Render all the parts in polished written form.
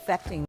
affecting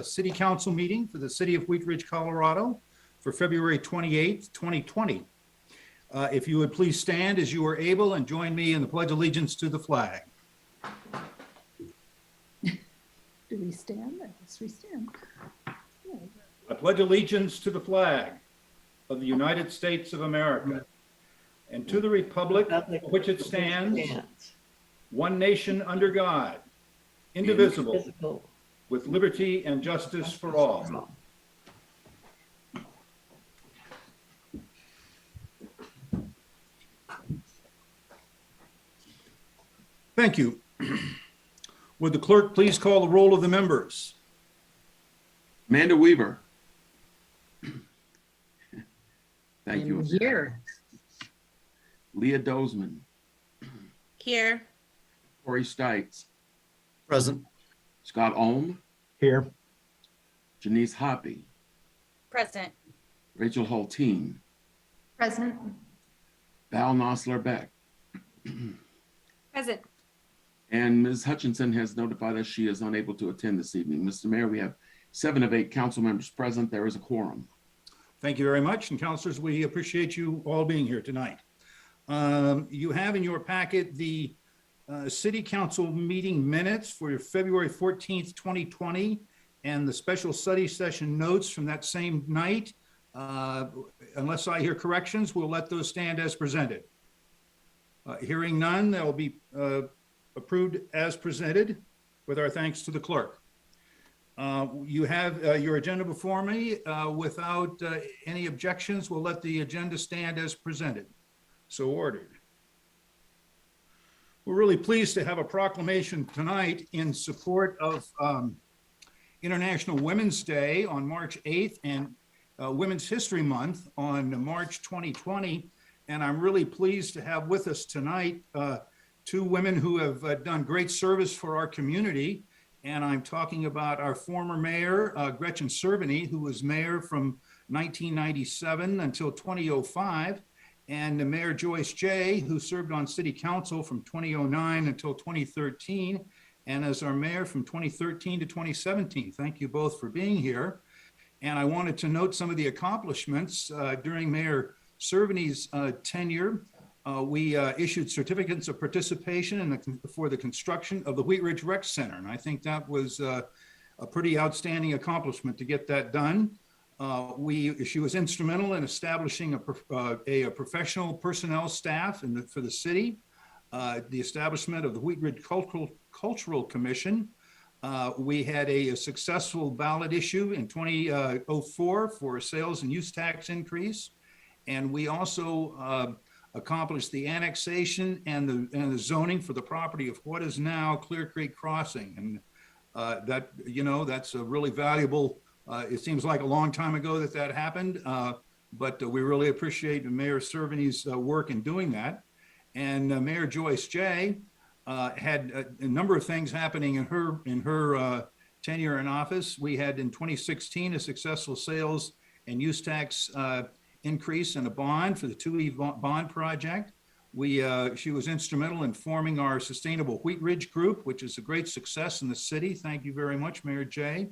City Council meeting for the City of Wheatridge, Colorado for February 28th, 2020. If you would please stand as you are able and join me in the Pledge of Allegiance to the flag. Do we stand? I guess we stand. I pledge allegiance to the flag of the United States of America and to the republic for which it stands, one nation under God, indivisible, with liberty and justice for all. Thank you. Would the clerk please call the roll of the members? Amanda Weaver. Thank you. Here. Leah Dozeman. Here. Corey Stites. Present. Scott Ohm. Here. Janice Hoppy. Present. Rachel Hulteen. Present. Val Nosler-Beck. Present. And Ms. Hutchinson has notified us she is unable to attend this evening. Mr. Mayor, we have 7 of 8 council members present. There is a quorum. Thank you very much. And councilors, we appreciate you all being here tonight. You have in your packet the City Council meeting minutes for February 14th, 2020, and the special study session notes from that same night. Unless I hear corrections, we'll let those stand as presented. Hearing none, they'll be approved as presented with our thanks to the clerk. You have your agenda before me. Without any objections, we'll let the agenda stand as presented. So ordered. We're really pleased to have a proclamation tonight in support of International Women's Day on March 8th and Women's History Month on March 2020. And I'm really pleased to have with us tonight 2 women who have done great service for our community. And I'm talking about our former mayor, Gretchen Cerveny, who was mayor from 1997 until 2005, and the Mayor Joyce Jay, who served on city council from 2009 until 2013, and as our mayor from 2013 to 2017. Thank you both for being here. And I wanted to note some of the accomplishments during Mayor Cerveny's tenure. We issued certificates of participation for the construction of the Wheatridge Rec Center. And I think that was a pretty outstanding accomplishment to get that done. She was instrumental in establishing a professional personnel staff for the city, the establishment of the Wheatridge Cultural Commission. We had a successful ballot issue in 2004 for a sales and use tax increase. And we also accomplished the annexation and the zoning for the property of what is now Clear Creek Crossing. And that's a really valuable, it seems like a long time ago that happened, but we really appreciate Mayor Cerveny's work in doing that. And Mayor Joyce Jay had a number of things happening in her tenure in office. We had in 2016 a successful sales and use tax increase in a bond for the 2E bond project. She was instrumental in forming our Sustainable Wheatridge Group, which is a great success in the city. Thank you very much, Mayor Jay.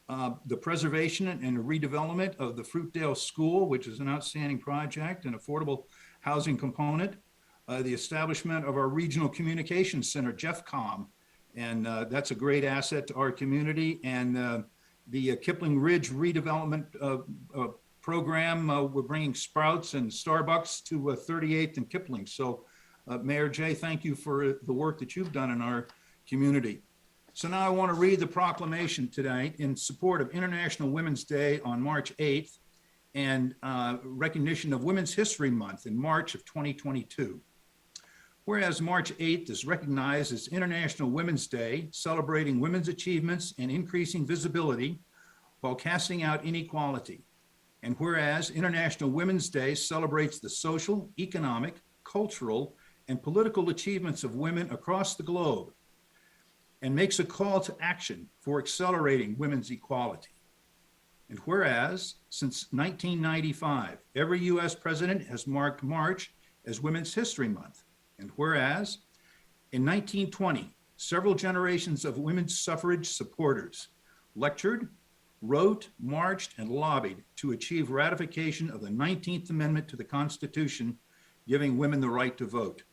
The preservation and redevelopment of the Fruitdale School, which is an outstanding project, an affordable housing component. The establishment of our Regional Communications Center, JeffCom, and that's a great asset to our community. And the Kipling Ridge redevelopment program, we're bringing Sprouts and Starbucks to 38th and Kipling. So Mayor Jay, thank you for the work that you've done in our community. So now I want to read the proclamation tonight in support of International Women's Day on March 8th and recognition of Women's History Month in March of 2022. Whereas March 8th is recognized as International Women's Day, celebrating women's achievements and increasing visibility while casting out inequality. And whereas International Women's Day celebrates the social, economic, cultural, and political achievements of women across the globe and makes a call to action for accelerating women's equality. And whereas since 1995, every US president has marked March as Women's History Month. And whereas in 1920, several generations of women's suffrage supporters lectured, wrote, marched, and lobbied to achieve ratification of the 19th Amendment to the Constitution, giving women the right to vote.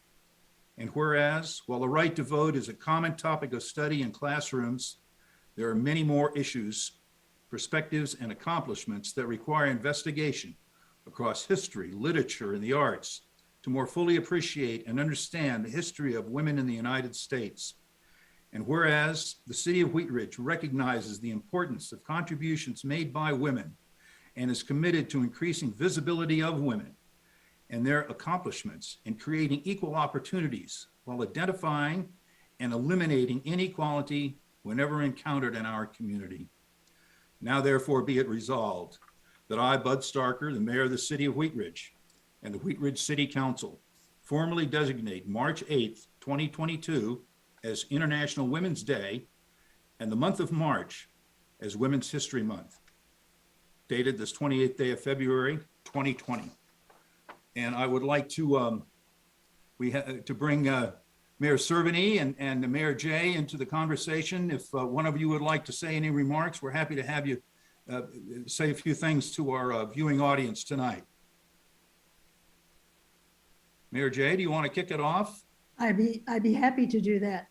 And whereas, while the right to vote is a common topic of study in classrooms, there are many more issues, perspectives, and accomplishments that require investigation across history, literature, and the arts to more fully appreciate and understand the history of women in the United States. And whereas the city of Wheatridge recognizes the importance of contributions made by women and is committed to increasing visibility of women and their accomplishments in creating equal opportunities while identifying and eliminating inequality whenever encountered in our community. Now therefore be it resolved that I, Bud Starker, the mayor of the city of Wheatridge, and the Wheatridge City Council formally designate March 8th, 2022 as International Women's Day and the month of March as Women's History Month, dated this 28th day of February, 2020. And I would like to bring Mayor Cerveny and Mayor Jay into the conversation. If one of you would like to say any remarks, we're happy to have you say a few things to our viewing audience tonight. Mayor Jay, do you want to kick it off? I'd be happy to do that.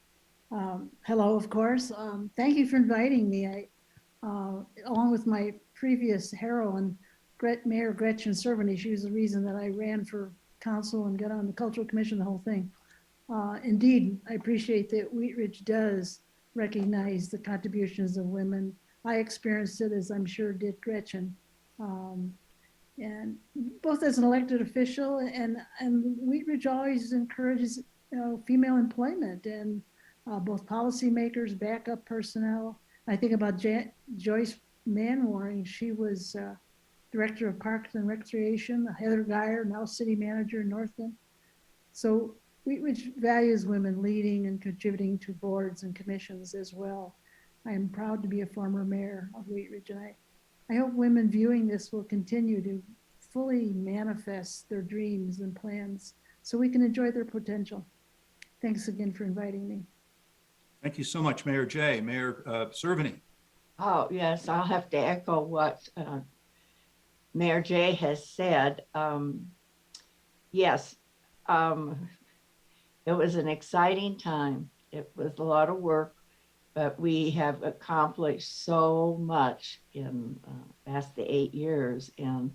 Hello, of course. Thank you for inviting me. Along with my previous heroine, Mayor Gretchen Cerveny, she was the reason that I ran for council and got on the Cultural Commission, the whole thing. Indeed, I appreciate that Wheatridge does recognize the contributions of women. I experienced it, as I'm sure did Gretchen. And both as an elected official and Wheatridge always encourages female employment and both policymakers, backup personnel. I think about Joyce Manwaring. She was Director of Parks and Recreation, Heather Geyer, now City Manager in Northland. So Wheatridge values women leading and contributing to boards and commissions as well. I am proud to be a former mayor of Wheatridge, and I hope women viewing this will continue to fully manifest their dreams and plans so we can enjoy their potential. Thanks again for inviting me. Thank you so much, Mayor Jay. Mayor Cerveny. Oh, yes, I'll have to echo what Mayor Jay has said. Yes, it was an exciting time. It was a lot of work, but we have accomplished so much in past the 8 years. And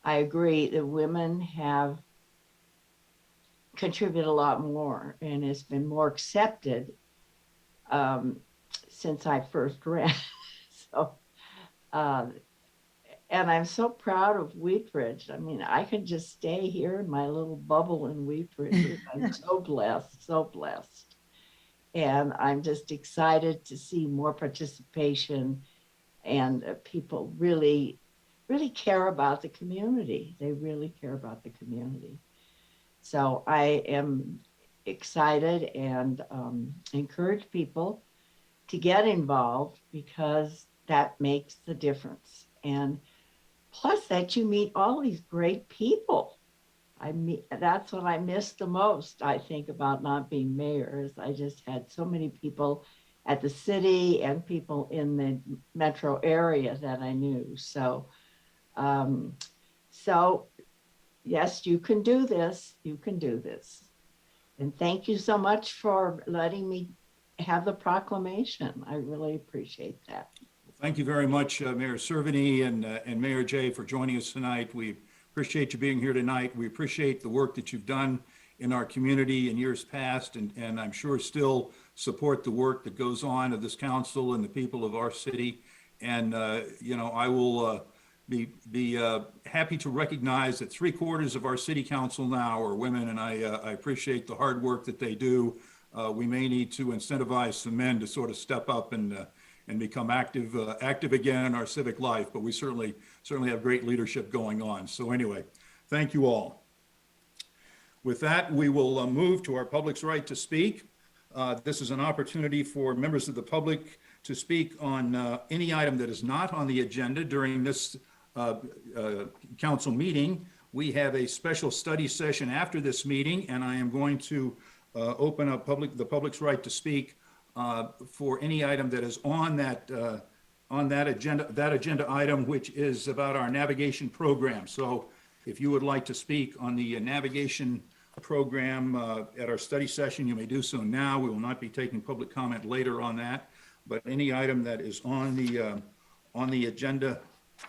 I agree that women have contributed a lot more, and it's been more accepted since I first ran. So, and I'm so proud of Wheatridge. I mean, I could just stay here in my little bubble in Wheatridge. I'm so blessed, so blessed. And I'm just excited to see more participation and people really, really care about the community. They really care about the community. So I am excited and encourage people to get involved because that makes the difference. And plus that you meet all these great people. That's what I miss the most, I think, about not being mayor, is I just had so many people at the city and people in the metro area that I knew. So, yes, you can do this. You can do this. And thank you so much for letting me have the proclamation. I really appreciate that. Thank you very much, Mayor Cerveny and Mayor Jay, for joining us tonight. We appreciate you being here tonight. We appreciate the work that you've done in our community in years past, and I'm sure still support the work that goes on of this council and the people of our city. And I will be happy to recognize that 3/4 of our city council now are women, and I appreciate the hard work that they do. We may need to incentivize some men to sort of step up and become active again in our civic life, but we certainly have great leadership going on. So anyway, thank you all. With that, we will move to our public's right to speak. This is an opportunity for members of the public to speak on any item that is not on the agenda during this council meeting. We have a special study session after this meeting, and I am going to open up the public's right to speak for any item that is on on that agenda item, which is about our navigation program. So if you would like to speak on the navigation program at our study session, you may do so now. We will not be taking public comment later on that. But any item that is on the agenda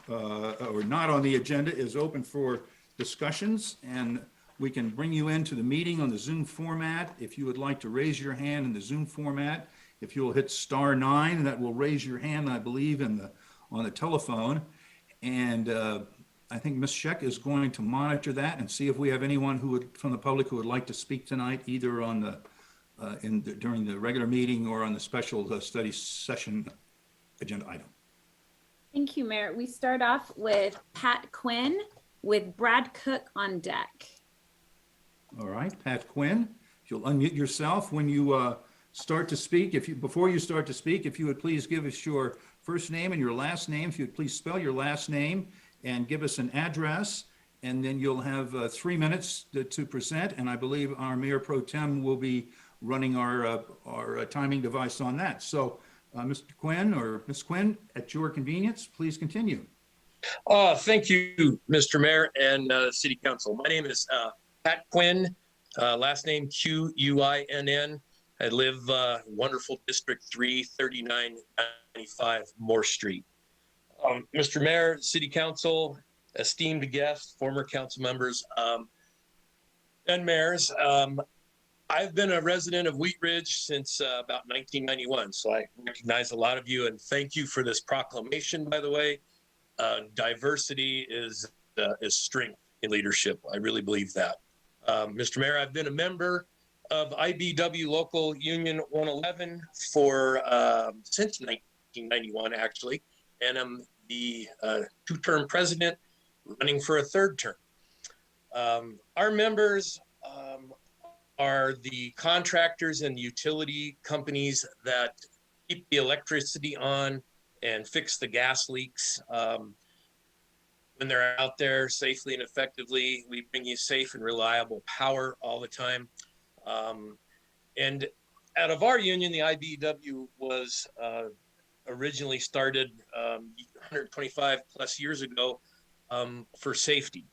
or not on the agenda is open for discussions, and we can bring you into the meeting on the Zoom format. If you would like to raise your hand in the Zoom format, if you'll hit *9, that will raise your hand, I believe, on the telephone. And I think Ms. Scheck is going to monitor that and see if we have anyone from the public who would like to speak tonight, either on during the regular meeting or on the special study session agenda item. Thank you, Mayor. We start off with Pat Quinn with Brad Cooke on deck. All right, Pat Quinn, if you'll unmute yourself when you start to speak. Before you start to speak, if you would please give us your first name and your last name. If you would please spell your last name and give us an address, and then you'll have 3 minutes to present. And I believe our Mayor Pro Tem will be running our timing device on that. So Mr. Quinn or Ms. Quinn, at your convenience, please continue. Thank you, Mr. Mayor and City Council. My name is Pat Quinn, last name Quinn. I live wonderful District 3, 3995 Moore Street. Mr. Mayor, City Council, esteemed guests, former council members, and mayors, I've been a resident of Wheatridge since about 1991, so I recognize a lot of you, and thank you for this proclamation, by the way. Diversity is strength in leadership. I really believe that. Mr. Mayor, I've been a member of IBW Local Union 111 since 1991, actually, and I'm the two-term president running for a third term. Our members are the contractors and utility companies that keep the electricity on and fix the gas leaks. When they're out there safely and effectively, we bring you safe and reliable power all the time. And out of our union, the IBEW was originally started 125 plus years ago for safety.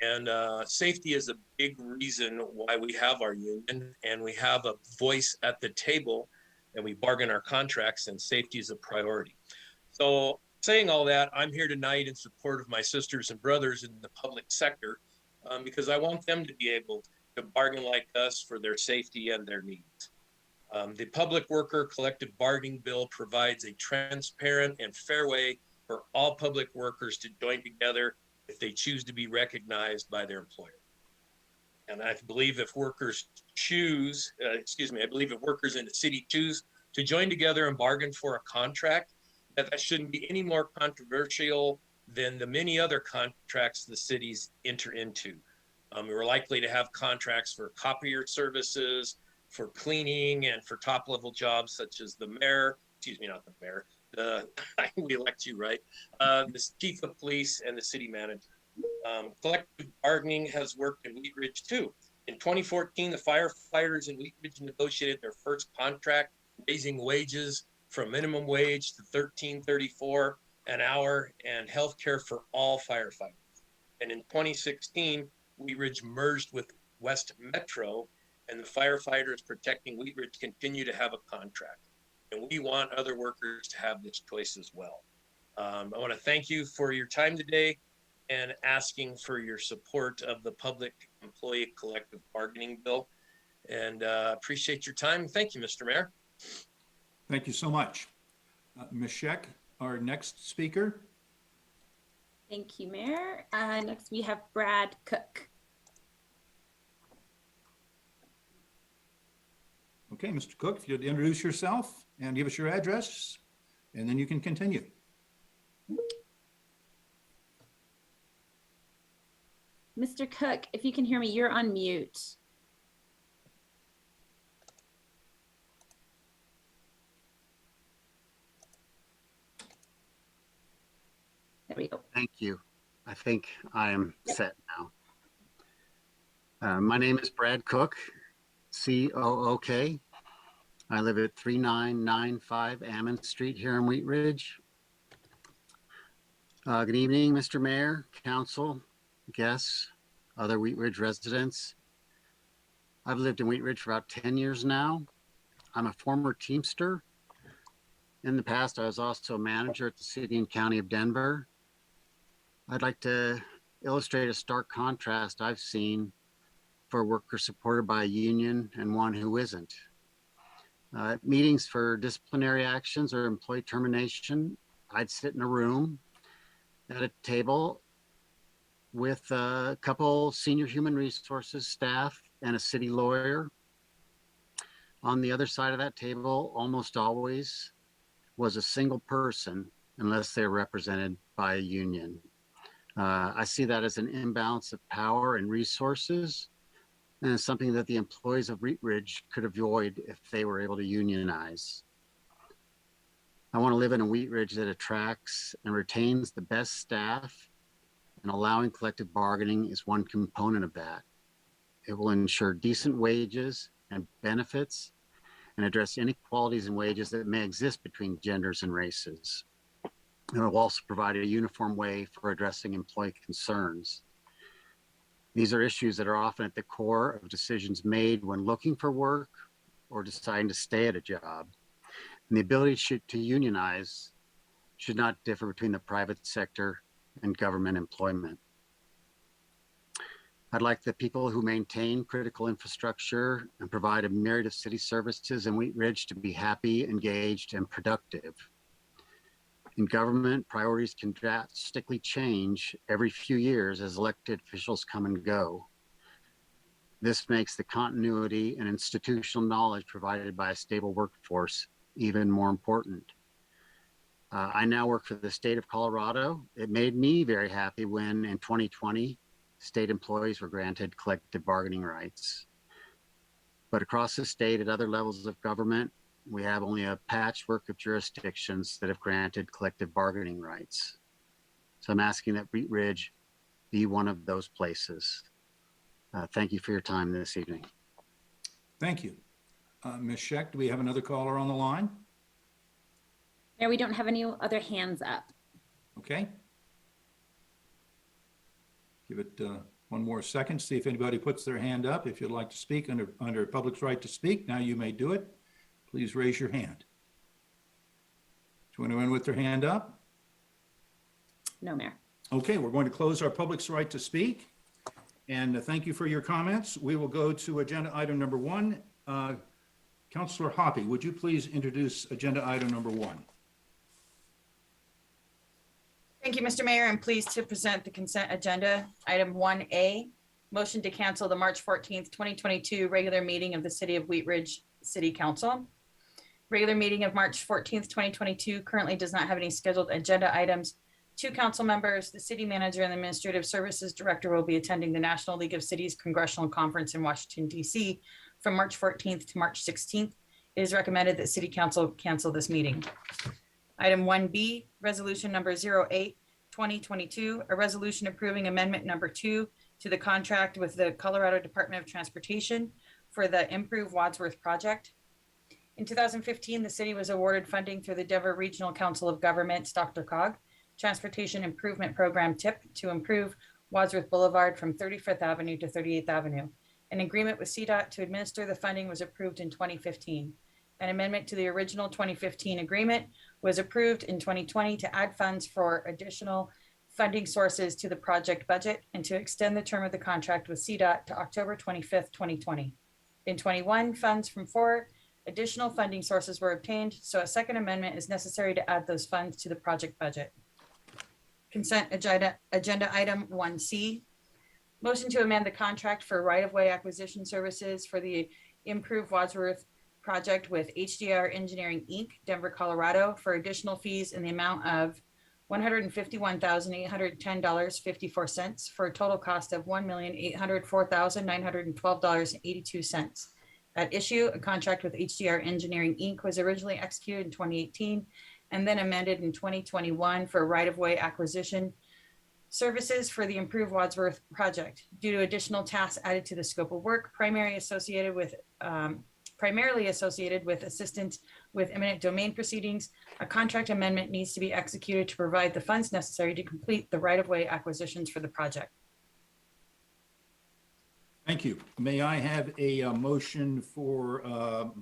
And safety is a big reason why we have our union, and we have a voice at the table, and we bargain our contracts, and safety is a priority. So saying all that, I'm here tonight in support of my sisters and brothers in the public sector because I want them to be able to bargain like us for their safety and their needs. The Public Worker Collective Bargaining Bill provides a transparent and fair way for all public workers to join together if they choose to be recognized by their employer. And I believe if workers I believe if workers in the city choose to join together and bargain for a contract, that shouldn't be any more controversial than the many other contracts the cities enter into. We're likely to have contracts for copier services, for cleaning, and for top-level jobs such as the mayor, not the mayor, we elect you, right? The chief of police and the city manager. Collective bargaining has worked in Wheatridge too. In 2014, the firefighters in Wheatridge negotiated their first contract, raising wages from minimum wage to $13.34 an hour and health care for all firefighters. And in 2016, Wheatridge merged with West Metro, and the firefighters protecting Wheatridge continue to have a contract. And we want other workers to have this choice as well. I want to thank you for your time today and asking for your support of the Public Employee Collective Bargaining Bill. And appreciate your time. Thank you, Mr. Mayor. Thank you so much. Ms. Scheck, our next speaker. Thank you, Mayor. Next we have Brad Cooke. Okay, Mr. Cooke, if you'd introduce yourself and give us your address, and then you can continue. Mr. Cooke, if you can hear me, you're on mute. There we go. Thank you. I think I am set now. My name is Brad Cooke, C-O-O-K. I live at 3995 Ammon Street here in Wheatridge. Good evening, Mr. Mayor, council, guests, other Wheatridge residents. I've lived in Wheatridge for about 10 years now. I'm a former Teamster. In the past, I was also a manager at the City and County of Denver. I'd like to illustrate a stark contrast I've seen for a worker supported by a union and one who isn't. Meetings for disciplinary actions or employee termination, I'd sit in a room at a table with a couple senior human resources staff and a city lawyer. On the other side of that table, almost always was a single person, unless they're represented by a union. I see that as an imbalance of power and resources, and it's something that the employees of Wheatridge could avoid if they were able to unionize. I want to live in a Wheatridge that attracts and retains the best staff, and allowing collective bargaining is one component of that. It will ensure decent wages and benefits and address inequalities in wages that may exist between genders and races. It will also provide a uniform way for addressing employee concerns. These are issues that are often at the core of decisions made when looking for work or deciding to stay at a job. And the ability to unionize should not differ between the private sector and government employment. I'd like the people who maintain critical infrastructure and provide a myriad of city services in Wheatridge to be happy, engaged, and productive. In government, priorities can drastically change every few years as elected officials come and go. This makes the continuity and institutional knowledge provided by a stable workforce even more important. I now work for the state of Colorado. It made me very happy when in 2020, state employees were granted collective bargaining rights. But across the state at other levels of government, we have only a patchwork of jurisdictions that have granted collective bargaining rights. So I'm asking that Wheatridge be one of those places. Thank you for your time this evening. Thank you. Ms. Scheck, do we have another caller on the line? Mayor, we don't have any other hands up. Okay. Give it one more second, see if anybody puts their hand up. If you'd like to speak under public's right to speak, now you may do it. Please raise your hand. Is anyone with their hand up? No, Mayor. Okay, we're going to close our public's right to speak. And thank you for your comments. We will go to agenda item number 1. Councillor Hoppy, would you please introduce agenda item number 1? Thank you, Mr. Mayor. I'm pleased to present the consent agenda. Item 1A, motion to cancel the March 14th, 2022 regular meeting of the City of Wheatridge City Council. Regular meeting of March 14th, 2022 currently does not have any scheduled agenda items. 2 council members, the city manager and the administrative services director will be attending the National League of Cities Congressional Conference in Washington, D.C. from March 14th to March 16th. It is recommended that City Council cancel this meeting. Item 1B, resolution number 08-2022, a resolution approving amendment number 2 to the contract with the Colorado Department of Transportation for the Improve Wadsworth project. In 2015, the city was awarded funding through the Denver Regional Council of Governments, Dr. Cog, Transportation Improvement Program TIP to improve Wadsworth Boulevard from 35th Avenue to 38th Avenue. An agreement with CDOT to administer the funding was approved in 2015. An amendment to the original 2015 agreement was approved in 2020 to add funds for additional funding sources to the project budget and to extend the term of the contract with CDOT to October 25th, 2020. In 21, funds from 4 additional funding sources were obtained, so a second amendment is necessary to add those funds to the project budget. Consent agenda item 1C, motion to amend the contract for right-of-way acquisition services for the Improve Wadsworth project with HDR Engineering, Inc., Denver, Colorado, for additional fees in the amount of $151,810.54 for a total cost of $1,804,912.82. At issue, a contract with HDR Engineering, Inc. was originally executed in 2018 and then amended in 2021 for right-of-way acquisition services for the Improve Wadsworth project due to additional tasks added to the scope of work, primarily associated with assistance with eminent domain proceedings. A contract amendment needs to be executed to provide the funds necessary to complete the right-of-way acquisitions for the project. Thank you. May I have a motion for,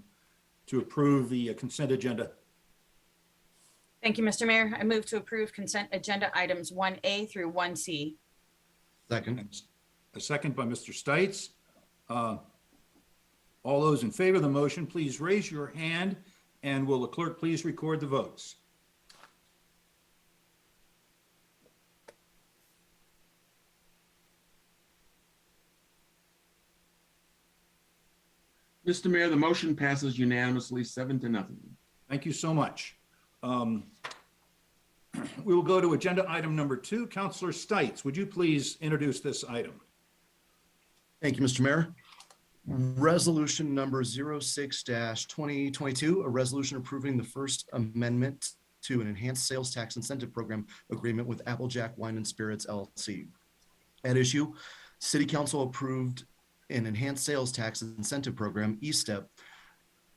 to approve the consent agenda? Thank you, Mr. Mayor. I move to approve consent agenda items 1A through 1C. Second. A second by Mr. Stites. All those in favor of the motion, please raise your hand, and will the clerk please record the votes? Mr. Mayor, the motion passes unanimously 7-0. Thank you so much. We will go to agenda item number 2. Councilor Stites, would you please introduce this item? Thank you, Mr. Mayor. Resolution number 06-2022, a resolution approving the First Amendment to an enhanced sales tax incentive program agreement with Applejack Wine and Spirits LLC. At issue, City Council approved an enhanced sales tax incentive program, ESTEP,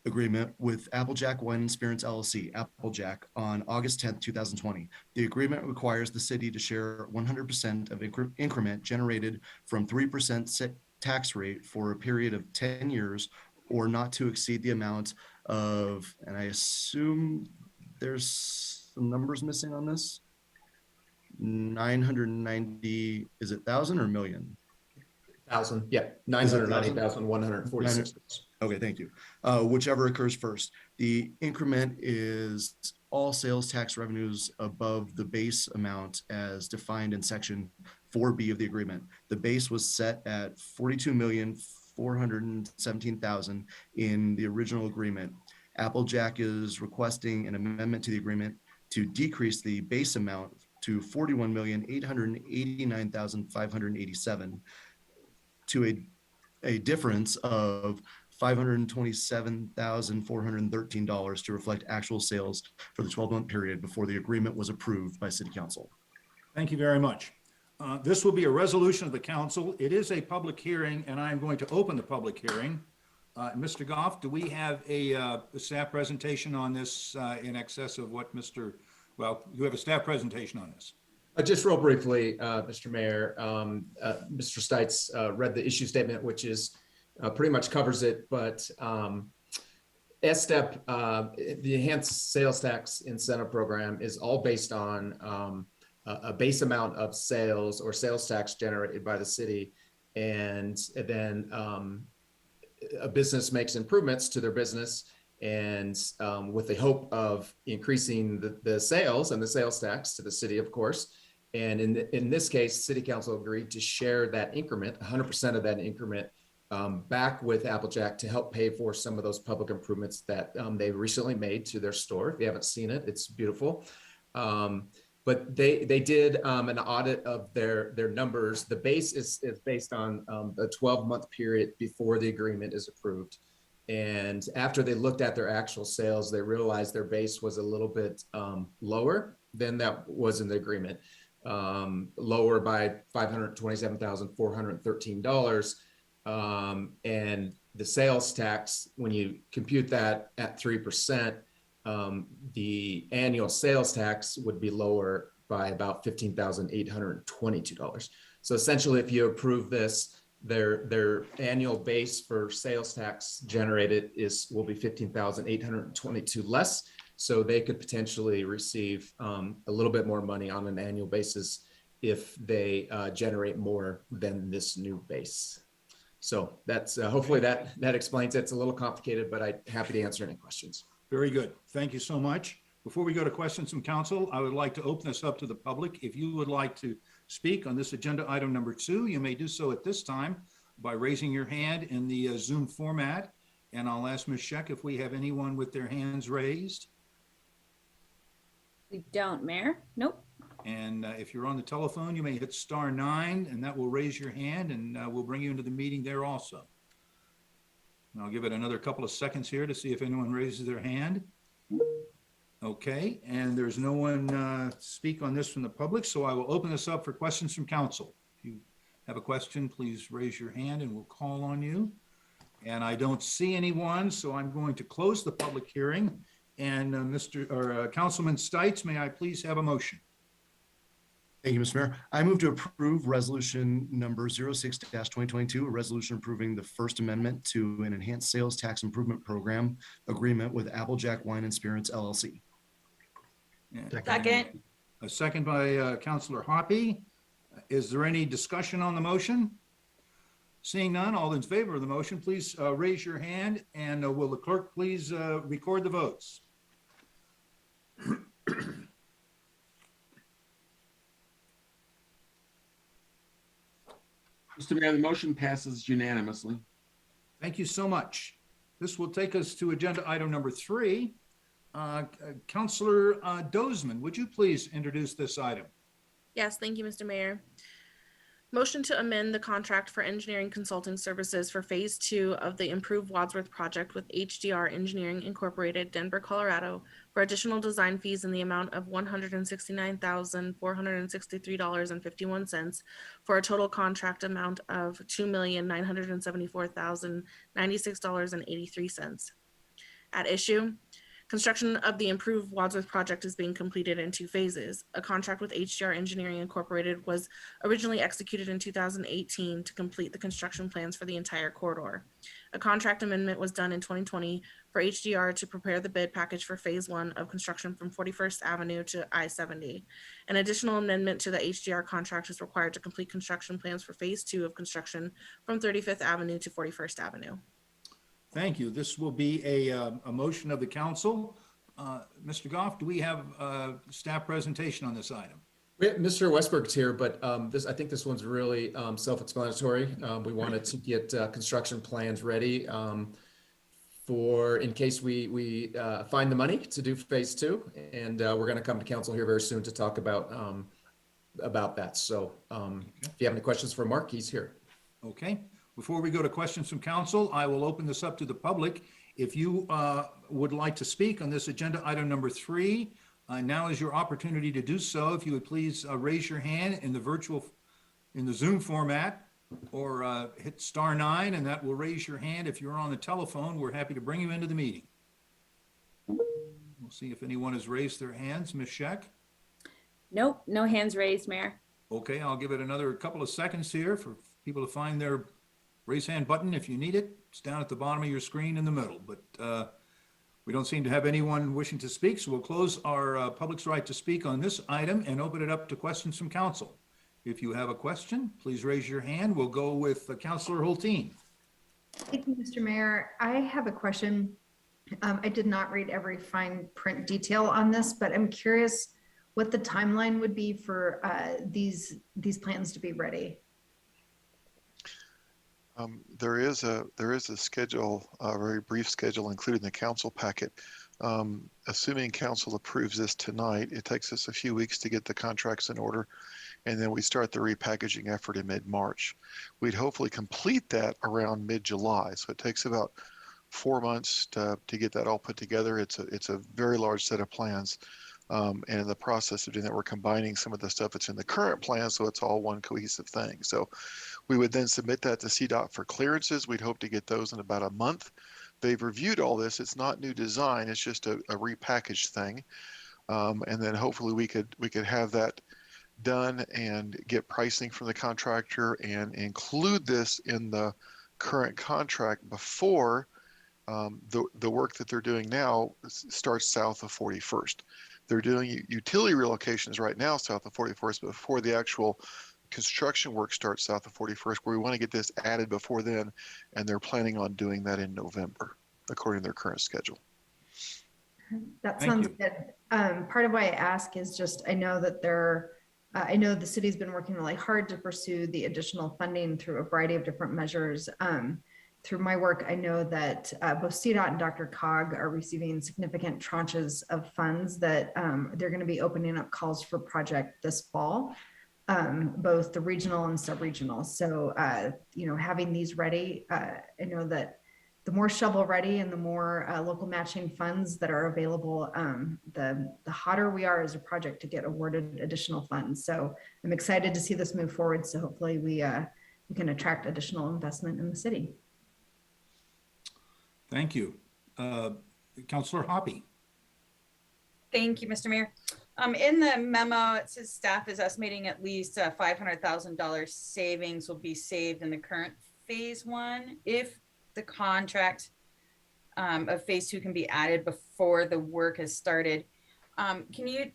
agreement with Applejack Wine and Spirits LLC, Applejack, on August 10th, 2020. The agreement requires the city to share 100% of increment generated from 3% tax rate for a period of 10 years or not to exceed the amount of, and I assume there's some numbers missing on this, 990, is it 1,000 or million? 1,000, yeah, 990,146. Okay, thank you. Whichever occurs first. The increment is all sales tax revenues above the base amount as defined in section 4B of the agreement. The base was set at $42,417,000 in the original agreement. Applejack is requesting an amendment to the agreement to decrease the base amount to $41,889,587 to a difference of $527,413 to reflect actual sales for the 12-month period before the agreement was approved by City Council. Thank you very much. This will be a resolution of the council. It is a public hearing, and I am going to open the public hearing. Mr. Goff, do we have a staff presentation on this in excess of what you have a staff presentation on this? Just real briefly, Mr. Mayor, Mr. Stites read the issue statement, which is pretty much covers it, but STEP, the Enhanced Sales Tax Incentive Program, is all based on a base amount of sales or sales tax generated by the city. And then a business makes improvements to their business and with the hope of increasing the sales and the sales tax to the city, of course. And in this case, City Council agreed to share that increment, 100% of that increment, back with Applejack to help pay for some of those public improvements that they recently made to their store. If you haven't seen it, it's beautiful. But they did an audit of their numbers. The base is based on a 12-month period before the agreement is approved. And after they looked at their actual sales, they realized their base was a little bit lower than that was in the agreement, lower by $527,413. And the sales tax, when you compute that at 3%, the annual sales tax would be lower by about $15,822. So essentially, if you approve this, their annual base for sales tax generated will be $15,822 less. So they could potentially receive a little bit more money on an annual basis if they generate more than this new base. So that's hopefully that explains it. It's a little complicated, but I'm happy to answer any questions. Very good. Thank you so much. Before we go to questions from council, I would like to open this up to the public. If you would like to speak on this agenda item number 2, you may do so at this time by raising your hand in the Zoom format. And I'll ask Ms. Scheck if we have anyone with their hands raised. We don't, Mayor. Nope. And if you're on the telephone, you may hit *9 and that will raise your hand and we'll bring you into the meeting there also. And I'll give it another couple of seconds here to see if anyone raises their hand. Okay, and there's no one speak on this from the public, so I will open this up for questions from council. If you have a question, please raise your hand and we'll call on you. And I don't see anyone, so I'm going to close the public hearing And Councilman Stites, may I please have a motion? Thank you, Mr. Mayor. I move to approve resolution number 06-2022, a resolution approving the First Amendment to an enhanced sales tax improvement program agreement with Applejack Wine and Spirits LLC. Second. A second by Councilor Hoppy. Is there any discussion on the motion? Seeing none, all in favor of the motion, please raise your hand, and will the clerk please record the votes? Mr. Mayor, the motion passes unanimously. Thank you so much. This will take us to agenda item number 3. Councilor Dozeman, would you please introduce this item? Yes, thank you, Mr. Mayor. Motion to amend the contract for engineering consulting services for Phase 2 of the Improved Wadsworth project with HDR Engineering Incorporated, Denver, Colorado, for additional design fees in the amount of $169,463.51 for a total contract amount of $2,974,096.83. At issue, construction of the Improved Wadsworth project is being completed in 2 phases. A contract with HDR Engineering Incorporated was originally executed in 2018 to complete the construction plans for the entire corridor. A contract amendment was done in 2020 for HDR to prepare the bid package for Phase 1 of construction from 41st Avenue to I-70. An additional amendment to the HDR contract is required to complete construction plans for Phase 2 of construction from 35th Avenue to 41st Avenue. Thank you. This will be a motion of the council. Mr. Goff, do we have a staff presentation on this item? Mr. Westberg's here, but I think this one's really self-explanatory. We wanted to get construction plans ready in case we find the money to do Phase 2, and we're going to come to council here very soon to talk about that. So if you have any questions for Mark, he's here. Okay. Before we go to questions from council, I will open this up to the public. If you would like to speak on this agenda item number 3, now is your opportunity to do so. If you would please raise your hand in the Zoom format, or hit *9, and that will raise your hand. If you're on the telephone, we're happy to bring you into the meeting. We'll see if anyone has raised their hands. Ms. Scheck? Nope, no hands raised, Mayor. Okay, I'll give it another couple of seconds here for people to find their raise hand button. If you need it, it's down at the bottom of your screen in the middle, but we don't seem to have anyone wishing to speak, so we'll close our public's right to speak on this item and open it up to questions from council. If you have a question, please raise your hand. We'll go with Councilor Hulteen. Thank you, Mr. Mayor. I have a question. I did not read every fine print detail on this, but I'm curious what the timeline would be for these plans to be ready. There is a schedule, a very brief schedule included in the council packet. Assuming council approves this tonight, it takes us a few weeks to get the contracts in order, and then we start the repackaging effort in mid-March. We'd hopefully complete that around mid-July, so it takes about 4 months to get that all put together. It's a very large set of plans. And in the process of doing that, we're combining some of the stuff that's in the current plan, so it's all one cohesive thing. So we would then submit that to CDOT for clearances. We'd hope to get those in about a month. They've reviewed all this. It's not new design. It's just a repackaged thing. And then hopefully we could have that done and get pricing from the contractor and include this in the current contract before the work that they're doing now starts south of 41st. They're doing utility relocations right now south of 41st, but before the actual construction work starts south of 41st, where we want to get this added before then, and they're planning on doing that in November, according to their current schedule. That sounds good. Part of why I ask is just, I know that I know the city's been working really hard to pursue the additional funding through a variety of different measures. Through my work, I know that both CDOT and DRCOG are receiving significant tranches of funds that they're going to be opening up calls for project this fall, both the regional and sub-regional. So, having these ready, I know that the more shovel ready and the more local matching funds that are available, the hotter we are as a project to get awarded additional funds. So I'm excited to see this move forward. So hopefully we can attract additional investment in the city. Thank you. Councilor Hoppy. Thank you, Mr. Mayor. In the memo, it says staff is estimating at least $500,000 savings will be saved in the current phase one if the contract of phase two can be added before the work has started. Can you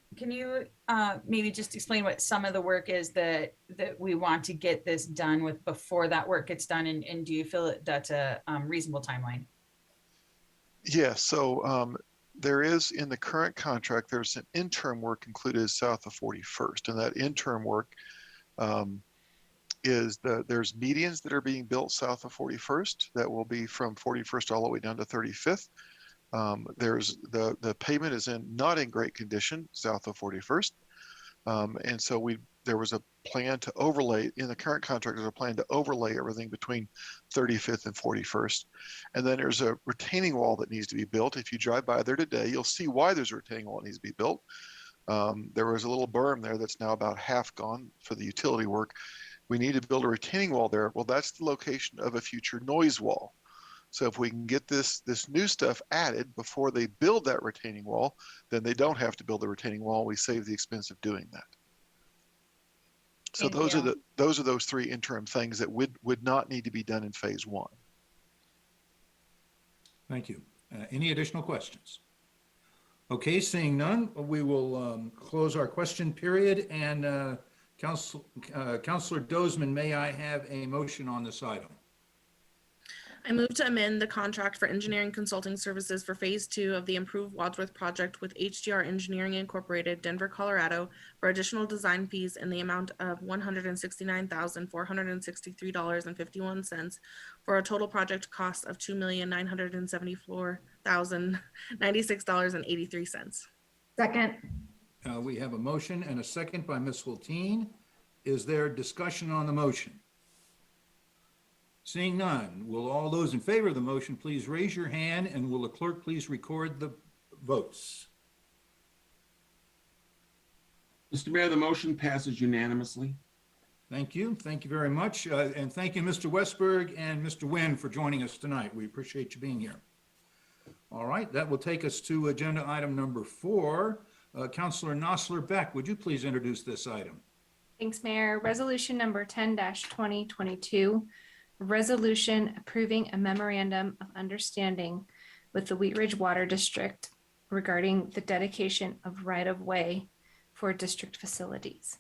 maybe just explain what some of the work is that we want to get this done with before that work gets done, and do you feel that's a reasonable timeline? Yeah, so there is in the current contract, there's an interim work included south of 41st, and that interim work is there's medians that are being built south of 41st that will be from 41st all the way down to 35th. There's the pavement is not in great condition south of 41st, and so there was a plan to overlay in the current contract. There's a plan to overlay everything between 35th and 41st, and then there's a retaining wall that needs to be built. If you drive by there today, you'll see why there's a retaining wall that needs to be built. There was a little berm there that's now about half gone for the utility work. We need to build a retaining wall there. Well, that's the location of a future noise wall. So if we can get this new stuff added before they build that retaining wall, then they don't have to build the retaining wall. We save the expense of doing that. So those are those three interim things that would not need to be done in phase one. Thank you. Any additional questions? Okay, seeing none, we will close our question period. And Councilor Dozeman, may I have a motion on this item? I move to amend the contract for engineering consulting services for phase two of the improved Wadsworth project with HDR Engineering Incorporated, Denver, Colorado, for additional design fees in the amount of $169,463.51 for a total project cost of $2,974,096.83. Second. We have a motion and a second by Ms. Hulteen. Is there discussion on the motion? Seeing none, will all those in favor of the motion please raise your hand, and will the clerk please record the votes? Mr. Mayor, the motion passes unanimously. Thank you. Thank you very much. And thank you, Mr. Westberg and Mr. Nguyen, for joining us tonight. We appreciate you being here. All right, that will take us to agenda item number 4. Councilor Nosler-Beck, would you please introduce this item? Thanks, Mayor. Resolution number 10-2022. Resolution approving a memorandum of understanding with the Wheatridge Water District regarding the dedication of right-of-way for district facilities.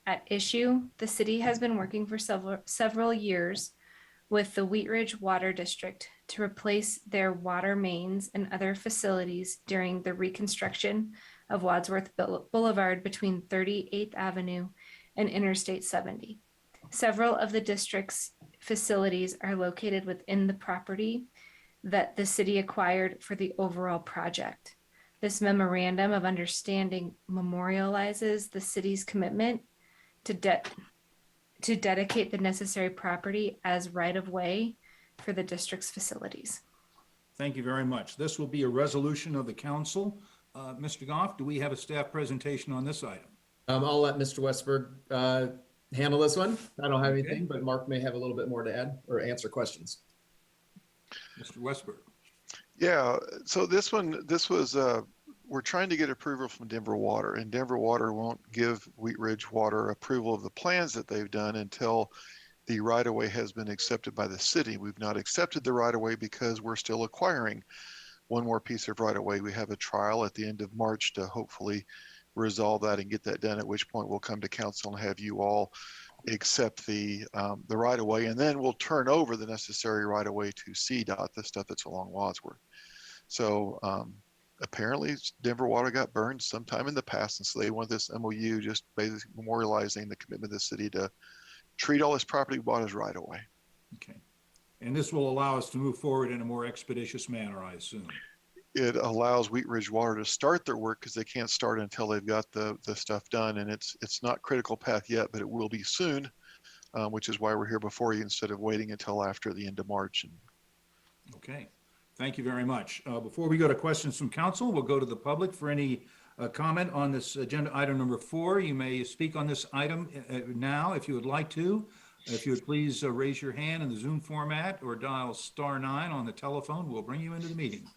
At issue, the city has been working for several years with the Wheatridge Water District to replace their water mains and other facilities during the reconstruction of Wadsworth Boulevard between 38th Avenue and Interstate 70. Several of the district's facilities are located within the property that the city acquired for the overall project. This memorandum of understanding memorializes the city's commitment to dedicate the necessary property as right-of-way for the district's facilities. Thank you very much. This will be a resolution of the council. Mr. Goff, do we have a staff presentation on this item? I'll let Mr. Westberg handle this one. I don't have anything, but Mark may have a little bit more to add or answer questions. Mr. Westberg. Yeah, so this was, we're trying to get approval from Denver Water, and Denver Water won't give Wheatridge Water approval of the plans that they've done until the right-of-way has been accepted by the city. We've not accepted the right-of-way because we're still acquiring one more piece of right-of-way. We have a trial at the end of March to hopefully resolve that and get that done, at which point we'll come to council and have you all accept the right-of-way, and then we'll turn over the necessary right-of-way to CDOT, the stuff that's along Wadsworth. So apparently Denver Water got burned sometime in the past, and so they want this MOU just basically memorializing the commitment of the city to treat all this property we bought as right-of-way. Okay. And this will allow us to move forward in a more expeditious manner, I assume. It allows Wheatridge Water to start their work because they can't start until they've got the stuff done, and it's not critical path yet, but it will be soon, which is why we're here before you instead of waiting until after the end of March. Okay, thank you very much. Before we go to questions from council, we'll go to the public for any comment on this agenda item number 4. You may speak on this item now if you would like to. If you would please raise your hand in the Zoom format or dial *9 on the telephone, we'll bring you into the meeting.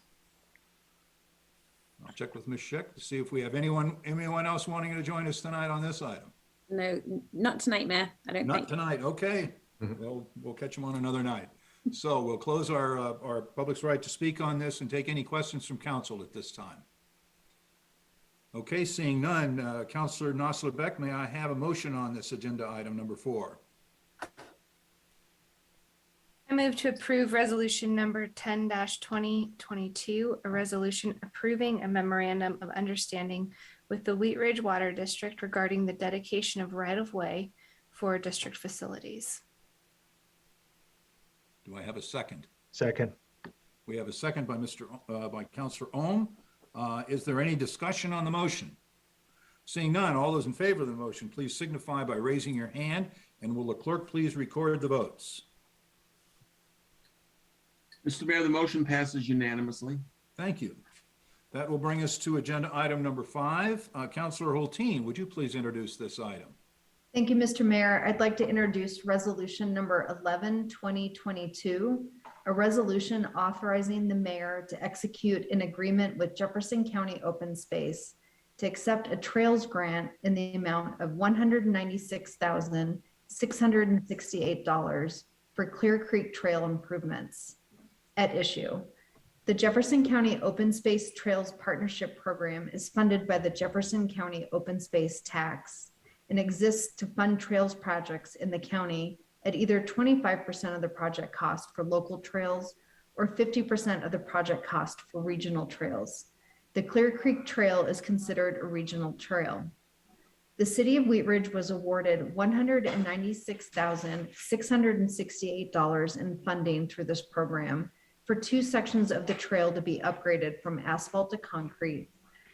I'll check with Ms. Schick to see if we have anyone else wanting to join us tonight on this item. No, not tonight, Mayor. I don't Not think. tonight, okay. We'll catch them on another night. So we'll close our public's right to speak on this and take any questions from council at this time. Okay, seeing none, Councilor Nosler-Beck, may I have a motion on this agenda item number 4? I move to approve resolution number 10-2022, a resolution approving a memorandum of understanding with the Wheatridge Water District regarding the dedication of right-of-way for district facilities. Do I have a second? Second. We have a second by by Councilor Ohm. Is there any discussion on the motion? Seeing none, all those in favor of the motion, please signify by raising your hand, and will the clerk please record the votes? Mr. Mayor, the motion passes unanimously. Thank you. That will bring us to agenda item number 5. Councilor Hulteen, would you please introduce this item? Thank you, Mr. Mayor. I'd like to introduce resolution number 11-2022, a resolution authorizing the mayor to execute an agreement with Jefferson County Open Space to accept a trails grant in the amount of $196,668 for Clear Creek Trail improvements. At issue, the Jefferson County Open Space Trails Partnership Program is funded by the Jefferson County Open Space Tax and exists to fund trails projects in the county at either 25% of the project cost for local trails or 50% of the project cost for regional trails. The Clear Creek Trail is considered a regional trail. The city of Wheatridge was awarded $196,668 in funding through this program for 2 sections of the trail to be upgraded from asphalt to concrete,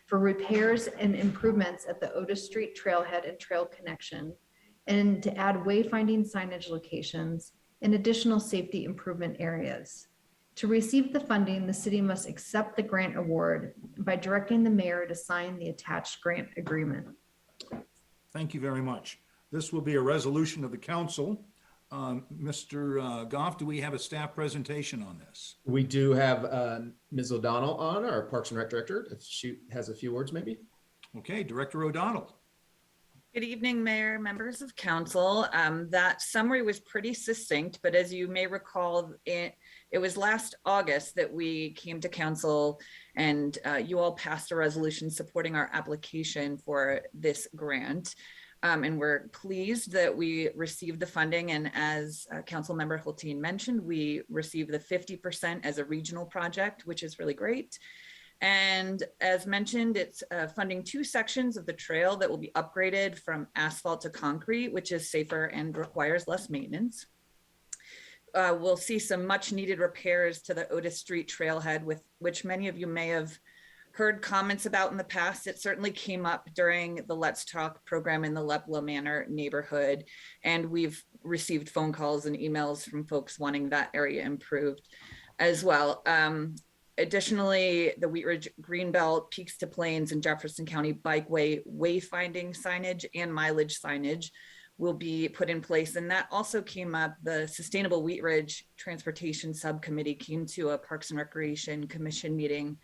for repairs and improvements at the Otis Street trailhead and trail connection, and to add wayfinding signage locations and additional safety improvement areas. To receive the funding, the city must accept the grant award by directing the mayor to sign the attached grant agreement. Thank you very much. This will be a resolution of the council. Mr. Goff, do we have a staff presentation on this? We do have Ms. O'Donnell on, our Parks and Rec Director, if she has a few words maybe. Okay, Director O'Donnell. Good evening, Mayor, members of council. That summary was pretty succinct, but as you may recall, it was last August that we came to council and you all passed a resolution supporting our application for this grant. And we're pleased that we received the funding. And as Council Member Hulteen mentioned, we received the 50% as a regional project, which is really great. And as mentioned, it's funding 2 sections of the trail that will be upgraded from asphalt to concrete, which is safer and requires less maintenance. We'll see some much needed repairs to the Otis Street trailhead, with which many of you may have heard comments about in the past. It certainly came up during the Let's Talk program in the Leplo Manor neighborhood. And we've received phone calls and emails from folks wanting that area improved as well. Additionally, the Wheatridge Greenbelt, Peaks to Plains, and Jefferson County Bikeway wayfinding signage and mileage signage will be put in place. And that also came up, the Sustainable Wheatridge Transportation Subcommittee came to a Parks and Recreation Commission meeting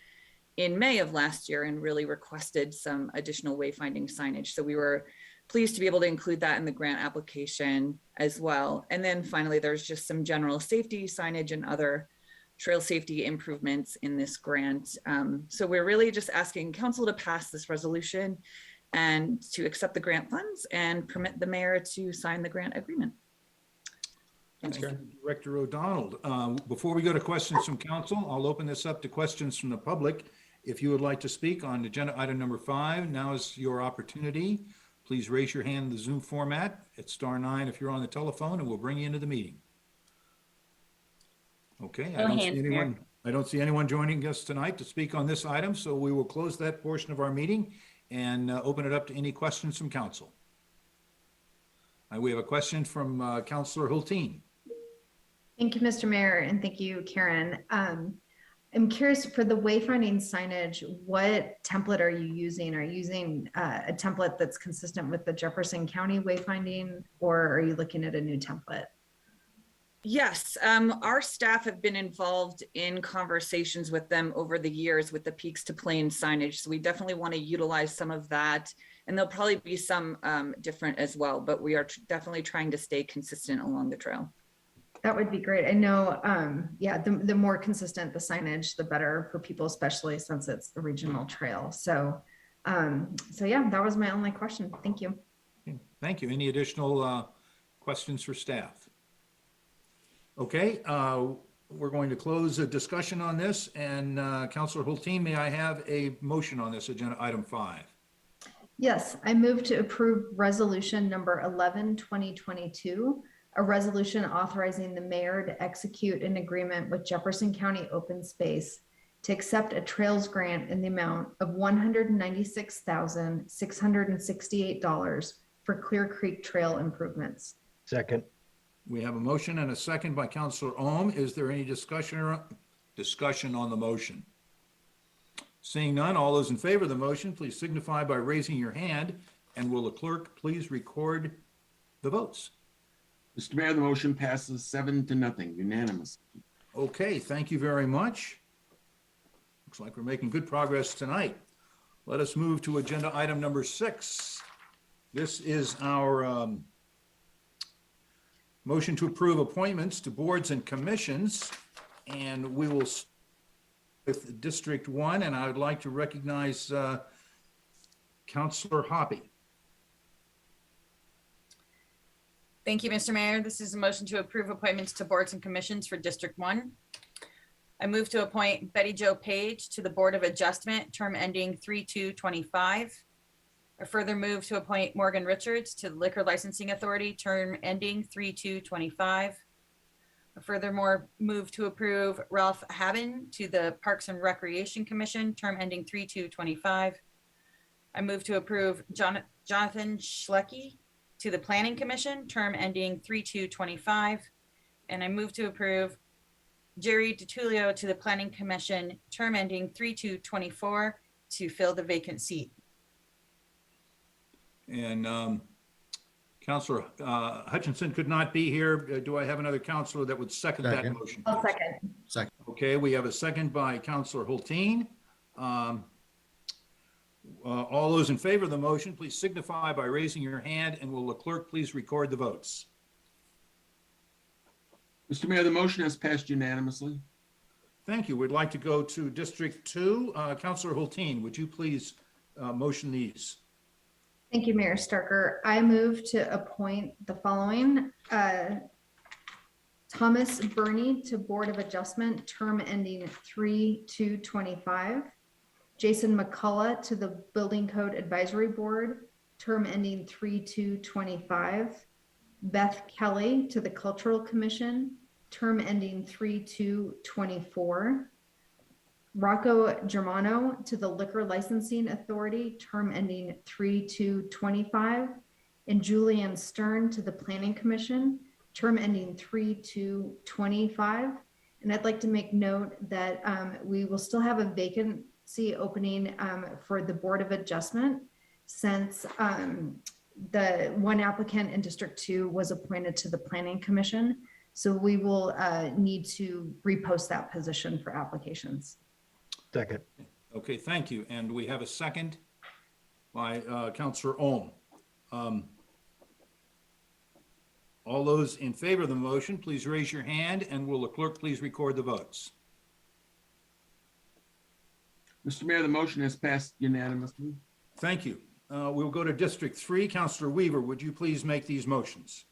in May of last year and really requested some additional wayfinding signage. So we were pleased to be able to include that in the grant application as well. And then finally, there's just some general safety signage and other trail safety improvements in this grant. So we're really just asking council to pass this resolution and to accept the grant funds and permit the mayor to sign the grant agreement. Thank you, Director O'Donnell. Before we go to questions from council, I'll open this up to questions from the public. If you would like to speak on agenda item number 5, now is your opportunity. Please raise your hand in the Zoom format at *9 if you're on the telephone, and we'll bring you into the meeting. Okay, I don't see anyone joining us tonight to speak on this item, so we will close that portion of our meeting and open it up to any questions from council. We have a question from Councilor Hulteen. Thank you, Mr. Mayor, and thank you, Karen. I'm curious, for the wayfinding signage, what template are you using? Are you using a template that's consistent with the Jefferson County wayfinding, or are you looking at a new template? Yes, our staff have been involved in conversations with them over the years with the Peaks to Plains signage. So we definitely want to utilize some of that. And there'll probably be some different as well, but we are definitely trying to stay consistent along the trail. That would be great. I know, yeah, the more consistent the signage, the better for people, especially since it's the regional trail. So, so yeah, that was my only question. Thank you. Thank you. Any additional questions for staff? Okay, we're going to close a discussion on this, and Councilor Hulteen, may I have a motion on this agenda item 5? Yes, I move to approve resolution number 11, 2022, a resolution authorizing the mayor to execute an agreement with Jefferson County Open Space to accept a trails grant in the amount of $196,668 for Clear Creek Trail improvements. Second. We have a motion and a second by Councilor Ohm. Is there any discussion on the motion? Seeing none, all those in favor of the motion, please signify by raising your hand, and will the clerk please record the votes? Mr. Mayor, the motion passes 7-0, unanimous. Okay, thank you very much. Looks like we're making good progress tonight. Let us move to agenda item number 6. This is our motion to approve appointments to boards and commissions, and we will start with District 1, and I would like to recognize Councilor Hoppy. Thank you, Mr. Mayor. This is a motion to approve appointments to boards and commissions for District 1. I move to appoint Betty Jo Page to the Board of Adjustment, term ending 3/2/25. I further move to appoint Morgan Richards to the Liquor Licensing Authority, term ending 3/2/25. I furthermore move to approve Ralph Haben to the Parks and Recreation Commission, term ending 3/2/25. I move to approve Jonathan Schlecke to the Planning Commission, term ending 3/2/25. And I move to approve Jerry DiTullio to the Planning Commission, term ending 3/2/24, to fill the vacant seat. And Councilor Hutchinson could not be here. Do I have another councilor that would second that motion? I'll second. Second. Okay, we have a second by Councilor Hulteen. All those in favor of the motion, please signify by raising your hand, and will the clerk please record the votes? Mr. Mayor, the motion has passed unanimously. Thank you. We'd like to go to District 2. Councilor Hulteen, would you please motion these? Thank you, Mayor Starker. I move to appoint the following: Thomas Burney to Board of Adjustment, term ending 3/2/25. Jason McCullough to the Building Code Advisory Board, term ending 3/2/25. Beth Kelly to the Cultural Commission, term ending 3/2/24. Rocco Germano to the Liquor Licensing Authority, term ending 3/2/25. And Julian Stern to the Planning Commission, term ending 3/2/25. And I'd like to make note that we will still have a vacancy opening for the Board of Adjustment, since the one applicant in District 2 was appointed to the Planning Commission. So we will need to repost that position for applications. Second. Okay, thank you. And we have a second by Councilor Ohm. All those in favor of the motion, please raise your hand, and will the clerk please record the votes? Mr. Mayor, the motion has passed unanimously. Thank you. We'll go to District 3. Councilor Weaver, would you please make these motions?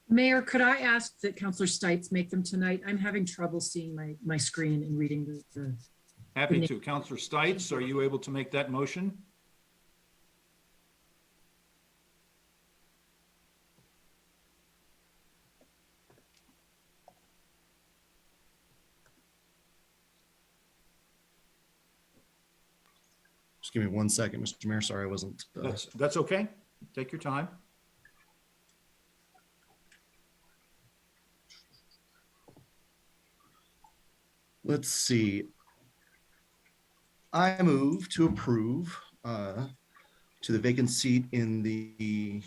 Mayor, could I ask that Councilor Stites make them tonight? I'm having trouble seeing my screen and reading the. Happy to. Councilor Stites, are you able to make that motion? Just give me 1 second, Mr. Mayor. Sorry, I wasn't. That's okay. Take your time. Let's see. I move to approve to the vacant seat in the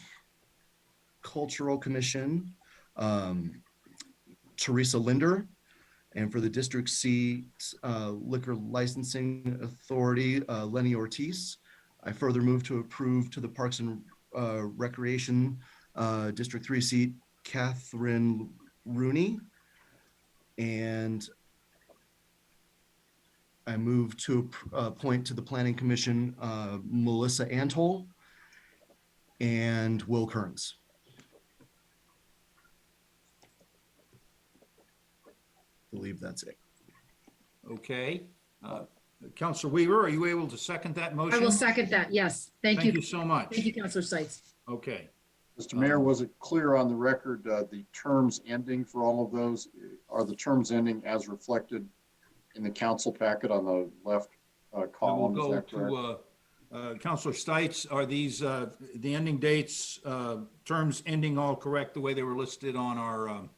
Agricultural Commission, Teresa Linder. And for the District C Liquor Licensing Authority, Lenny Ortiz. I further move to approve to the Parks and Recreation District 3 seat, Catherine Rooney. And I move to appoint to the Planning Commission, Melissa Antol and Will Kearns. I believe that's it. Okay. Counselor Weaver, are you able to second that motion? I will second that. Yes. Thank you. Thank you so much. Thank you, Counselor Stites. Okay. Mr. Mayor, was it clear on the record, the terms ending for all of those? Are the terms ending as reflected in the council packet on the left column? We'll go to Counselor Stites. Are these the ending dates, terms ending all correct the way they were listed on our?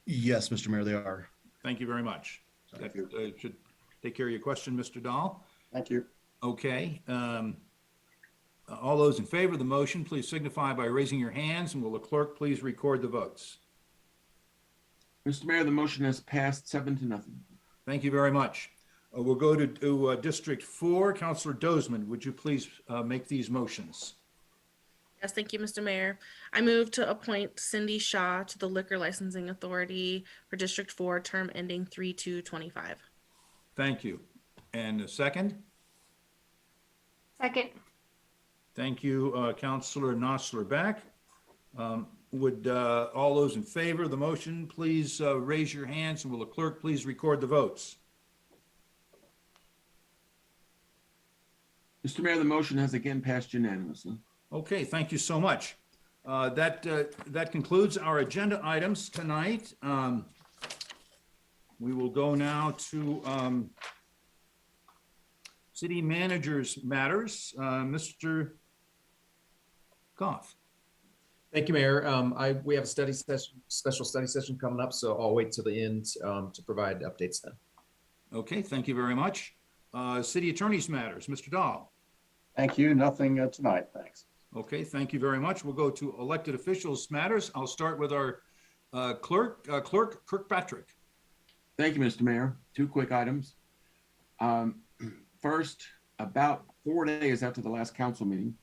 Yes, Mr. Mayor, they are. Thank you very much. That should take care of your question, Mr. Dahl. Thank you. Okay. All those in favor of the motion, please signify by raising your hands, and will the clerk please record the votes? Mr. Mayor, the motion has passed 7-0. Thank you very much. We'll go to District 4. Counselor Dozeman, would you please make these motions? Yes, thank you, Mr. Mayor. I move to appoint Cindy Shaw to the Liquor Licensing Authority for District 4, term ending 3/2/25. Thank you. And a second? Second. Thank you, Counselor Nosler-Beck. Would all those in favor of the motion please raise your hands, and will the clerk please record the votes? Mr. Mayor, the motion has again passed unanimously. Okay, thank you so much. That concludes our agenda items tonight. We will go now to City Manager's Matters. Mr. Goff. Thank you, Mayor. We have a study session, special study session coming up, so I'll wait till the end to provide updates then. Okay, thank you very much. City Attorney's Matters, Mr. Dahl. Thank you. Nothing tonight. Thanks. Okay, thank you very much. We'll go to Elected Officials Matters. I'll start with our Clerk Kirkpatrick. Thank you, Mr. Mayor. 2 quick items. First, about 4 days after the last council meeting,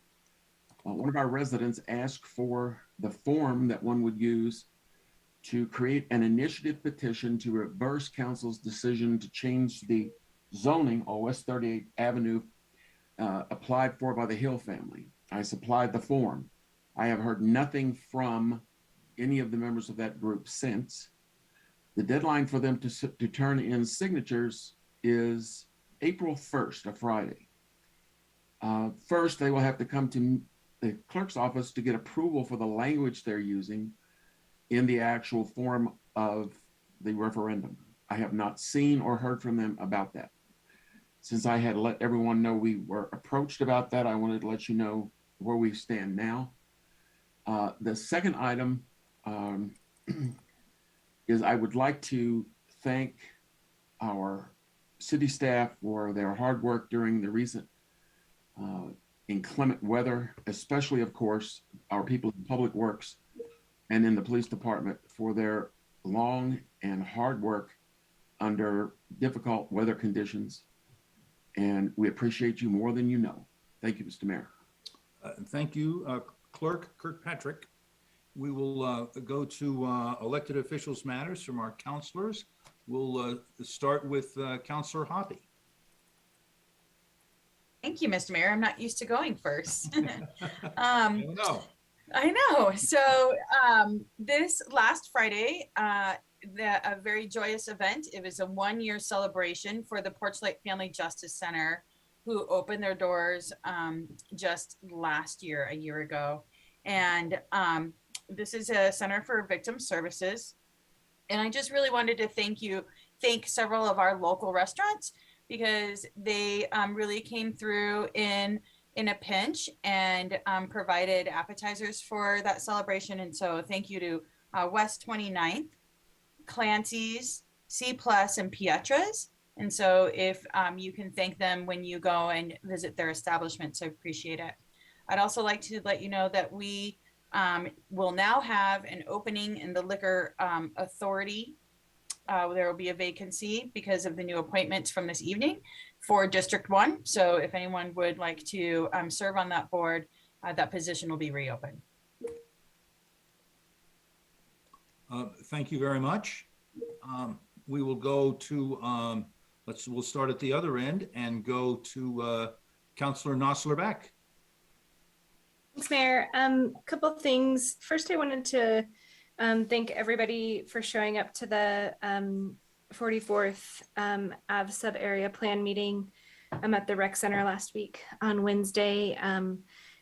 one of our residents asked for the form that one would use to create an initiative petition to reverse council's decision to change the zoning on West 38th Avenue applied for by the Hill family. I supplied the form. I have heard nothing from any of the members of that group since. The deadline for them to turn in signatures is April 1st, a Friday. First, they will have to come to the clerk's office to get approval for the language they're using in the actual form of the referendum. I have not seen or heard from them about that. Since I had let everyone know we were approached about that, I wanted to let you know where we stand now. The second item is I would like to thank our city staff for their hard work during the recent inclement weather, especially, of course, our people in public works and in the police department for their long and hard work under difficult weather conditions. And we appreciate you more than you know. Thank you, Mr. Mayor. Thank you, Clerk Kirkpatrick. We will go to Elected Officials Matters from our counselors. We'll start with Counselor Hoppy. Thank you, Mr. Mayor. I'm not used to going first. No. I know. So this last Friday, a very joyous event. It was a 1-year celebration for the Porchlight Family Justice Center, who opened their doors just last year, a year ago. And this is a center for victim services. And I just really wanted to thank several of our local restaurants, because they really came through in a pinch and provided appetizers for that celebration. And so thank you to West 29th, Clancy's, C+, and Pietra's. And so if you can thank them when you go and visit their establishments, I appreciate it. I'd also like to let you know that we will now have an opening in the liquor authority. There will be a vacancy because of the new appointments from this evening for District 1. So if anyone would like to serve on that board, that position will be reopened. Thank you very much. We will go to, we'll start at the other end and go to Councillor Nosler-Beck. Thanks, Mayor. Couple of things. First, I wanted to thank everybody for showing up to the 44th Ave sub-area plan meeting. I'm at the rec center last week on Wednesday.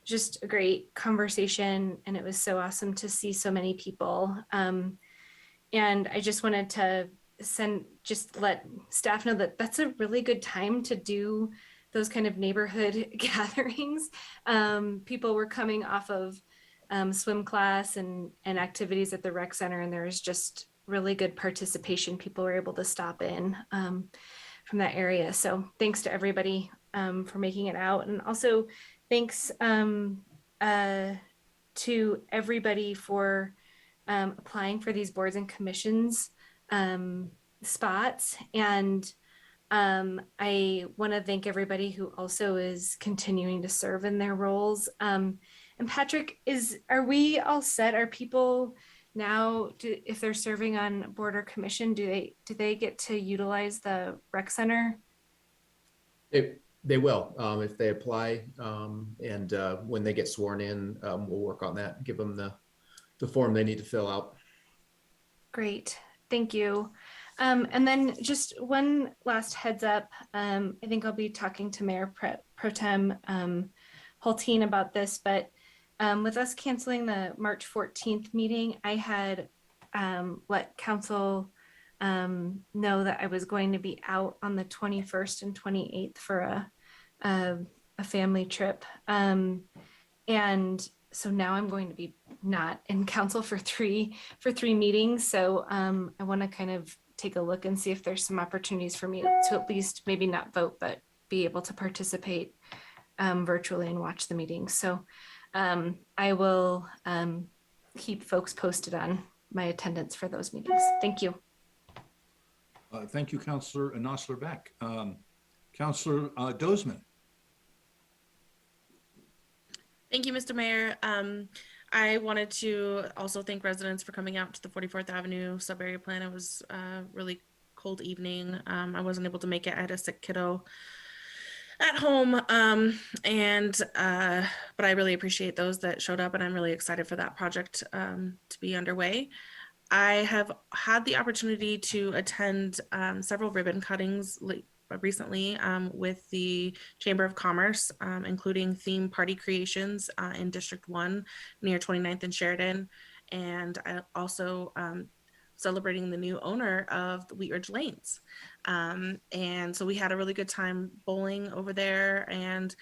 Just a great conversation, and it was so awesome to see so many people. And I just wanted to let staff know that that's a really good time to do those kind of neighborhood gatherings. People were coming off of swim class and activities at the rec center, and there was just really good participation. People were able to stop in from that area. So thanks to everybody for making it out. And also thanks to everybody for applying for these boards and commissions spots. And I want to thank everybody who also is continuing to serve in their roles. And Patrick, are we all set? Are people now, if they're serving on board or commission, do they get to utilize the rec center? They will, if they apply, and when they get sworn in, we'll work on that, give them the form they need to fill out. Great, thank you. And then just one last heads up. I think I'll be talking to Mayor Pro Tem Hulteen about this, but with us canceling the March 14th meeting, I had let council know that I was going to be out on the 21st and 28th for a family trip. And so now I'm going to be not in council for three meetings. So I want to kind of take a look and see if there's some opportunities for me to at least maybe not vote, but be able to participate virtually and watch the meetings. So I will keep folks posted on my attendance for those meetings. Thank you. Thank you, Councillor Nosler-Beck. Councillor Dozeman. Thank you, Mr. Mayor. I wanted to also thank residents for coming out to the 44th Avenue sub-area plan. It was a really cold evening. I wasn't able to make it. I had a sick kiddo at home, but I really appreciate those that showed up, and I'm really excited for that project to be underway. I have had the opportunity to attend several ribbon cuttings recently with the Chamber of Commerce, including theme party creations in District 1 near 29th and Sheridan, and I also celebrating the new owner of the Wheatridge Lanes. And so we had a really good time bowling over there, and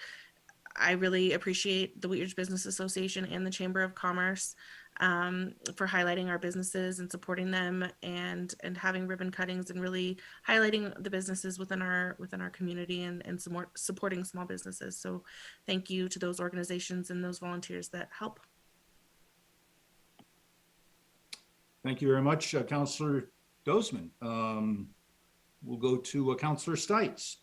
I really appreciate the Wheatridge Business Association and the Chamber of Commerce for highlighting our businesses and supporting them, and having ribbon cuttings and really highlighting the businesses within our community and supporting small businesses. So thank you to those organizations and those volunteers that help. Thank you very much, Councillor Dozeman. We'll go to Councillor Stites.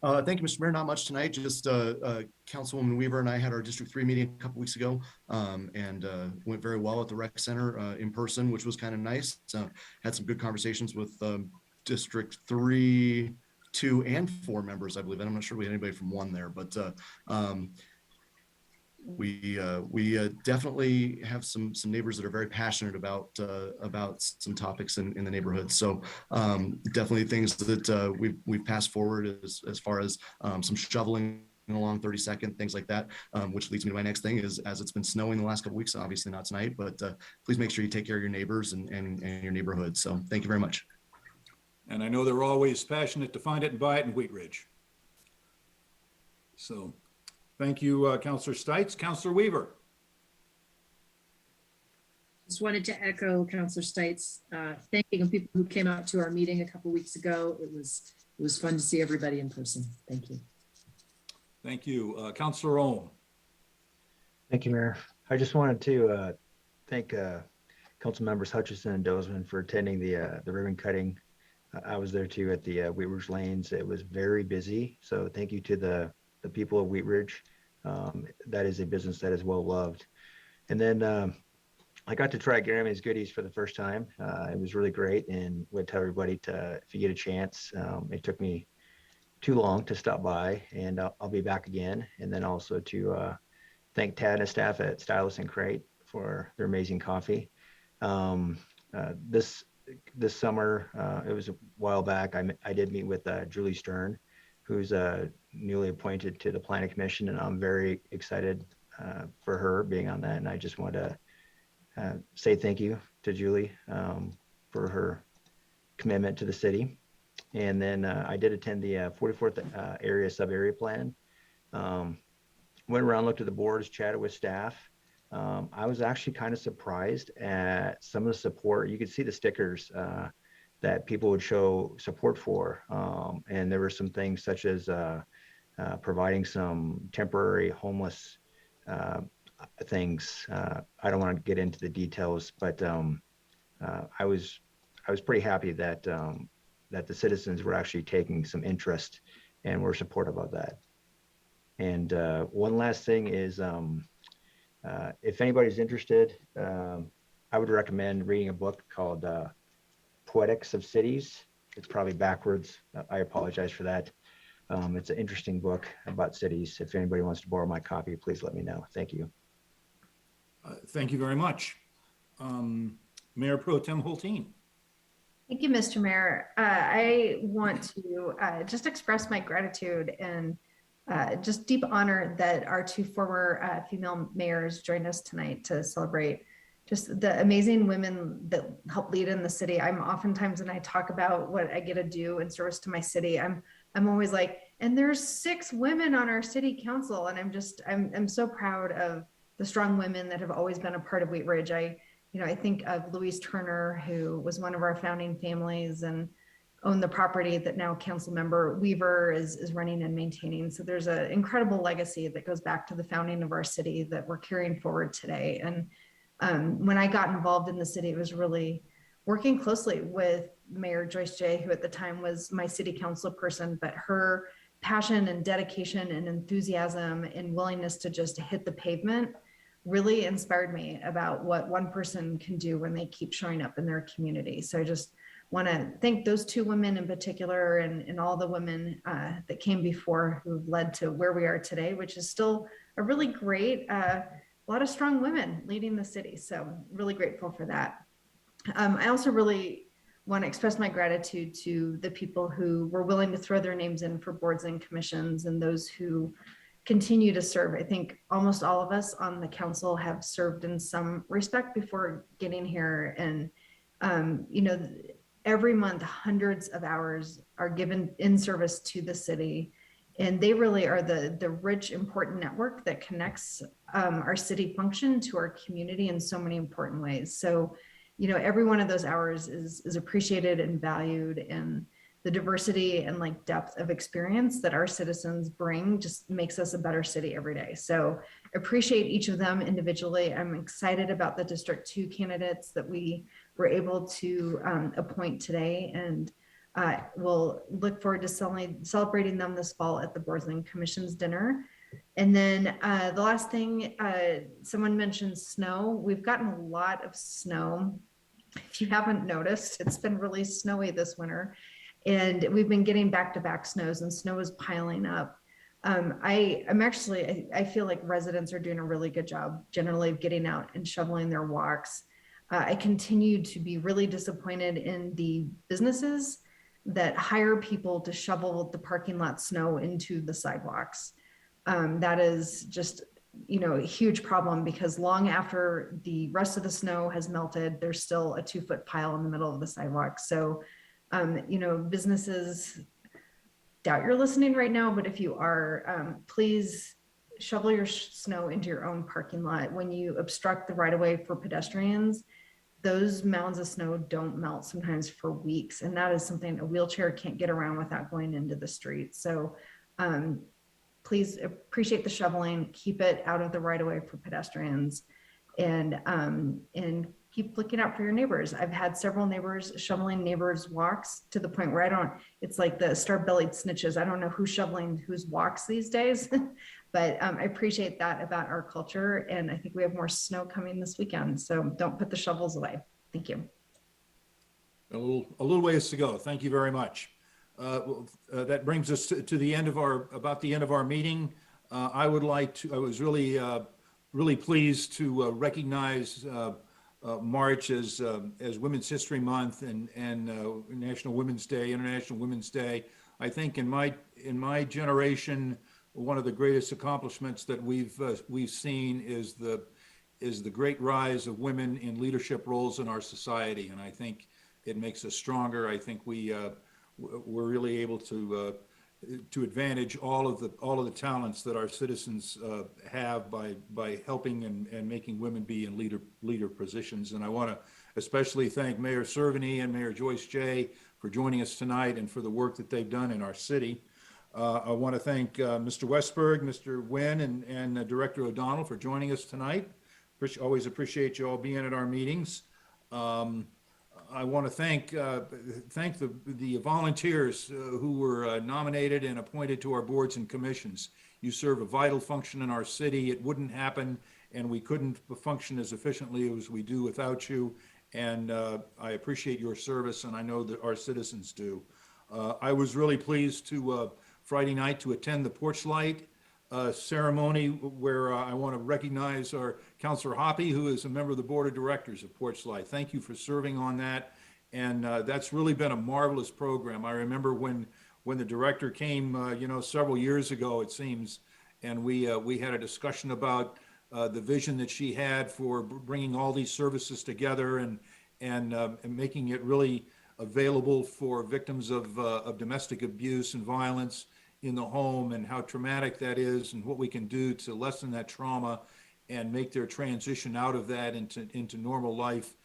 Thank you, Mr. Mayor. Not much tonight. Just Councilwoman Weaver and I had our District 3 meeting a couple weeks ago, and went very well at the rec center in person, which was kind of nice. Had some good conversations with District 3, 2, and 4 members, I believe. And I'm not sure we had anybody from 1 there, but we definitely have some neighbors that are very passionate about some topics in the neighborhood. So definitely things that we've passed forward as far as some shoveling along 32nd, things like that, which leads me to my next thing is, as it's been snowing the last couple of weeks, obviously not tonight, but please make sure you take care of your neighbors and your neighborhood. So thank you very much. And I know they're always passionate to find it and buy it in Wheatridge. So thank you, Councillor Stites. Councillor Weaver. Just wanted to echo Councillor Stites, thanking the people who came out to our meeting a couple weeks ago. It was fun to see everybody in person. Thank you. Thank you. Councillor Ohm. Thank you, Mayor. I just wanted to thank Council Members Hutchison and Dozman for attending the ribbon cutting. I was there too at the Wheatridge Lanes. It was very busy, so thank you to the people of Wheatridge. That is a business that is well loved. And then I got to try Garamy's goodies for the first time. It was really great, and would tell everybody to, if you get a chance, it took me too long to stop by, and I'll be back again. And then also to thank Tad and his staff at Stylus and Crate for their amazing coffee. This summer, it was a while back, I did meet with Julie Stern, who's newly appointed to the Planning Commission, and I'm very excited for her being on that. And I just want to say thank you to Julie for her commitment to the city. And then I did attend the 44th area sub-area plan. Went around, looked at the boards, chatted with staff. I was actually kind of surprised at some of the support. You could see the stickers that people would show support for. And there were some things such as providing some temporary homeless things. I don't want to get into the details, but I was pretty happy that that the citizens were actually taking some interest and were supportive of that. And one last thing is, if anybody's interested, I would recommend reading a book called Poetics of Cities. It's probably backwards. I apologize for that. It's an interesting book about cities. If anybody wants to borrow my copy, please let me know. Thank you. Thank you very much. Mayor Pro Tem Holteen. Thank you, Mr. Mayor. I want to just express my gratitude and just deep honor that our two former female mayors joined us tonight to celebrate just the amazing women that help lead in the city. I'm oftentimes, when I talk about what I get to do in service to my city, I'm always like, and there's 6 women on our city council. And I'm so proud of the strong women that have always been a part of Wheatridge. I think of Louise Turner, who was one of our founding families and owned the property that now Council Member Weaver is running and maintaining. So there's an incredible legacy that goes back to the founding of our city that we're carrying forward today. And when I got involved in the city, it was really working closely with Mayor Joyce J., who at the time was my city council person, but her passion and dedication and enthusiasm and willingness to just hit the pavement really inspired me about what one person can do when they keep showing up in their community. So I just want to thank those 2 women in particular, and all the women that came before who've led to where we are today, which is still a really great, a lot of strong women leading the city. So really grateful for that. I also really want to express my gratitude to the people who were willing to throw their names in for boards and commissions, and those who continue to serve. I think almost all of us on the council have served in some respect before getting here. And, every month, hundreds of hours are given in service to the city. And they really are the rich, important network that connects our city function to our community in so many important ways. So, every one of those hours is appreciated and valued, and the diversity and depth of experience that our citizens bring just makes us a better city every day. So appreciate each of them individually. I'm excited about the District 2 candidates that we were able to appoint today, and we'll look forward to celebrating them this fall at the Boards and Commissions dinner. And then the last thing, someone mentioned snow. We've gotten a lot of snow. If you haven't noticed, it's been really snowy this winter. And we've been getting back-to-back snows, and snow is piling up. I feel like residents are doing a really good job generally of getting out and shoveling their walks. I continue to be really disappointed in the businesses that hire people to shovel the parking lot snow into the sidewalks. That is just, a huge problem, because long after the rest of the snow has melted, there's still a 2-foot pile in the middle of the sidewalk. So businesses, doubt you're listening right now, but if you are, please shovel your snow into your own parking lot. When you obstruct the right of way for pedestrians, those mounds of snow don't melt sometimes for weeks. And that is something a wheelchair can't get around without going into the street. So please appreciate the shoveling, keep it out of the right of way for pedestrians, and keep looking out for your neighbors. I've had several neighbors shoveling neighbors' walks to the point where it's like the star-bellied snitches. I don't know who's shoveling whose walks these days, but I appreciate that about our culture. And I think we have more snow coming this weekend. So don't put the shovels away. Thank you. A little ways to go. Thank you very much. That brings us to the end of about the end of our meeting. I was really pleased to recognize March as Women's History Month and National Women's Day, International Women's Day. I think in my generation, one of the greatest accomplishments that we've seen is the great rise of women in leadership roles in our society, and I think it makes us stronger. I think we're really able to advantage all of the talents that our citizens have by helping and making women be in leader positions. And I want to especially thank Mayor Cerveny and Mayor Joyce Jay for joining us tonight and for the work that they've done in our city. I want to thank Mr. Westberg, Mr. Nguyen, and Director O'Donnell for joining us tonight. Always appreciate you all being at our meetings. I want to thank the volunteers who were nominated and appointed to our boards and commissions. You serve a vital function in our city. It wouldn't happen, and we couldn't function as efficiently as we do without you. And I appreciate your service, and I know that our citizens do. I was really pleased to Friday night to attend the Porchlight Ceremony, where I want to recognize our Councilor Hoppy, who is a member of the Board of Directors of Porchlight. Thank you for serving on that. And that's really been a marvelous program. I remember when the director came, several years ago, it seems, and we had a discussion about the vision that she had for bringing all these services together and making it really available for victims of domestic abuse and violence in the home, and how traumatic that is, and what we can do to lessen that trauma and make their transition out of that into normal life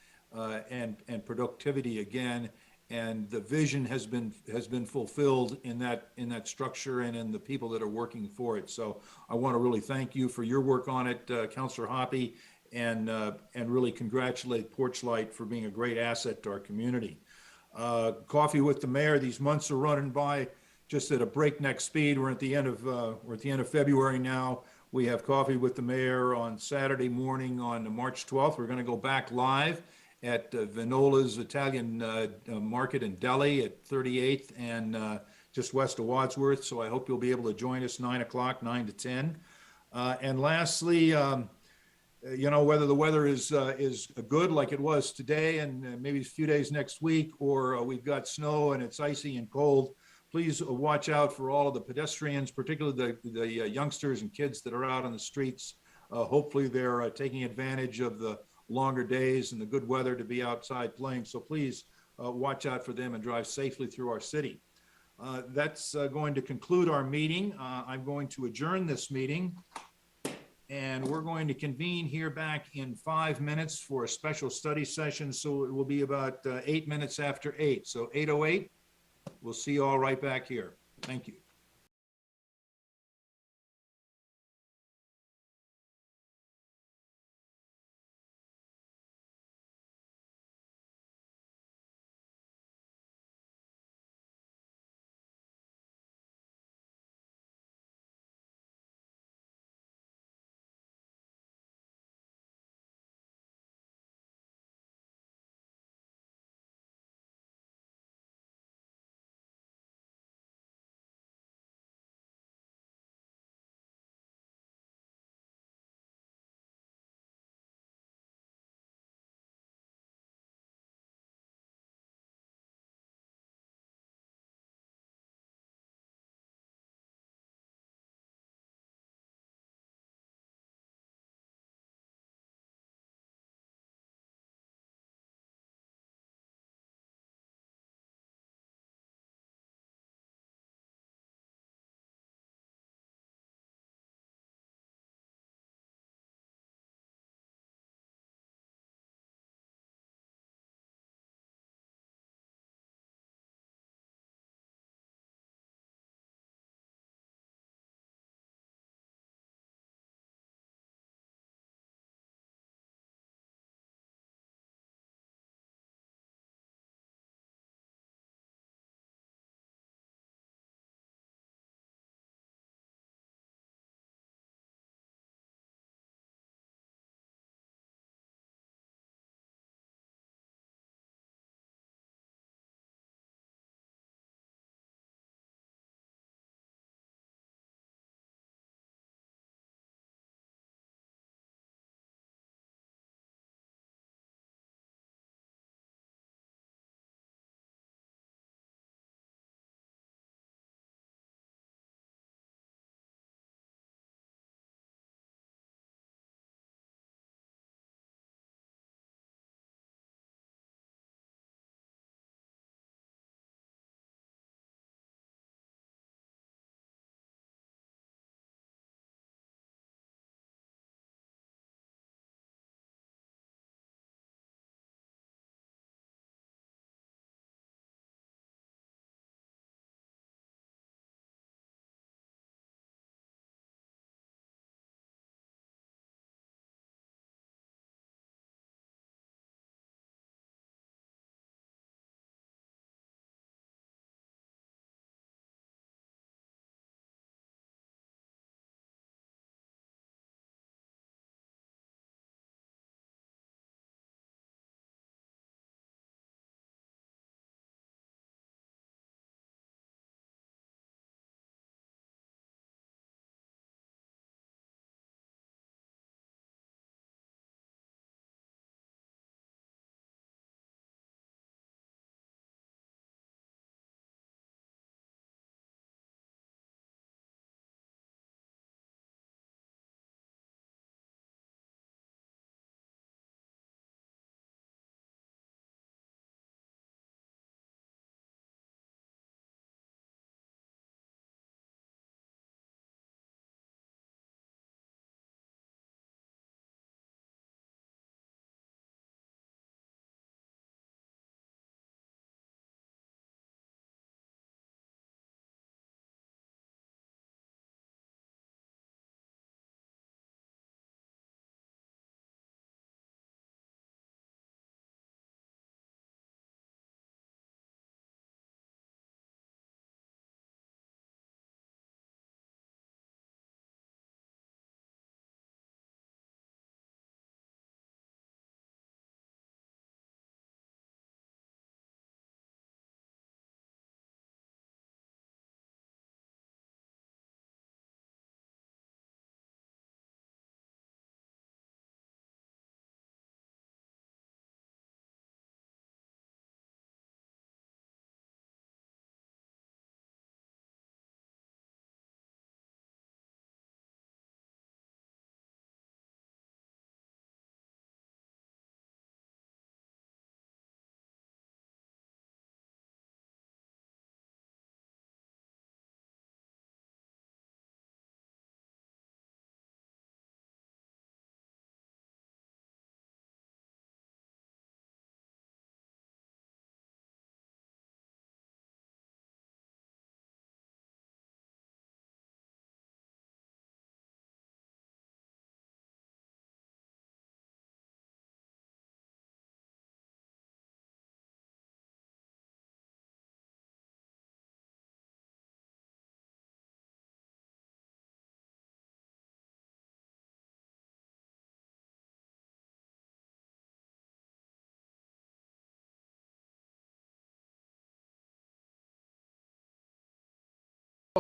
and productivity again. And the vision has been fulfilled in that structure and in the people that are working for it. So I want to really thank you for your work on it, Councilor Hoppy, and really congratulate Porchlight for being a great asset to our community. Coffee with the Mayor. These months are running by just at a breakneck speed. We're at the end of February now. We have Coffee with the Mayor on Saturday morning on March 12th. We're going to go back live at Vinola's Italian Market in Delhi at 38th and just west of Wadsworth. So I hope you'll be able to join us 9 o'clock, 9 to 10. And lastly, whether the weather is good like it was today and maybe a few days next week, or we've got snow and it's icy and cold, please watch out for all of the pedestrians, particularly the youngsters and kids that are out on the streets. Hopefully they're taking advantage of the longer days and the good weather to be outside playing. So please watch out for them and drive safely through our city. That's going to conclude our meeting. I'm going to adjourn this meeting, and we're going to convene here back in 5 minutes for a special study session. So it will be about 8 minutes after 8. So 8:08. We'll see you all right back here. Thank you.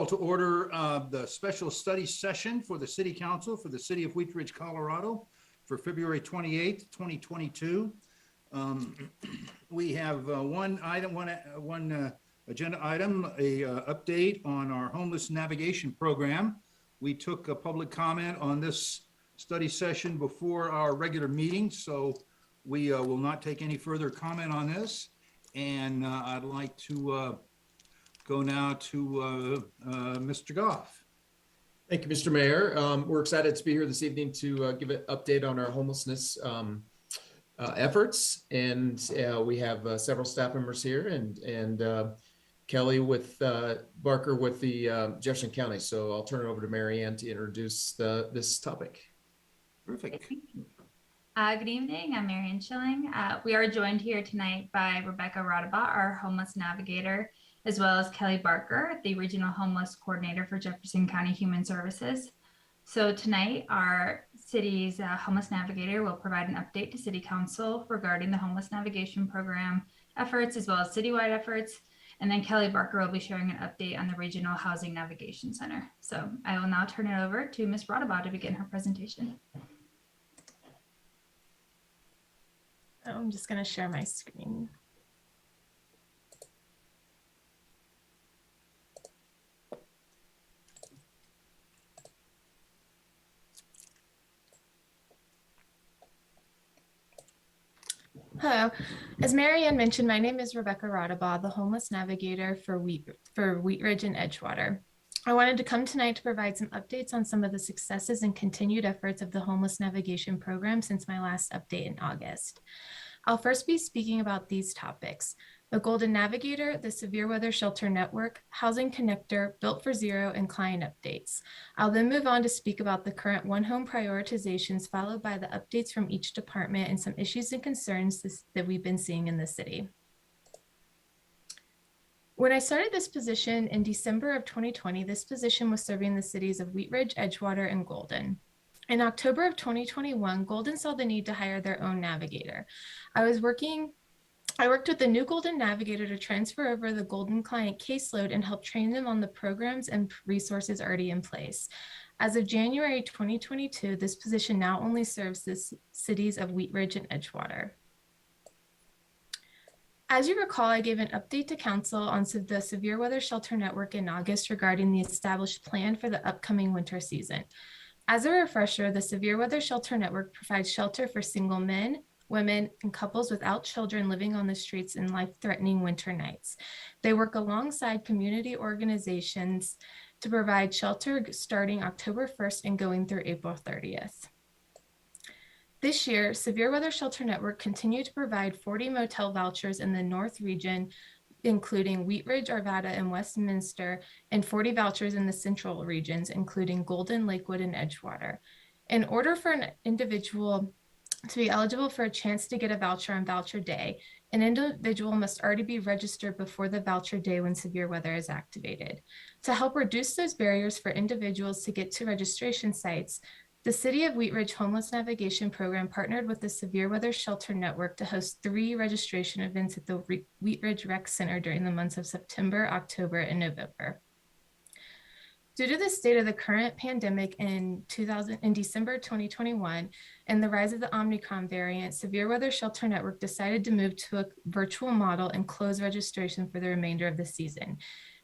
Call to order the special study session for the City Council for the City of Wheatridge, Colorado for February 28th, 2022. We have one agenda item, a update on our homeless navigation program. We took a public comment on this study session before our regular meeting, so we will not take any further comment on this. And I'd like to go now to Mr. Goff. Thank you, Mr. Mayor. We're excited to be here this evening to give an update on our homelessness efforts. And we have several staff members here and Kelly with Barker with the Jefferson County. So I'll turn it over to Mary Ann to introduce this topic. Perfect. Good evening, I'm Mary Ann Schilling. We are joined here tonight by Rebecca Rodaba, our homeless navigator, as well as Kelly Barker, the Regional Homeless Coordinator for Jefferson County Human Services. So tonight, our city's homeless navigator will provide an update to City Council regarding the homeless navigation program efforts, as well as citywide efforts. And then Kelly Barker will be sharing an update on the Regional Housing Navigation Center. So I will now turn it over to Ms. Rodaba to begin her presentation. I'm just going to share my screen. Hello. As Mary Ann mentioned, my name is Rebecca Rodaba, the homeless navigator for Wheatridge and Edgewater. I wanted to come tonight to provide some updates on some of the successes and continued efforts of the homeless navigation program since my last update in August. I'll first be speaking about these topics: the Golden Navigator, the Severe Weather Shelter Network, Housing Connector, Built for Zero, and client updates. I'll then move on to speak about the current One Home prioritizations, followed by the updates from each department and some issues and concerns that we've been seeing in the city. When I started this position in December of 2020, this position was serving the cities of Wheatridge, Edgewater, and Golden. In October of 2021, Golden saw the need to hire their own navigator. I worked with the new Golden Navigator to transfer over the Golden client caseload and help train them on the programs and resources already in place. As of January 2022, this position now only serves the cities of Wheatridge and Edgewater. As you recall, I gave an update to Council on the Severe Weather Shelter Network in August regarding the established plan for the upcoming winter season. As a refresher, the Severe Weather Shelter Network provides shelter for single men, women, and couples without children living on the streets in life-threatening winter nights. They work alongside community organizations to provide shelter starting October 1st and going through April 30th. This year, Severe Weather Shelter Network continued to provide 40 motel vouchers in the North region, including Wheatridge, Arvada, and Westminster, and 40 vouchers in the central regions, including Golden, Lakewood, and Edgewater. In order for an individual to be eligible for a chance to get a voucher on voucher day, an individual must already be registered before the voucher day when severe weather is activated. To help reduce those barriers for individuals to get to registration sites, the City of Wheatridge Homeless Navigation Program partnered with the Severe Weather Shelter Network to host 3 registration events at the Wheatridge Rec Center during the months of September, October, and November. Due to the state of the current pandemic in December 2021 and the rise of the Omicron variant, Severe Weather Shelter Network decided to move to a virtual model and close registration for the remainder of the season,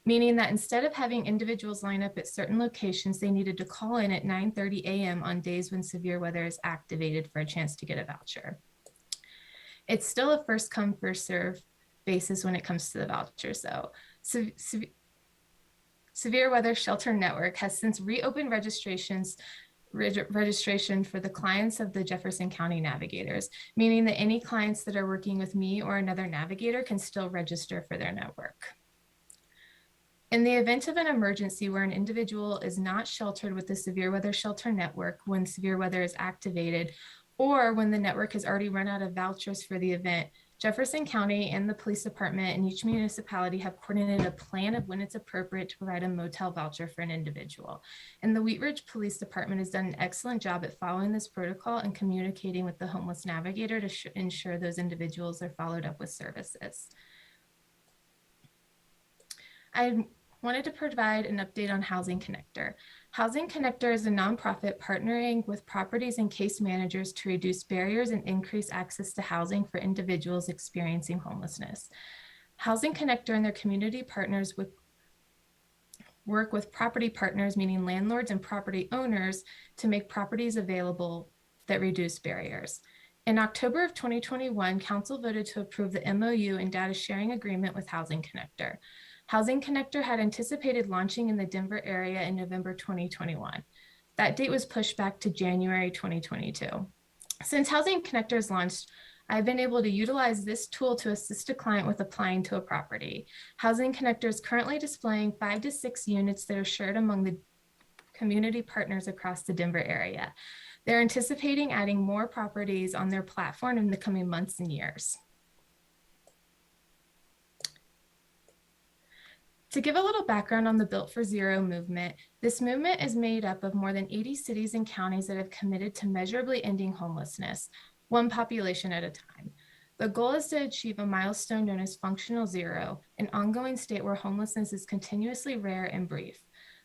meaning that instead of having individuals line up at certain locations, they needed to call in at 9:30 a.m. on days when severe weather is activated for a chance to get a voucher. It's still a first come, first serve basis when it comes to the vouchers, though. Severe Weather Shelter Network has since reopened registration for the clients of the Jefferson County Navigators, meaning that any clients that are working with me or another navigator can still register for their network. In the event of an emergency where an individual is not sheltered with the Severe Weather Shelter Network when severe weather is activated, or when the network has already run out of vouchers for the event, Jefferson County and the police department and each municipality have coordinated a plan of when it's appropriate to provide a motel voucher for an individual. And the Wheatridge Police Department has done an excellent job at following this protocol and communicating with the homeless navigator to ensure those individuals are followed up with services. Wanted to provide an update on Housing Connector. Housing Connector is a nonprofit partnering with properties and case managers to reduce barriers and increase access to housing for individuals experiencing homelessness. Housing Connector and their community partners work with property partners, meaning landlords and property owners, to make properties available that reduce barriers. In October of 2021, Council voted to approve the MOU and data sharing agreement with Housing Connector. Housing Connector had anticipated launching in the Denver area in November 2021. That date was pushed back to January 2022. Since Housing Connector has launched, I've been able to utilize this tool to assist a client with applying to a property. Housing Connector is currently displaying 5 to 6 units that are shared among the community partners across the Denver area. They're anticipating adding more properties on their platform in the coming months and years. To give a little background on the Built for Zero movement, this movement is made up of more than 80 cities and counties that have committed to measurably ending homelessness, one population at a time. The goal is to achieve a milestone known as functional zero, an ongoing state where homelessness is continuously rare and brief.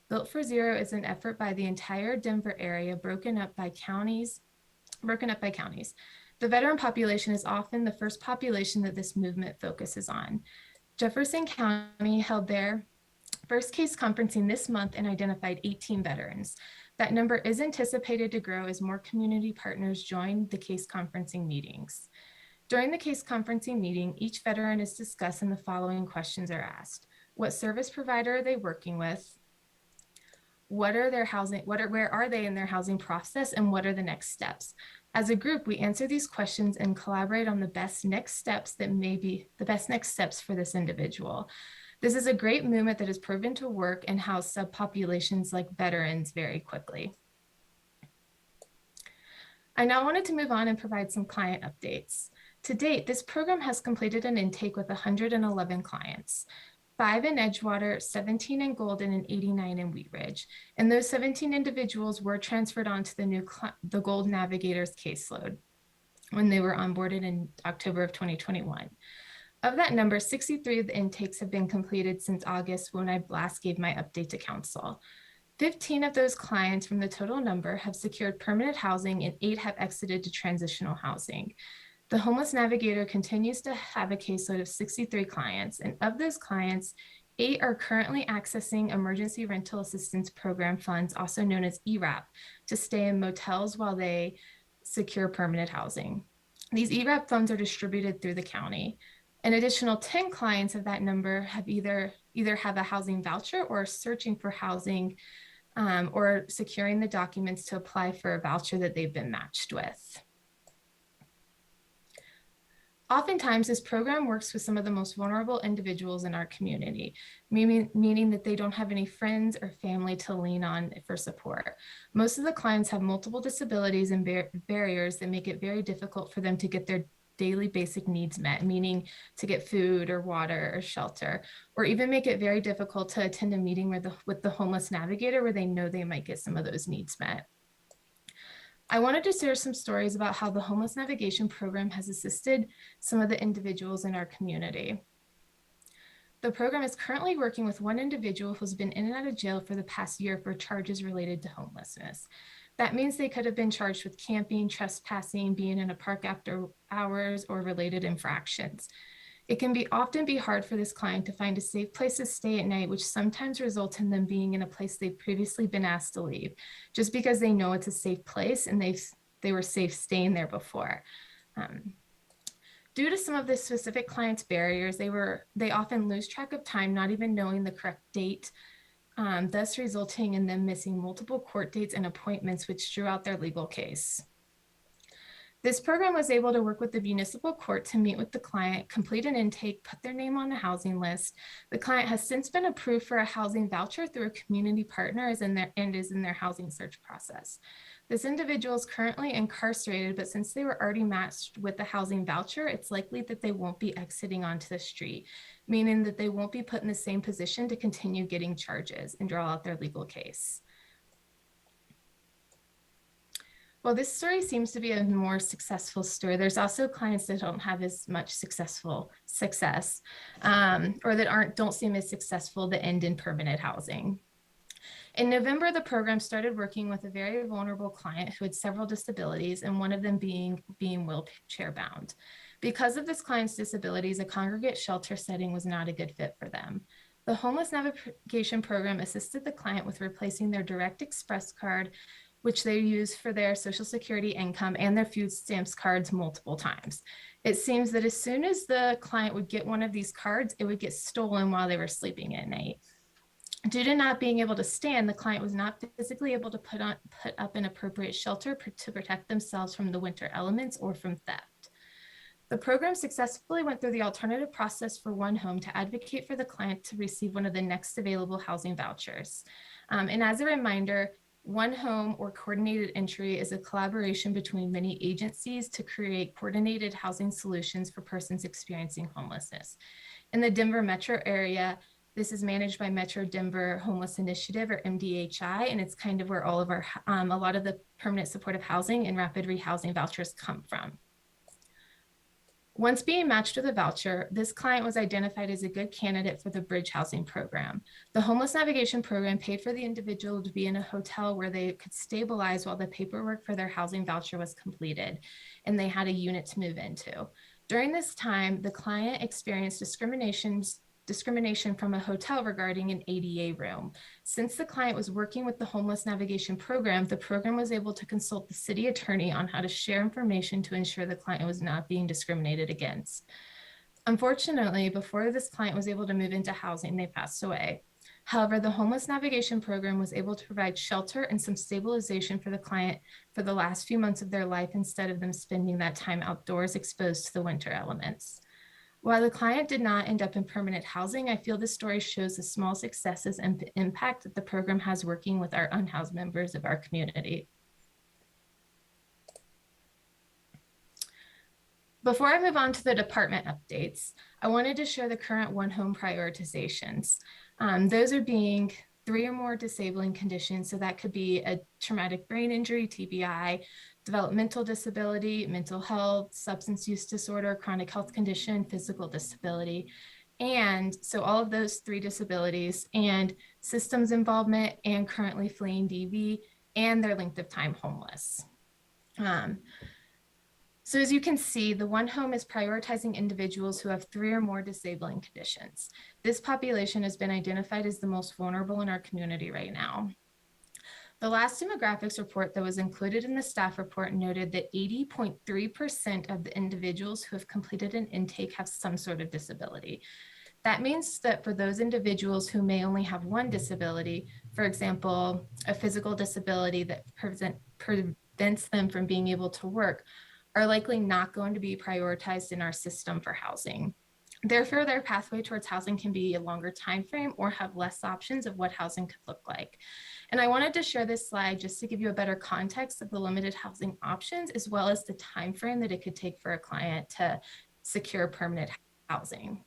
Built for Zero is an effort by the entire Denver area broken up by counties. The veteran population is often the first population that this movement focuses on. Jefferson County held their first case conferencing this month and identified 18 veterans. That number is anticipated to grow as more community partners join the case conferencing meetings. During the case conferencing meeting, each veteran is discussed and the following questions are asked. What service provider are they working with? Where are they in their housing process, and what are the next steps? As a group, we answer these questions and collaborate on the best next steps that may be the best next steps for this individual. This is a great movement that has proven to work and house subpopulations like veterans very quickly. I now wanted to move on and provide some client updates. To date, this program has completed an intake with 111 clients. 5 in Edgewater, 17 in Golden, and 89 in Wheatridge. And those 17 individuals were transferred onto the Gold Navigators caseload when they were onboarded in October of 2021. Of that number, 63 of the intakes have been completed since August when I last gave my update to council. 15 of those clients from the total number have secured permanent housing and 8 have exited to transitional housing. The Homeless Navigator continues to have a caseload of 63 clients, and of those clients, 8 are currently accessing Emergency Rental Assistance Program funds, also known as ERAP, to stay in motels while they secure permanent housing. These ERAP funds are distributed through the county. An additional 10 clients of that number have either have a housing voucher or are searching for housing or securing the documents to apply for a voucher that they've been matched with. Oftentimes, this program works with some of the most vulnerable individuals in our community, meaning that they don't have any friends or family to lean on for support. Most of the clients have multiple disabilities and barriers that make it very difficult for them to get their daily basic needs met, meaning to get food or water or shelter, or even make it very difficult to attend a meeting with the Homeless Navigator where they know they might get some of those needs met. I wanted to share some stories about how the Homeless Navigation Program has assisted some of the individuals in our community. The program is currently working with one individual who's been in and out of jail for the past year for charges related to homelessness. That means they could have been charged with camping, trespassing, being in a park after hours, or related infractions. It can often be hard for this client to find a safe place to stay at night, which sometimes results in them being in a place they've previously been asked to leave, just because they know it's a safe place and they were safe staying there before. Due to some of the specific clients' barriers, they often lose track of time, not even knowing the correct date, thus resulting in them missing multiple court dates and appointments, which drew out their legal case. This program was able to work with the municipal court to meet with the client, complete an intake, put their name on the housing list. The client has since been approved for a housing voucher through a community partner and is in their housing search process. This individual is currently incarcerated, but since they were already matched with the housing voucher, it's likely that they won't be exiting onto the street, meaning that they won't be put in the same position to continue getting charges and draw out their legal case. Well, this story seems to be a more successful story. There's also clients that don't have as much success, or that don't seem as successful that end in permanent housing. In November, the program started working with a very vulnerable client who had several disabilities, and one of them being wheelchair bound. Because of this client's disabilities, a congregate shelter setting was not a good fit for them. The Homeless Navigation Program assisted the client with replacing their Direct Express card, which they use for their Social Security income, and their food stamps cards multiple times. It seems that as soon as the client would get one of these cards, it would get stolen while they were sleeping at night. Due to not being able to stand, the client was not physically able to put up an appropriate shelter to protect themselves from the winter elements or from theft. The program successfully went through the alternative process for One Home to advocate for the client to receive one of the next available housing vouchers. And as a reminder, One Home, or coordinated entry, is a collaboration between many agencies to create coordinated housing solutions for persons experiencing homelessness. In the Denver metro area, this is managed by Metro Denver Homeless Initiative, or MDHI, and it's kind of where all of our, a lot of the permanent supportive housing and rapid rehousing vouchers come from. Once being matched with a voucher, this client was identified as a good candidate for the Bridge Housing Program. The Homeless Navigation Program paid for the individual to be in a hotel where they could stabilize while the paperwork for their housing voucher was completed, and they had a unit to move into. During this time, the client experienced discrimination from a hotel regarding an ADA room. Since the client was working with the Homeless Navigation Program, the program was able to consult the city attorney on how to share information to ensure the client was not being discriminated against. Unfortunately, before this client was able to move into housing, they passed away. However, the Homeless Navigation Program was able to provide shelter and some stabilization for the client for the last few months of their life, instead of them spending that time outdoors exposed to the winter elements. While the client did not end up in permanent housing, I feel this story shows the small successes and impact that the program has working with our unhoused members of our community. Before I move on to the department updates, I wanted to share the current One Home prioritizations. Those are being 3 or more disabling conditions. So that could be a traumatic brain injury, TBI, developmental disability, mental health, substance use disorder, chronic health condition, physical disability. And so all of those 3 disabilities, and systems involvement, and currently fleeing DV, and their length of time homeless. So as you can see, the One Home is prioritizing individuals who have 3 or more disabling conditions. This population has been identified as the most vulnerable in our community right now. The last demographics report that was included in the staff report noted that 80.3% of the individuals who have completed an intake have some sort of disability. That means that for those individuals who may only have one disability, for example, a physical disability that prevents them from being able to work, are likely not going to be prioritized in our system for housing. Therefore, their pathway towards housing can be a longer time frame or have less options of what housing could look like. And I wanted to share this slide just to give you a better context of the limited housing options, as well as the time frame that it could take for a client to secure permanent housing.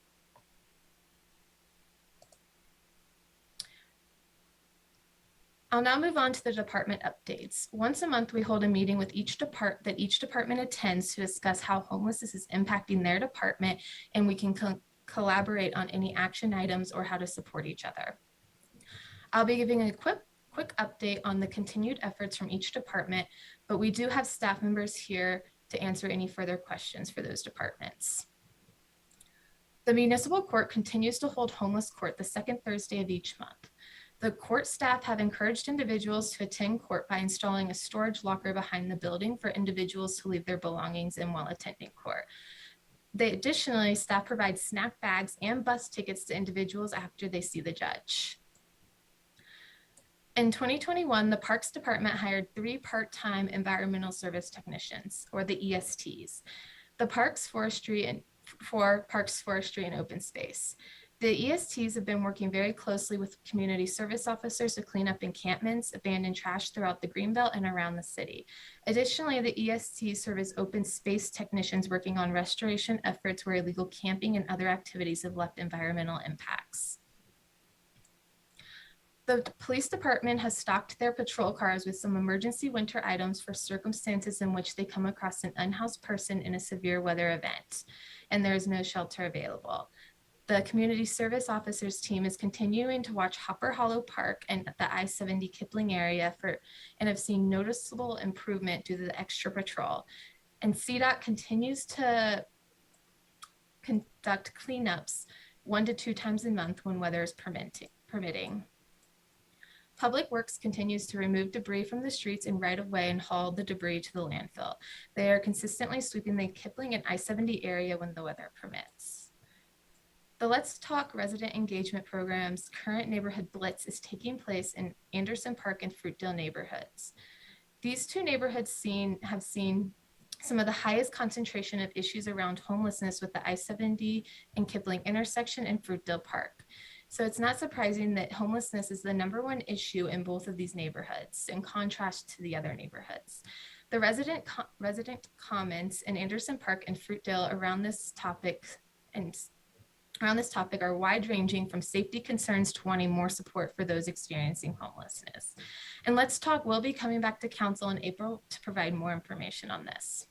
I'll now move on to the department updates. Once a month, we hold a meeting with each department attends to discuss how homelessness is impacting their department, and we can collaborate on any action items or how to support each other. I'll be giving a quick update on the continued efforts from each department, but we do have staff members here to answer any further questions for those departments. The municipal court continues to hold homeless court the 2nd Thursday of each month. The court staff have encouraged individuals to attend court by installing a storage locker behind the building for individuals to leave their belongings in while attending court. Additionally, staff provides snack bags and bus tickets to individuals after they see the judge. In 2021, the Parks Department hired 3 part-time environmental service technicians, or the ESTs, for Parks, Forestry, and Open Space. The ESTs have been working very closely with community service officers to clean up encampments, abandoned trash throughout the Greenbelt and around the city. Additionally, the ESTs serve as open space technicians working on restoration efforts where illegal camping and other activities have left environmental impacts. The police department has stocked their patrol cars with some emergency winter items for circumstances in which they come across an unhoused person in a severe weather event, and there is no shelter available. The community service officers team is continuing to watch Hopper Hollow Park and the I-70 Kipling area and have seen noticeable improvement due to the extra patrol. And CDOT continues to conduct cleanups 1 to 2 times a month when weather is permitting. Public Works continues to remove debris from the streets and right of way and haul the debris to the landfill. They are consistently sweeping the Kipling and I-70 area when the weather permits. The Let's Talk resident engagement program's current neighborhood blitz is taking place in Anderson Park and Fruitdale neighborhoods. These two neighborhoods have seen some of the highest concentration of issues around homelessness with the I-70 and Kipling intersection in Fruitdale Park. So it's not surprising that homelessness is the #1 issue in both of these neighborhoods, in contrast to the other neighborhoods. The resident comments in Anderson Park and Fruitdale around this topic are wide-ranging, from safety concerns to wanting more support for those experiencing homelessness. And Let's Talk will be coming back to council in April to provide more information on this.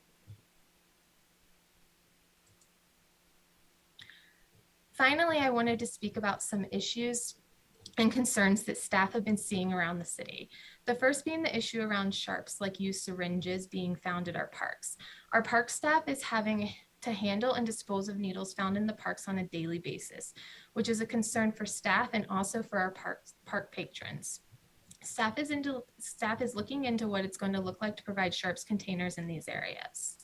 Finally, I wanted to speak about some issues and concerns that staff have been seeing around the city. The first being the issue around sharps like used syringes being found at our parks. Our park staff is having to handle and dispose of needles found in the parks on a daily basis, which is a concern for staff and also for our park patrons. Staff is looking into what it's going to look like to provide sharps containers in these areas.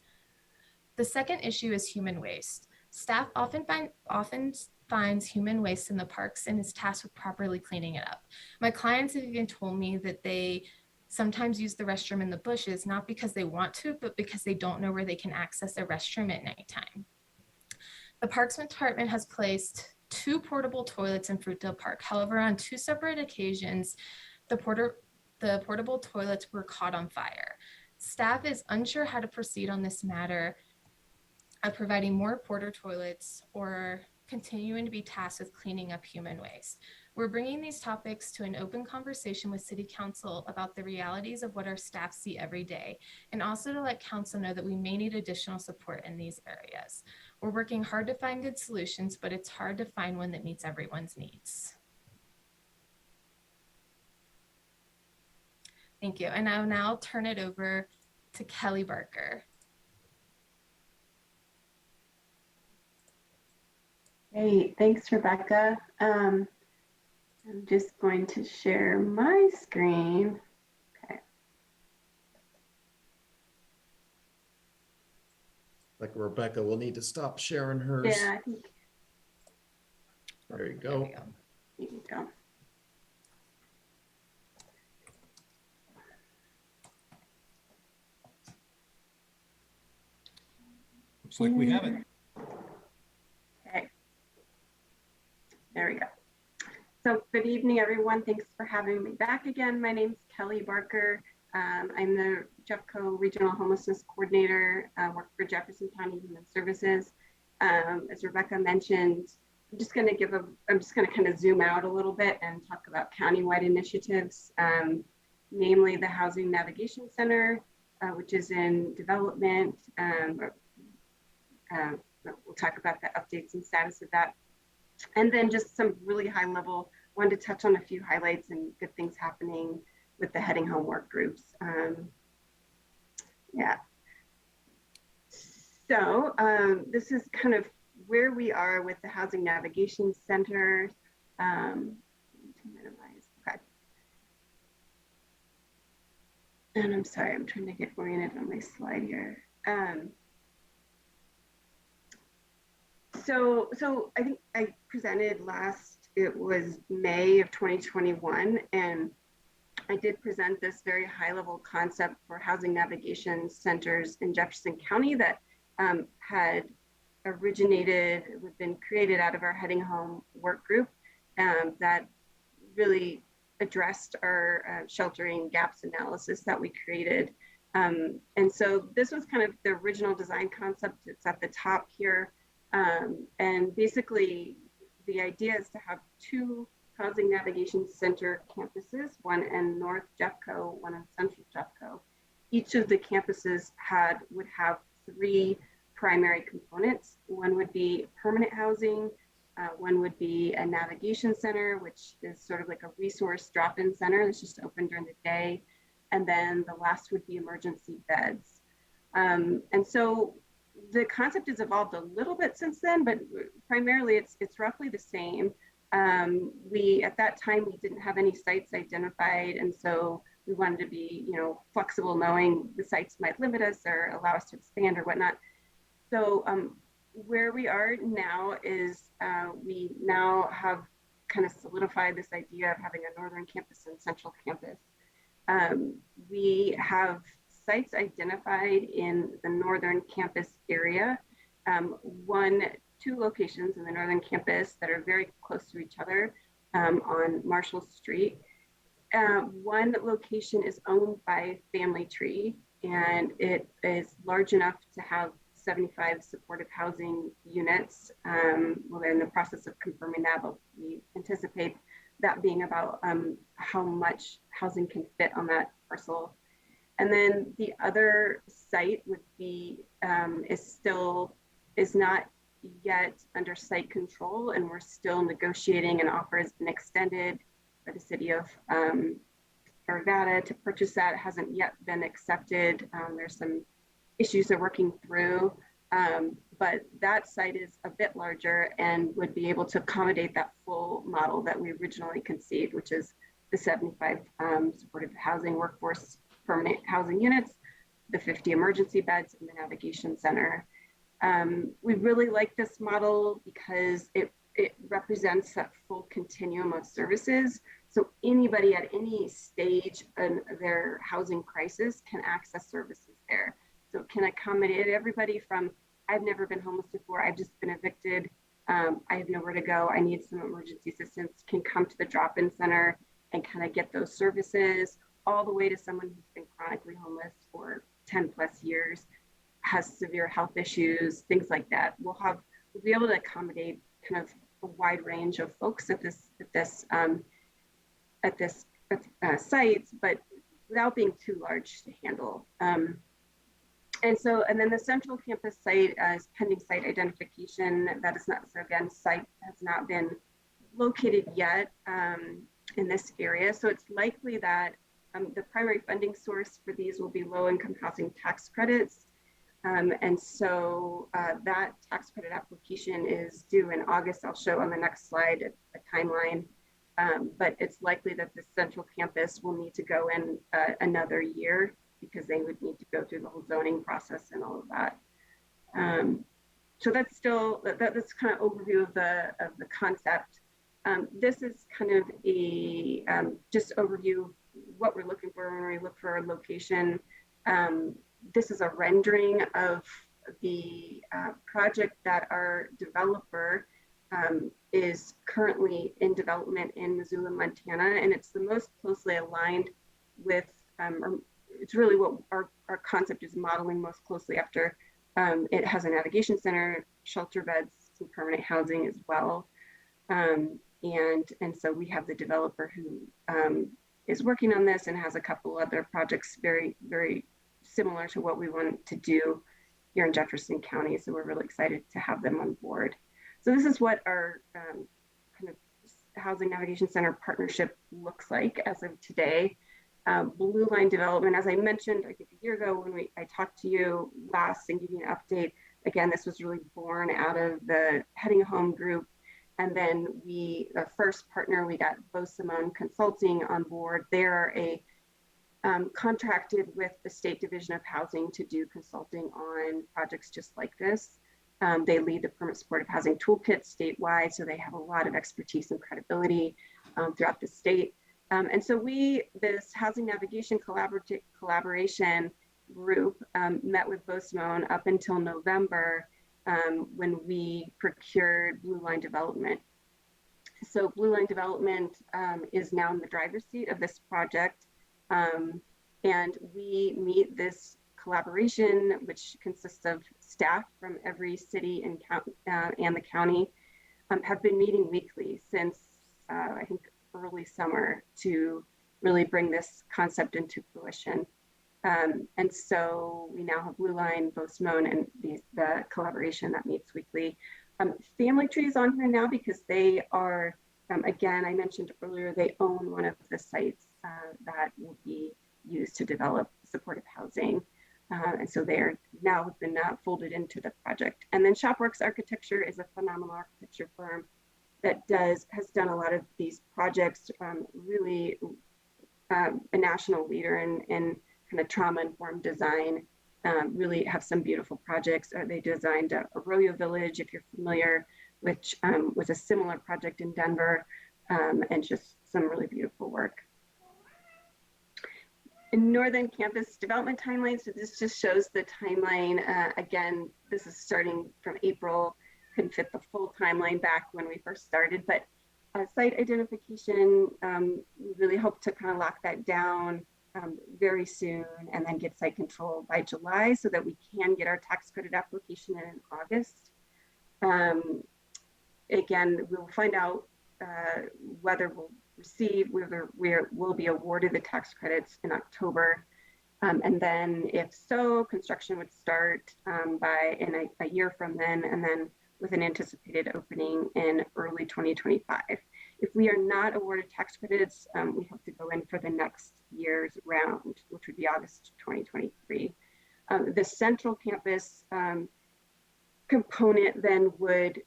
The second issue is human waste. Staff often finds human waste in the parks and is tasked with properly cleaning it up. My clients have even told me that they sometimes use the restroom in the bushes, not because they want to, but because they don't know where they can access a restroom at nighttime. The Parks Department has placed 2 portable toilets in Fruitdale Park. However, on 2 separate occasions, the portable toilets were caught on fire. Staff is unsure how to proceed on this matter of providing more porta toilets or continuing to be tasked with cleaning up human waste. We're bringing these topics to an open conversation with City Council about the realities of what our staff see every day, and also to let Council know that we may need additional support in these areas. We're working hard to find good solutions, but it's hard to find one that meets everyone's needs. Thank you, and I'll now turn it over to Kelly Barker. Hey, thanks, Rebecca. I'm just going to share my screen. Okay. Like Rebecca will need to stop sharing hers. Yeah, I think. There you go. There you go. Looks like we have it. Okay. There we go. So good evening, everyone. Thanks for having me back again. My name's Kelly Barker. I'm the Jeffco Regional Homelessness Coordinator, work for Jefferson County Human Services. As Rebecca mentioned, I'm just going to kind of zoom out a little bit and talk about countywide initiatives, namely the Housing Navigation Center, which is in development. We'll talk about the updates and status of that. And then just some really high level, wanted to touch on a few highlights and good things happening with the Heading Home work groups. Yeah. So this is kind of where we are with the Housing Navigation Center. To minimize, okay. And I'm sorry, I'm trying to get oriented on my slide here. So I think I presented it was May of 2021, and I did present this very high level concept for housing navigation centers in Jefferson County that had been created out of our Heading Home work group that really addressed our sheltering gaps analysis that we created. And so this was kind of the original design concept. It's at the top here. And basically the idea is to have 2 Housing Navigation Center campuses, one in North Jeffco, one in Central Jeffco. Each of the campuses would have 3 primary components. One would be permanent housing, one would be a navigation center, which is sort of like a resource drop-in center that's just open during the day. And then the last would be emergency beds. And so the concept has evolved a little bit since then, but primarily it's roughly the same. At that time, we didn't have any sites identified. And so we wanted to be, flexible, knowing the sites might limit us or allow us to expand or whatnot. So where we are now is we now have kind of solidified this idea of having a northern campus and central campus. We have sites identified in the northern campus area, 2 locations in the northern campus that are very close to each other on Marshall Street. One location is owned by Family Tree, and it is large enough to have 75 supportive housing units. Well, they're in the process of confirming that, but we anticipate that being about how much housing can fit on that parcel. And then the other site would be, is not yet under site control, and we're still negotiating. An offer has been extended by the city of Arvada to purchase that. It hasn't yet been accepted. There's some issues they're working through, but that site is a bit larger and would be able to accommodate that full model that we originally conceived, which is the 75 supportive housing workforce permanent housing units, the 50 emergency beds, and the navigation center. We really like this model because it represents that full continuum of services. So anybody at any stage in their housing crisis can access services there. So it can accommodate everybody from, I've never been homeless before, I've just been evicted, I have nowhere to go, I need some emergency assistance, can come to the drop-in center and kind of get those services, all the way to someone who's been chronically homeless for 10 plus years, has severe health issues, things like that. We'll be able to accommodate kind of a wide range of folks at this sites, but without being too large to handle. And then the central campus site is pending site identification. That is not, so again, site has not been located yet in this area. So it's likely that the primary funding source for these will be low-income housing tax credits. And so that tax credit application is due in August. I'll show on the next slide a timeline, but it's likely that the central campus will need to go in another year because they would need to go through the whole zoning process and all of that. So that's still, that's kind of overview of the concept. This is kind of a just overview of what we're looking for when we look for a location. This is a rendering of the project that our developer is currently in development in Missoula, Montana, and it's the most closely aligned with, or it's really what our concept is modeling most closely after. It has a navigation center, shelter beds, some permanent housing as well. And so we have the developer who is working on this and has a couple other projects very, very similar to what we want to do here in Jefferson County. So we're really excited to have them on board. So this is what our kind of Housing Navigation Center partnership looks like as of today. Blue Line Development, as I mentioned, I think a year ago when I talked to you last and gave you an update, again, this was really born out of the Heading Home group. And then the first partner, we got Bo Simone Consulting on board. They're contracted with the State Division of Housing to do consulting on projects just like this. They lead the Permanent Supportive Housing Toolkit statewide, so they have a lot of expertise and credibility throughout the state. And so this Housing Navigation Collaboration group met with Bo Simone up until November when we procured Blue Line Development. So Blue Line Development is now in the driver's seat of this project. And we meet this collaboration, which consists of staff from every city and the county, have been meeting weekly since I think, early summer to really bring this concept into fruition. And so we now have Blue Line, Bo Simone, and the collaboration that meets weekly. Family Tree is on here now because they are, again, I mentioned earlier, they own one of the sites that will be used to develop supportive housing. And so they are now been folded into the project. And then Shopworks Architecture is a phenomenal architecture firm that has done a lot of these projects, really a national leader in kind of trauma-informed design, really have some beautiful projects. They designed Arroyo Village, if you're familiar, which was a similar project in Denver, and just some really beautiful work. In Northern Campus development timeline, so this just shows the timeline. Again, this is starting from April, couldn't fit the full timeline back when we first started, but site identification, we really hope to kind of lock that down very soon and then get site control by July so that we can get our tax credit application in August. Again, we'll find out whether we'll be awarded the tax credits in October. And then if so, construction would start in a year from then, and then with an anticipated opening in early 2025. If we are not awarded tax credits, we have to go in for the next year's round, which would be August 2023. The central campus component then would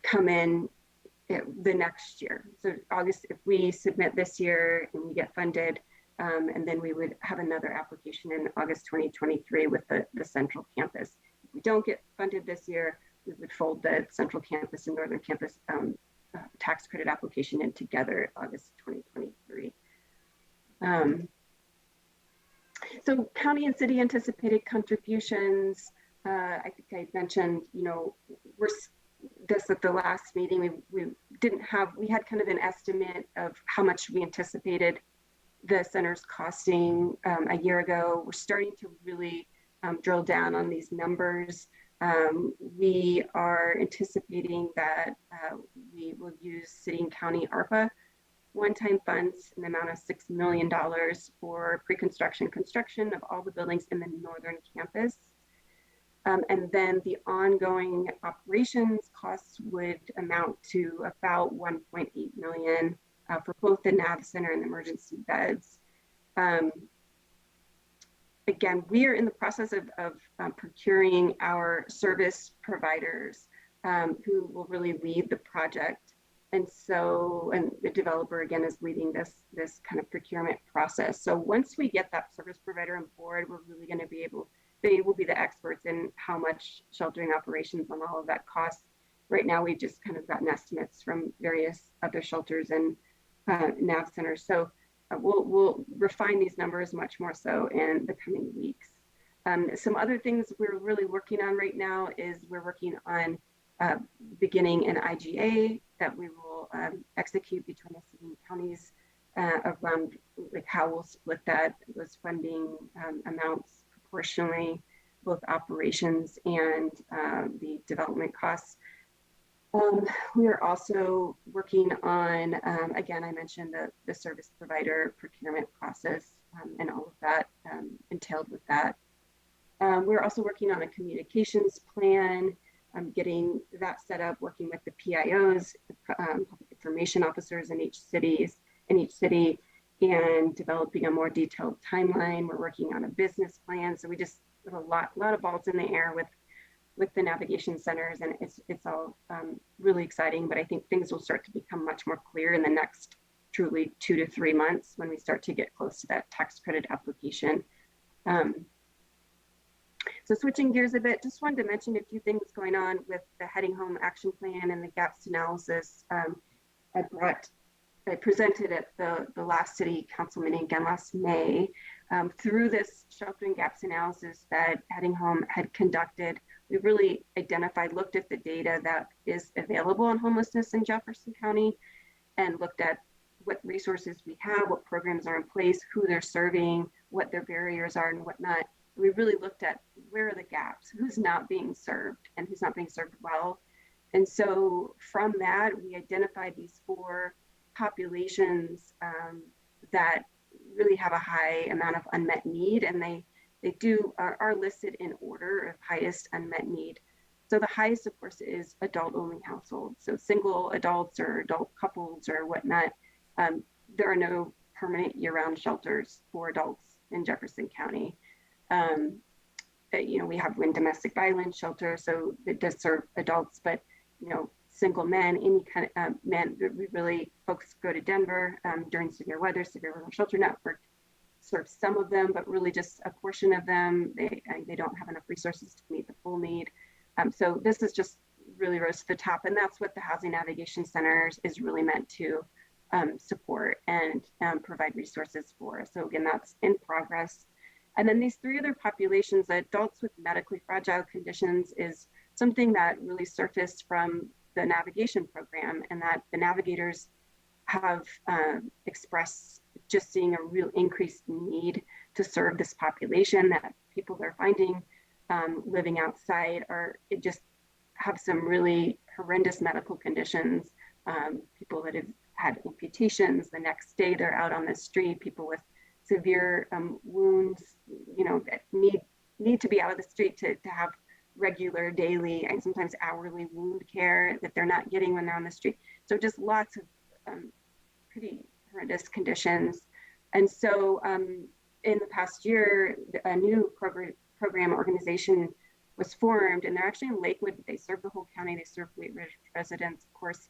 come in the next year. So August, if we submit this year and we get funded, and then we would have another application in August 2023 with the central campus. If we don't get funded this year, we would fold the central campus and northern campus tax credit application in together August 2023. So county and city anticipated contributions. I think I mentioned, this at the last meeting, we had kind of an estimate of how much we anticipated the center's costing a year ago. We're starting to really drill down on these numbers. We are anticipating that we will use city and county ARPA one-time funds in the amount of $6 million for pre-construction construction of all the buildings in the northern campus. And then the ongoing operations costs would amount to about $1.8 million for both the NAV Center and the emergency beds. Again, we are in the process of procuring our service providers who will really lead the project. And so, and the developer again is leading this kind of procurement process. So once we get that service provider on board, we're really going to be able, they will be the experts in how much sheltering operations and all of that costs. Right now, we've just kind of gotten estimates from various other shelters and NAV centers. So we'll refine these numbers much more so in the coming weeks. Some other things we're really working on right now is we're working on beginning an IGA that we will execute between the city and counties around like how we'll split those funding amounts proportionally, both operations and the development costs. We are also working on, again, I mentioned the service provider procurement process and all of that entailed with that. We're also working on a communications plan, getting that set up, working with the PIOs, public information officers in each city, and developing a more detailed timeline. We're working on a business plan. So we just have a lot of balls in the air with the navigation centers, and it's all really exciting, but I think things will start to become much more clear in the next truly 2 to 3 months when we start to get close to that tax credit application. So switching gears a bit, just wanted to mention a few things going on with the Heading Home Action Plan and the gaps analysis. I presented at the last city council meeting again last May. Through this sheltering gaps analysis that Heading Home had conducted, we really looked at the data that is available on homelessness in Jefferson County and looked at what resources we have, what programs are in place, who they're serving, what their barriers are and whatnot. We really looked at where are the gaps, who's not being served and who's not being served well. And so from that, we identified these 4 populations that really have a high amount of unmet need, and they are listed in order of highest unmet need. So the highest, of course, is adult-only households. So single adults or adult couples or whatnot. There are no permanent year-round shelters for adults in Jefferson County. We have wind domestic violence shelter, so it does serve adults, but single men, any kind of men, folks go to Denver during severe weather shelter network serves some of them, but really just a portion of them. They don't have enough resources to meet the full need. So this is just really rose to the top, and that's what the Housing Navigation Centers is really meant to support and provide resources for. So again, that's in progress. And then these 3 other populations, adults with medically fragile conditions, is something that really surfaced from the navigation program, and that the navigators have expressed just seeing a real increased need to serve this population, that people they're finding living outside just have some really horrendous medical conditions. People that have had amputations, the next day they're out on the street, people with severe wounds, that need to be out of the street to have regular daily and sometimes hourly wound care that they're not getting when they're on the street. So just lots of pretty horrendous conditions. And so in the past year, a new program organization was formed, and they're actually in Lakewood. They serve the whole county. They serve Wheatridge residents, of course.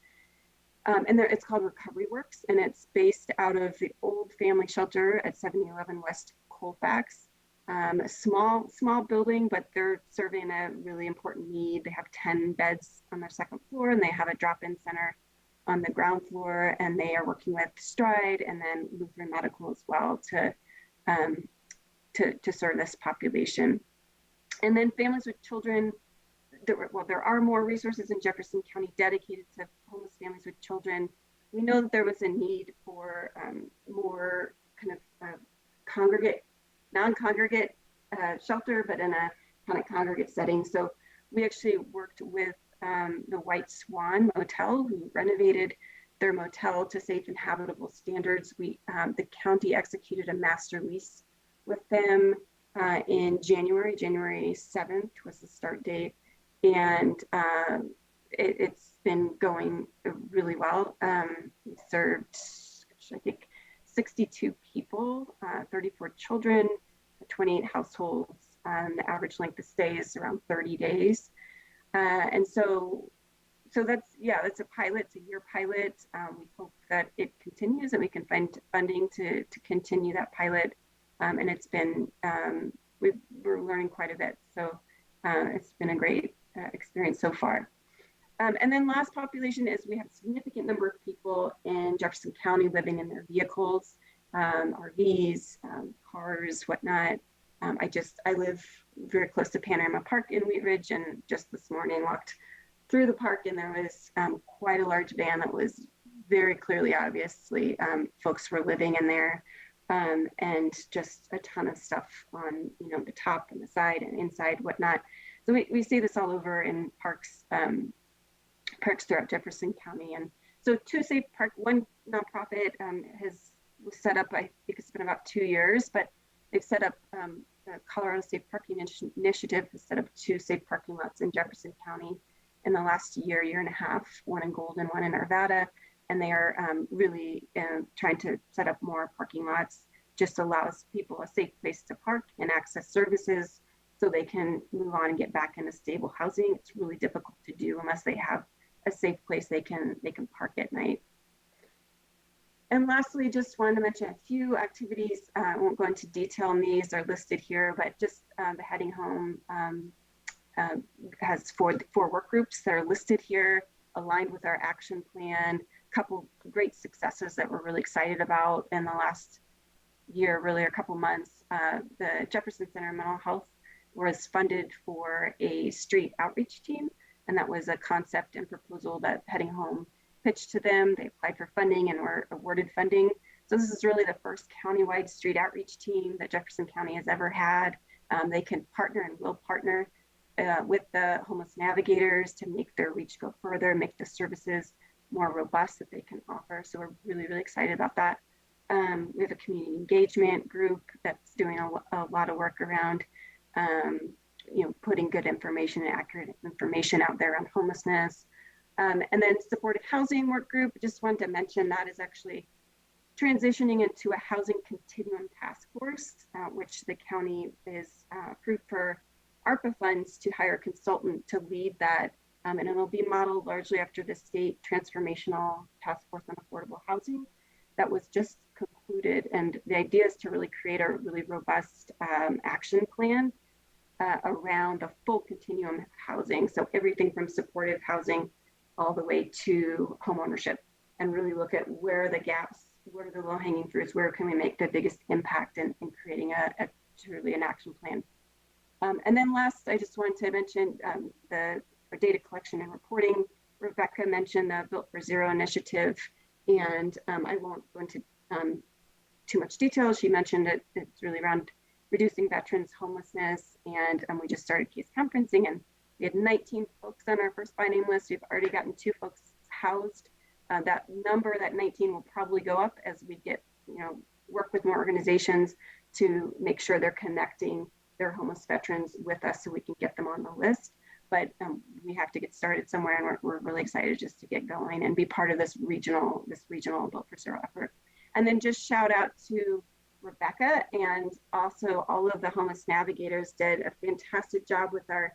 And it's called Recovery Works, and it's based out of the old family shelter at 7011 West Colfax. A small building, but they're serving a really important need. They have 10 beds on their 2nd floor, and they have a drop-in center on the ground floor, and they are working with Stride and then Lutheran Medical as well to serve this population. And then families with children, there are more resources in Jefferson County dedicated to homeless families with children. We know that there was a need for more kind of non-congregate shelter, but in a kind of congregate setting. So we actually worked with the White Swan Motel, who renovated their motel to safe and habitable standards. The county executed a master lease with them in January 7th was the start date. And it's been going really well. We served, I think, 62 people, 34 children, 28 households. The average length of stay is around 30 days. And so that's a pilot, it's a year pilot. We hope that it continues and we can find funding to continue that pilot. And it's been, we're learning quite a bit. So it's been a great experience so far. And then last population is we have a significant number of people in Jefferson County living in their vehicles, RVs, cars, whatnot. I live very close to Panorama Park in Wheatridge, and just this morning walked through the park, and there was quite a large van that was very clearly, obviously, folks were living in there, and just a ton of stuff on the top and the side and inside, whatnot. So we see this all over in parks throughout Jefferson County. And so Two Safe Park, one nonprofit was set up, I think it's been about 2 years, but they've set up the Colorado Safe Parking Initiative has set up 2 safe parking lots in Jefferson County in the last year and a half, one in Golden, one in Arvada. And they are really trying to set up more parking lots, just allows people a safe place to park and access services so they can move on and get back into stable housing. It's really difficult to do unless they have a safe place they can park at night. And lastly, just wanted to mention a few activities. I won't go into detail on these, are listed here, but just the Heading Home has 4 work groups that are listed here, aligned with our action plan. A couple great successes that we're really excited about in the last year, really a couple months. The Jefferson Center of Mental Health was funded for a street outreach team, and that was a concept and proposal that Heading Home pitched to them. They applied for funding and were awarded funding. So this is really the first countywide street outreach team that Jefferson County has ever had. They can partner and will partner with the homeless navigators to make their reach go further, make the services more robust that they can offer. So we're really, really excited about that. We have a community engagement group that's doing a lot of work around, putting good information and accurate information out there on homelessness. And then supportive housing work group, just wanted to mention that is actually transitioning into a housing continuum task force, which the county is approved for ARPA funds to hire a consultant to lead that. And it'll be modeled largely after the state transformational task force on affordable housing that was just concluded. And the idea is to really create a really robust action plan around a full continuum housing. So everything from supportive housing all the way to home ownership, and really look at where are the gaps, what are the low hanging fruits, where can we make the biggest impact in creating a truly an action plan. And then last, I just wanted to mention the data collection and reporting. Rebecca mentioned the Built for Zero initiative, and I won't go into too much detail. She mentioned it's really around reducing veterans' homelessness, and we just started case conferencing, and we had 19 folks on our first by name list. We've already gotten 2 folks housed. That number, that 19, will probably go up as we get, work with more organizations to make sure they're connecting their homeless veterans with us so we can get them on the list. But we have to get started somewhere, and we're really excited just to get going and be part of this regional Built for Zero effort. And then just shout out to Rebecca, and also all of the homeless navigators did a fantastic job with our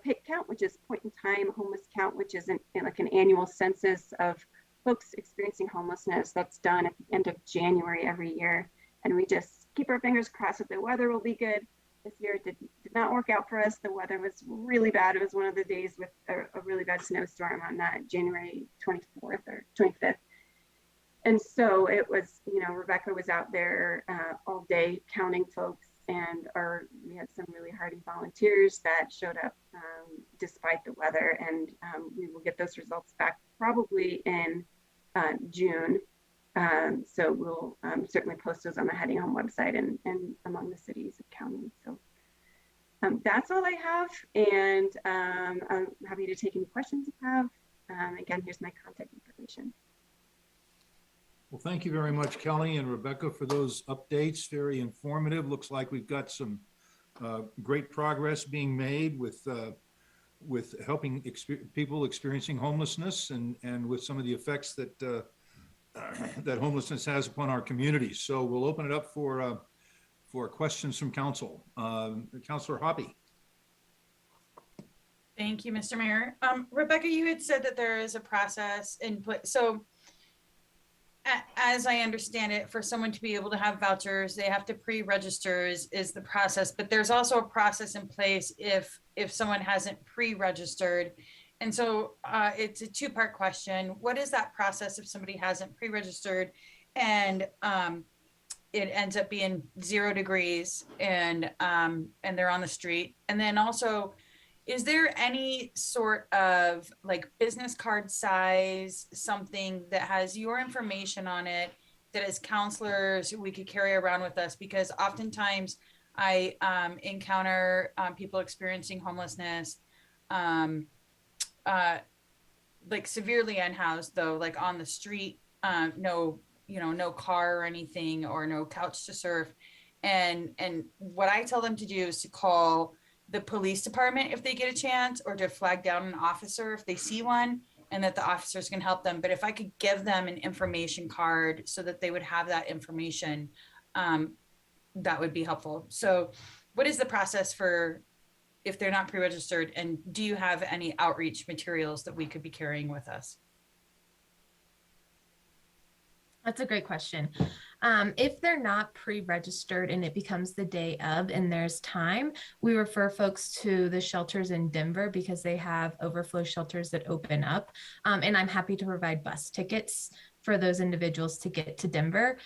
PIC count, which is point in time homeless count, which is like an annual census of folks experiencing homelessness that's done at the end of January every year. And we just keep our fingers crossed that the weather will be good. This year it did not work out for us. The weather was really bad. It was one of the days with a really bad snowstorm on January 24th or 25th. And so it was, Rebecca was out there all day counting folks, and we had some really hardy volunteers that showed up despite the weather, and we will get those results back probably in June. So we'll certainly post those on the Heading Home website and among the cities and counties. So that's all I have, and I'm happy to take any questions you have. Again, here's my contact information. Well, thank you very much, Kelly and Rebecca, for those updates. Very informative. Looks like we've got some great progress being made with helping people experiencing homelessness and with some of the effects that that homelessness has upon our communities. So we'll open it up for questions from council. Councilor Hoppy. Thank you, Mr. Mayor. Rebecca, you had said that there is a process input. So as I understand it, for someone to be able to have vouchers, they have to pre-register is the process, but there's also a process in place if someone hasn't pre-registered. And so it's a 2-part question. What is that process if somebody hasn't pre-registered and it ends up being 0 degrees and they're on the street? And then also, is there any sort of like business card size, something that has your information on it that as counselors we could carry around with us? Because oftentimes I encounter people experiencing homelessness, like severely unhoused though, like on the street, no car or anything, or no couch to surf. And what I tell them to do is to call the police department if they get a chance, or to flag down an officer if they see one, and that the officers can help them. But if I could give them an information card so that they would have that information, that would be helpful. So what is the process for if they're not pre-registered, and do you have any outreach materials that we could be carrying with us? That's a great question. If they're not pre-registered and it becomes the day of and there's time, we refer folks to the shelters in Denver because they have overflow shelters that open up. And I'm happy to provide bus tickets for those individuals to get to Denver.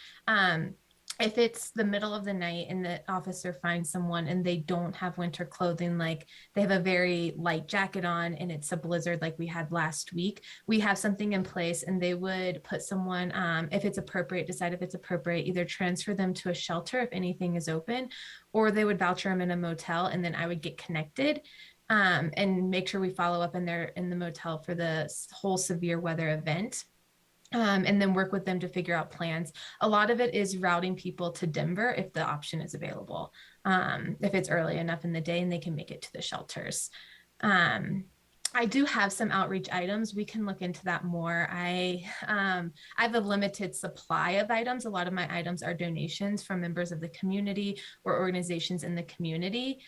If it's the middle of the night and the officer finds someone and they don't have winter clothing, like they have a very light jacket on and it's a blizzard like we had last week, we have something in place, and they would put someone, if it's appropriate, decide if it's appropriate, either transfer them to a shelter if anything is open, or they would voucher them in a motel, and then I would get connected. and make sure we follow up in the motel for the whole severe weather event. And then work with them to figure out plans. A lot of it is routing people to Denver if the option is available, if it's early enough in the day and they can make it to the shelters. I do have some outreach items. We can look into that more. I have a limited supply of items. A lot of my items are donations from members of the community or organizations in the community.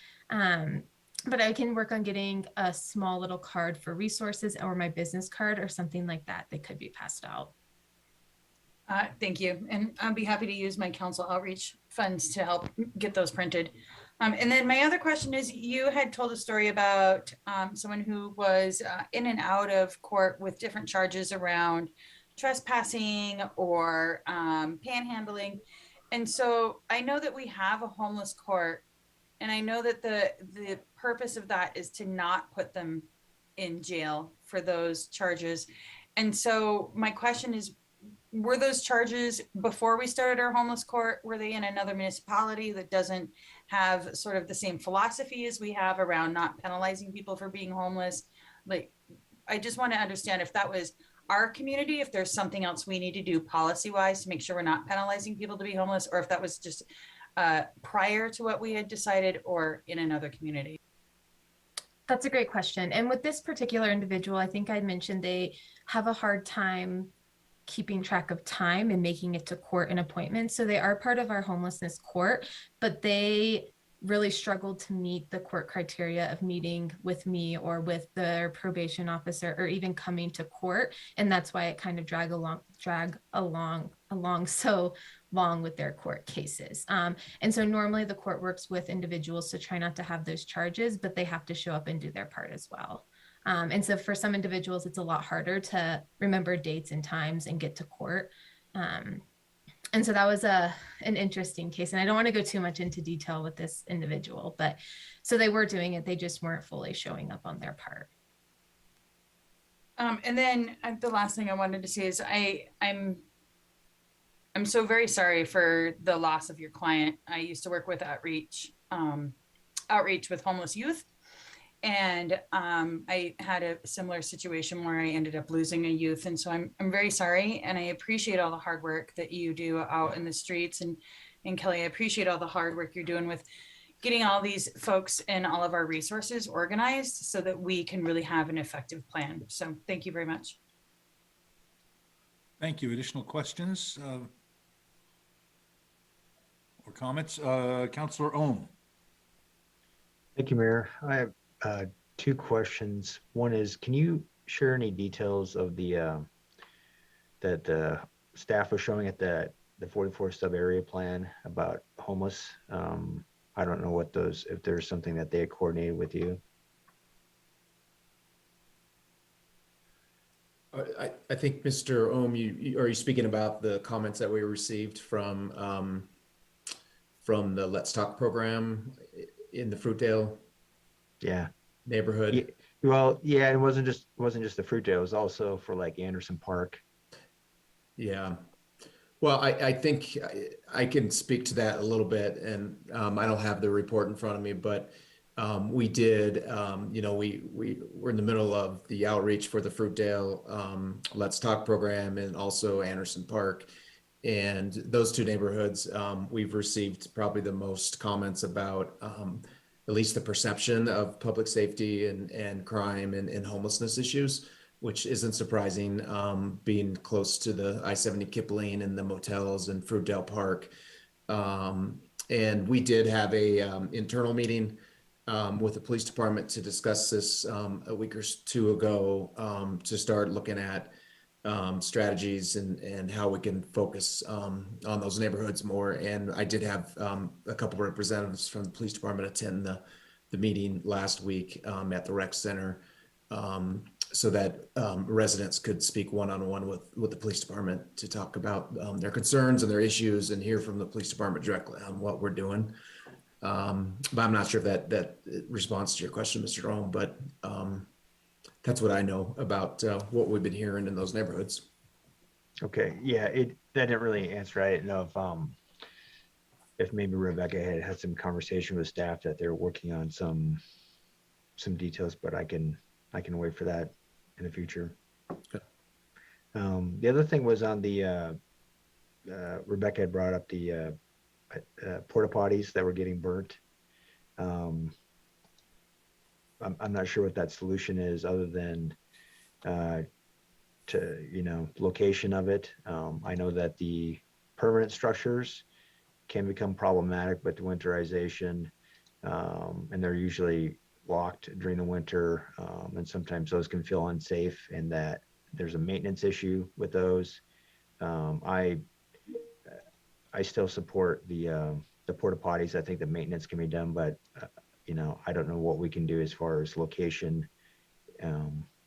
But I can work on getting a small little card for resources or my business card or something like that that could be passed out. Thank you. And I'll be happy to use my council outreach funds to help get those printed. And then my other question is, you had told a story about someone who was in and out of court with different charges around trespassing or panhandling. And so I know that we have a homeless court, and I know that the purpose of that is to not put them in jail for those charges. And so my question is, were those charges before we started our homeless court? Were they in another municipality that doesn't have sort of the same philosophy as we have around not penalizing people for being homeless? Like, I just want to understand if that was our community, if there's something else we need to do policy-wise to make sure we're not penalizing people to be homeless, or if that was just prior to what we had decided or in another community. That's a great question. And with this particular individual, I think I mentioned they have a hard time keeping track of time and making it to court and appointments. So they are part of our homelessness court, but they really struggled to meet the court criteria of meeting with me or with their probation officer or even coming to court. And that's why it kind of drag along so long with their court cases. And so normally the court works with individuals to try not to have those charges, but they have to show up and do their part as well. And so for some individuals, it's a lot harder to remember dates and times and get to court. And so that was an interesting case. And I don't want to go too much into detail with this individual, but so they were doing it. They just weren't fully showing up on their part. And then the last thing I wanted to say is I'm so very sorry for the loss of your client. I used to work with outreach with homeless youth. And I had a similar situation where I ended up losing a youth. And so I'm very sorry. And I appreciate all the hard work that you do out in the streets. And Kelly, I appreciate all the hard work you're doing with getting all these folks and all of our resources organized so that we can really have an effective plan. So thank you very much. Thank you. Additional questions or comments? Councilor Ohm. Thank you, Mayor. I have two questions. One is, can you share any details of the that the staff was showing at the 44 sub area plan about homeless? I don't know what those, if there's something that they had coordinated with you. I think, Mr. Ohm, are you speaking about the comments that we received from the Let's Talk program in the Fruitdale neighborhood? Yeah, well, yeah, it wasn't just the Fruitdale. It was also for like Anderson Park. Yeah. Well, I think I can speak to that a little bit, and I don't have the report in front of me, but we did, we were in the middle of the outreach for the Fruitdale Let's Talk program and also Anderson Park. And those two neighborhoods, we've received probably the most comments about at least the perception of public safety and crime and homelessness issues, which isn't surprising, being close to the I-70 Kipling and the motels and Fruitdale Park. And we did have a internal meeting with the police department to discuss this a week or two ago, to start looking at strategies and how we can focus on those neighborhoods more. And I did have a couple of representatives from the police department attend the meeting last week at the rec center, so that residents could speak one-on-one with the police department to talk about their concerns and their issues and hear from the police department directly on what we're doing. But I'm not sure if that responds to your question, Mr. Ohm, but that's what I know about what we've been hearing in those neighborhoods. Okay, yeah, that didn't really answer. I didn't know if maybe Rebecca had some conversation with staff that they're working on some some details, but I can wait for that in the future. The other thing was on the Rebecca had brought up the porta potties that were getting burnt. I'm not sure what that solution is, other than location of it. I know that the permanent structures can become problematic, but the winterization, and they're usually locked during the winter, and sometimes those can feel unsafe, and that there's a maintenance issue with those. I still support the porta potties. I think the maintenance can be done, but I don't know what we can do as far as location.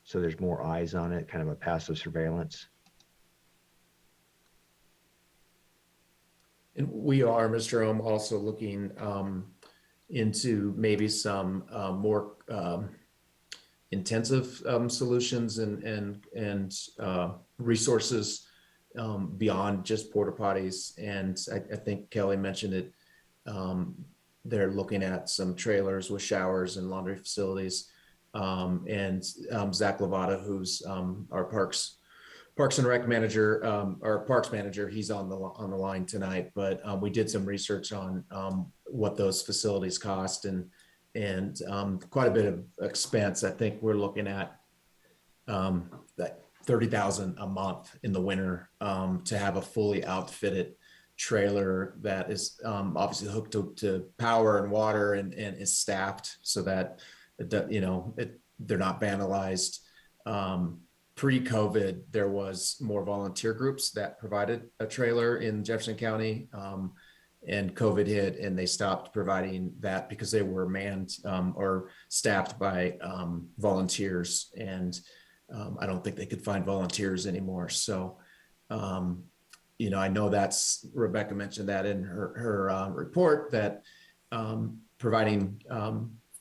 So there's more eyes on it, kind of a passive surveillance. And we are, Mr. Ohm, also looking into maybe some more intensive solutions and resources beyond just porta potties. And I think Kelly mentioned it. They're looking at some trailers with showers and laundry facilities. And Zach Lavada, who's our Parks and Rec manager, or Parks manager, he's on the line tonight. But we did some research on what those facilities cost, and quite a bit of expense. I think we're looking at that $30,000 a month in the winter to have a fully outfitted trailer that is obviously hooked to power and water and is staffed so that they're not vandalized. Pre-COVID, there was more volunteer groups that provided a trailer in Jefferson County, and COVID hit, and they stopped providing that because they were manned or staffed by volunteers, and I don't think they could find volunteers anymore. So, I know that's, Rebecca mentioned that in her report, that providing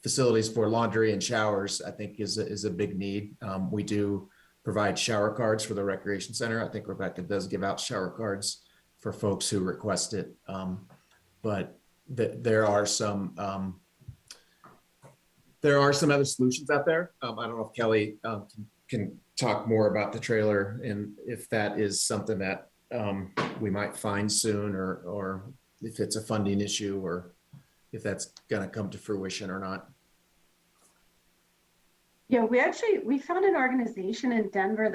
facilities for laundry and showers, I think is a big need. We do provide shower cards for the recreation center. I think Rebecca does give out shower cards for folks who request it. But there are some other solutions out there. I don't know if Kelly can talk more about the trailer and if that is something that we might find soon, or if it's a funding issue, or if that's going to come to fruition or not. Yeah, we found an organization in Denver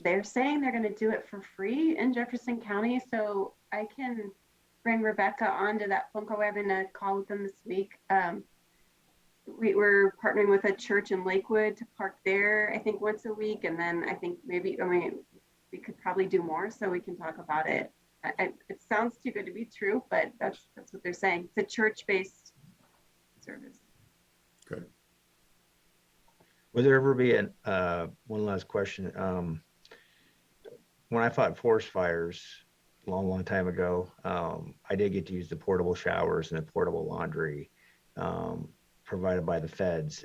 they're saying they're gonna do it for free in Jefferson County. So I can bring Rebecca onto that phone call. We're having a call with them this week. We were partnering with a church in Lakewood to park there, I think once a week. And then I think we could probably do more, so we can talk about it. It sounds too good to be true, but that's what they're saying. It's a church-based service. Good. Would there ever be one last question? When I fought forest fires a long time ago, I did get to use the portable showers and the portable laundry provided by the feds.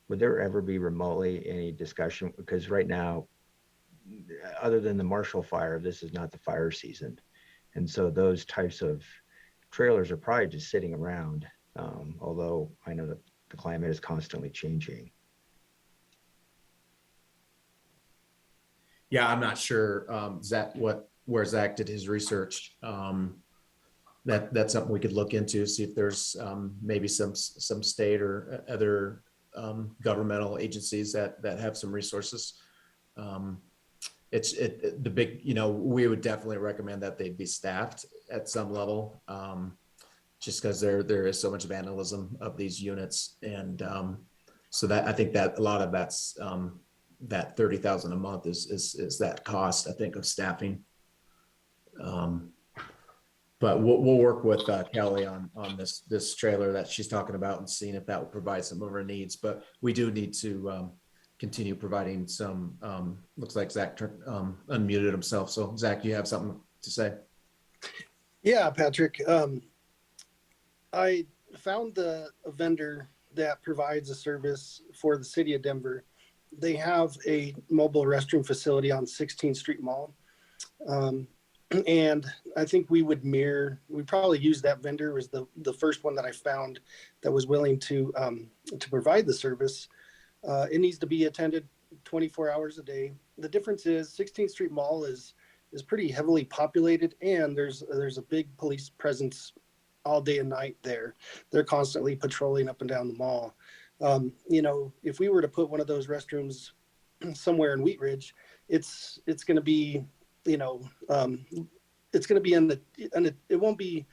Would there ever be remotely any discussion? Because right now, other than the Marshall fire, this is not the fire season. And so those types of trailers are probably just sitting around, although I know that the climate is constantly changing. Yeah, I'm not sure where Zach did his research. That's something we could look into, see if there's maybe some state or other governmental agencies that have some resources. We would definitely recommend that they be staffed at some level, just because there is so much vandalism of these units, and so that I think that a lot of that's that $30,000 a month is that cost, I think, of staffing. But we'll work with Kelly on this trailer that she's talking about and seeing if that will provide some of her needs. But we do need to continue providing some. Looks like Zach unmuted himself. So Zach, you have something to say? Yeah, Patrick. I found a vendor that provides a service for the city of Denver. They have a mobile restroom facility on 16th Street Mall. And I think we probably use that vendor as the first one that I found that was willing to provide the service. It needs to be attended 24 hours a day. The difference is 16th Street Mall is pretty heavily populated, and there's a big police presence all day and night there. They're constantly patrolling up and down the mall. You know, if we were to put one of those restrooms somewhere in Wheatridge, it's going to be, you know, it's going to be it won't be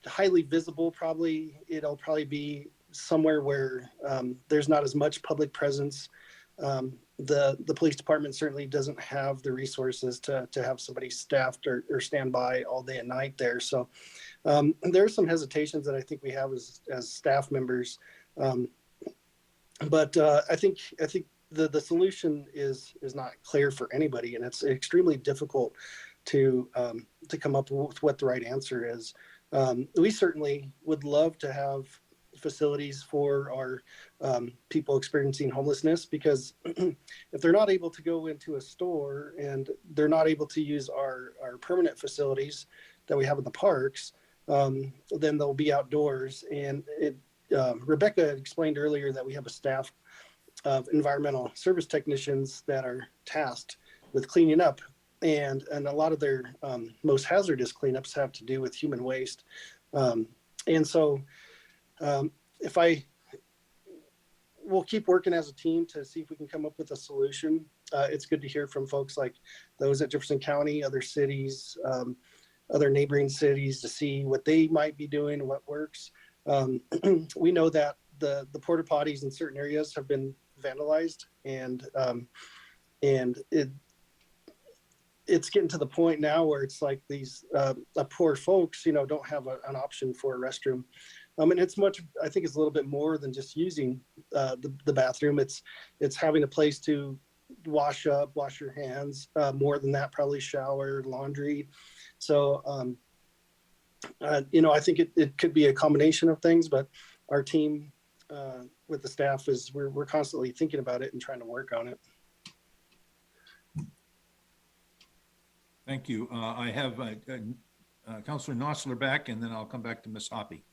highly visible. Probably it'll probably be somewhere where there's not as much public presence. The police department certainly doesn't have the resources to have somebody staffed or stand by all day and night there. So there are some hesitations that I think we have as staff members. But I think the solution is not clear for anybody, and it's extremely difficult to come up with what the right answer is. We certainly would love to have facilities for our people experiencing homelessness, because if they're not able to go into a store and they're not able to use our permanent facilities that we have in the parks, then they'll be outdoors. And Rebecca explained earlier that we have a staff of environmental service technicians that are tasked with cleaning up, and a lot of their most hazardous cleanups have to do with human waste. And so we'll keep working as a team to see if we can come up with a solution. It's good to hear from folks like those at Jefferson County, other cities, other neighboring cities, to see what they might be doing and what works. We know that the porta potties in certain areas have been vandalized, and it's getting to the point now where it's like these poor folks, you know, don't have an option for a restroom. And it's I think it's a little bit more than just using the bathroom. It's having a place to wash your hands, more than that, probably shower, laundry. So, you know, I think it could be a combination of things, but our team with the staff we're constantly thinking about it and trying to work on it. Thank you. I have Councilor Nosler back, and then I'll come back to Ms. Hoppy.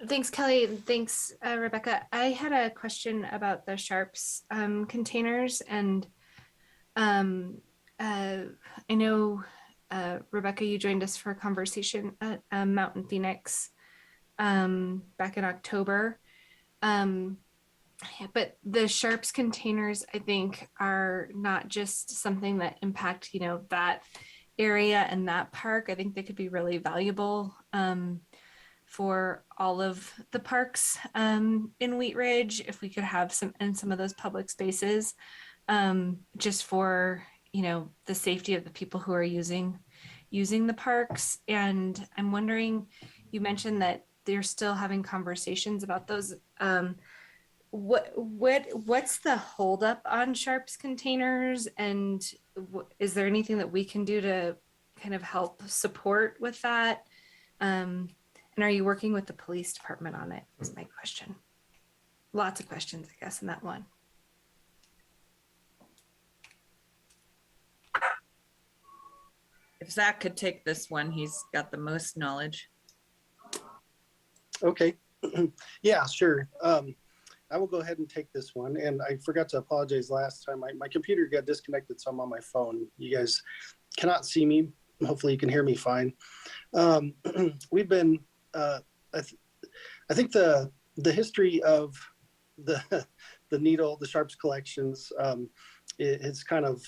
Thanks, Kelly. Thanks, Rebecca. I had a question about the Sharps containers, and I know, Rebecca, you joined us for a conversation at Mountain Phoenix back in October. But the Sharps containers, I think, are not just something that impact, you know, that area and that park. I think they could be really valuable for all of the parks in Wheatridge, if we could have some of those public spaces, just for, you know, the safety of the people who are using the parks. And I'm wondering, you mentioned that they're still having conversations about those. What's the holdup on Sharps containers, and is there anything that we can do to kind of help support with that? And are you working with the police department on it, is my question. Lots of questions, I guess, in that one. If Zach could take this one, he's got the most knowledge. Okay. Yeah, sure. I will go ahead and take this one. And I forgot to apologize last time. My computer got disconnected, so I'm on my phone. You guys cannot see me. Hopefully you can hear me fine. We've been, I think the history of the Sharps collections, it has kind of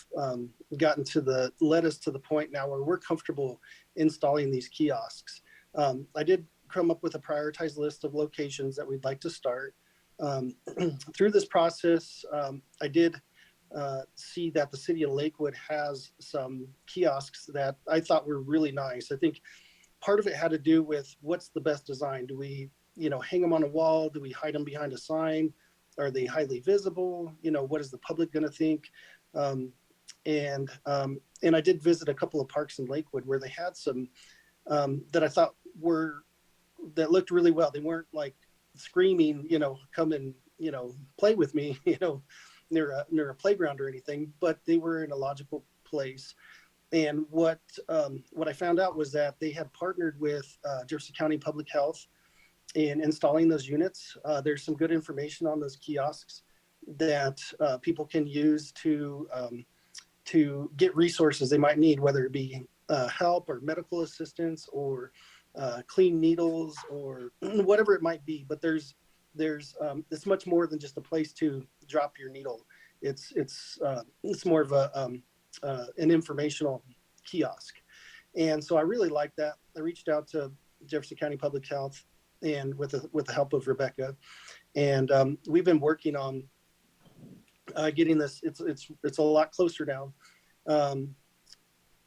led us to the point now where we're comfortable installing these kiosks. I did come up with a prioritized list of locations that we'd like to start. Through this process, I did see that the city of Lakewood has some kiosks that I thought were really nice. I think part of it had to do with what's the best design. Do we, you know, hang them on a wall? Do we hide them behind a sign? Are they highly visible? You know, what is the public going to think? And I did visit a couple of parks in Lakewood where they had some that I thought that looked really well. They weren't like screaming, you know, come and, you know, play with me, you know, near a playground or anything, but they were in a logical place. And what I found out was that they had partnered with Jefferson County Public Health in installing those units. There's some good information on those kiosks that people can use to get resources they might need, whether it be help or medical assistance or clean needles or whatever it might be. But it's much more than just a place to drop your needle. It's more of an informational kiosk. And so I really like that. I reached out to Jefferson County Public Health and with the help of Rebecca, and we've been working on getting this. It's a lot closer now.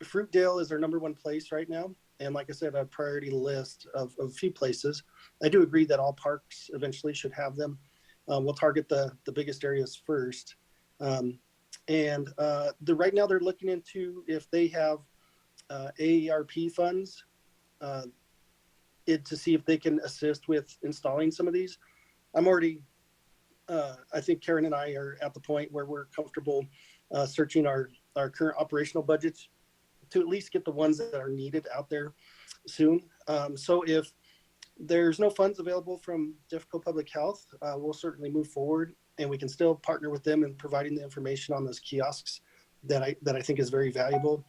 Fruitdale is our #1 place right now, and like I said, a priority list of a few places. I do agree that all parks eventually should have them. We'll target the biggest areas first. Right now they're looking into if they have AARP funds to see if they can assist with installing some of these. I'm already, I think Karen and I are at the point where we're comfortable searching our current operational budgets to at least get the ones that are needed out there soon. So if there's no funds available from Jeffco Public Health, we'll certainly move forward, and we can still partner with them in providing the information on those kiosks that I think is very valuable.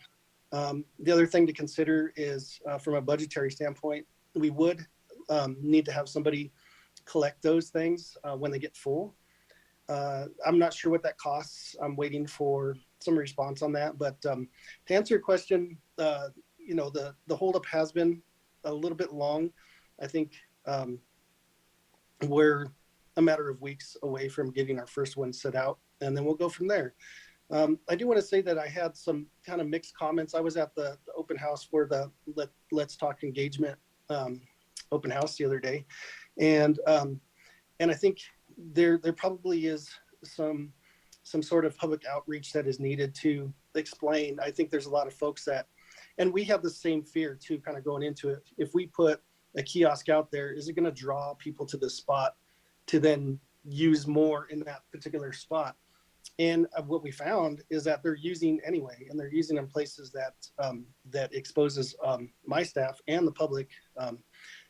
The other thing to consider is from a budgetary standpoint, we would need to have somebody collect those things when they get full. I'm not sure what that costs. I'm waiting for some response on that. But to answer your question, the holdup has been a little bit long. I think we're a matter of weeks away from getting our first one set out, and then we'll go from there. I do want to say that I had some kind of mixed comments. I was at the open house for the Let's Talk Engagement open house the other day, and I think there probably is some sort of public outreach that is needed to explain. I think there's a lot of folks that, and we have the same fear too, kind of going into it. If we put a kiosk out there, is it going to draw people to the spot to then use more in that particular spot? And what we found is that they're using anyway, and they're using in places that exposes my staff and the public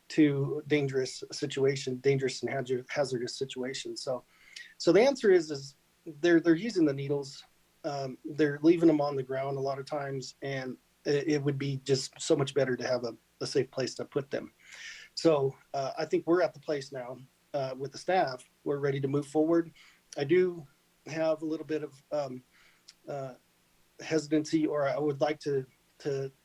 to dangerous and hazardous situations. So the answer is they're using the needles. They're leaving them on the ground a lot of times, and it would be just so much better to have a safe place to put them. So I think we're at the place now with the staff. We're ready to move forward. I do have a little bit of hesitancy, or I would like to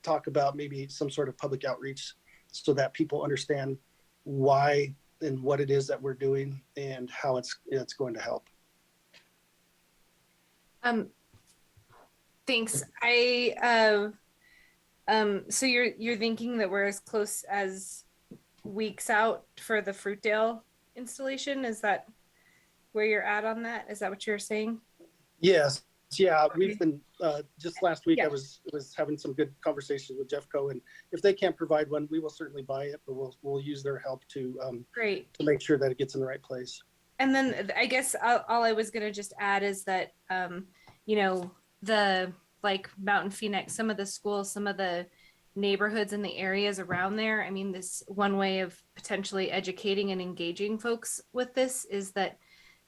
talk about maybe some sort of public outreach so that people understand why and what it is that we're doing and how it's going to help. Thanks. So you're thinking that we're as close as weeks out for the Fruitdale installation? Is that where you're at on that? Is that what you're saying? Yes. Yeah. Okay. We've been, just last week, Yeah. I was having some good conversations with Jeffco, and if they can't provide one, we will certainly buy it, but we'll use their help to Great. to make sure that it gets in the right place. And then I guess all I was gonna just add is that, the like Mountain Phoenix, some of the schools, some of the neighborhoods in the areas around there. I mean, this one way of potentially educating and engaging folks with this is that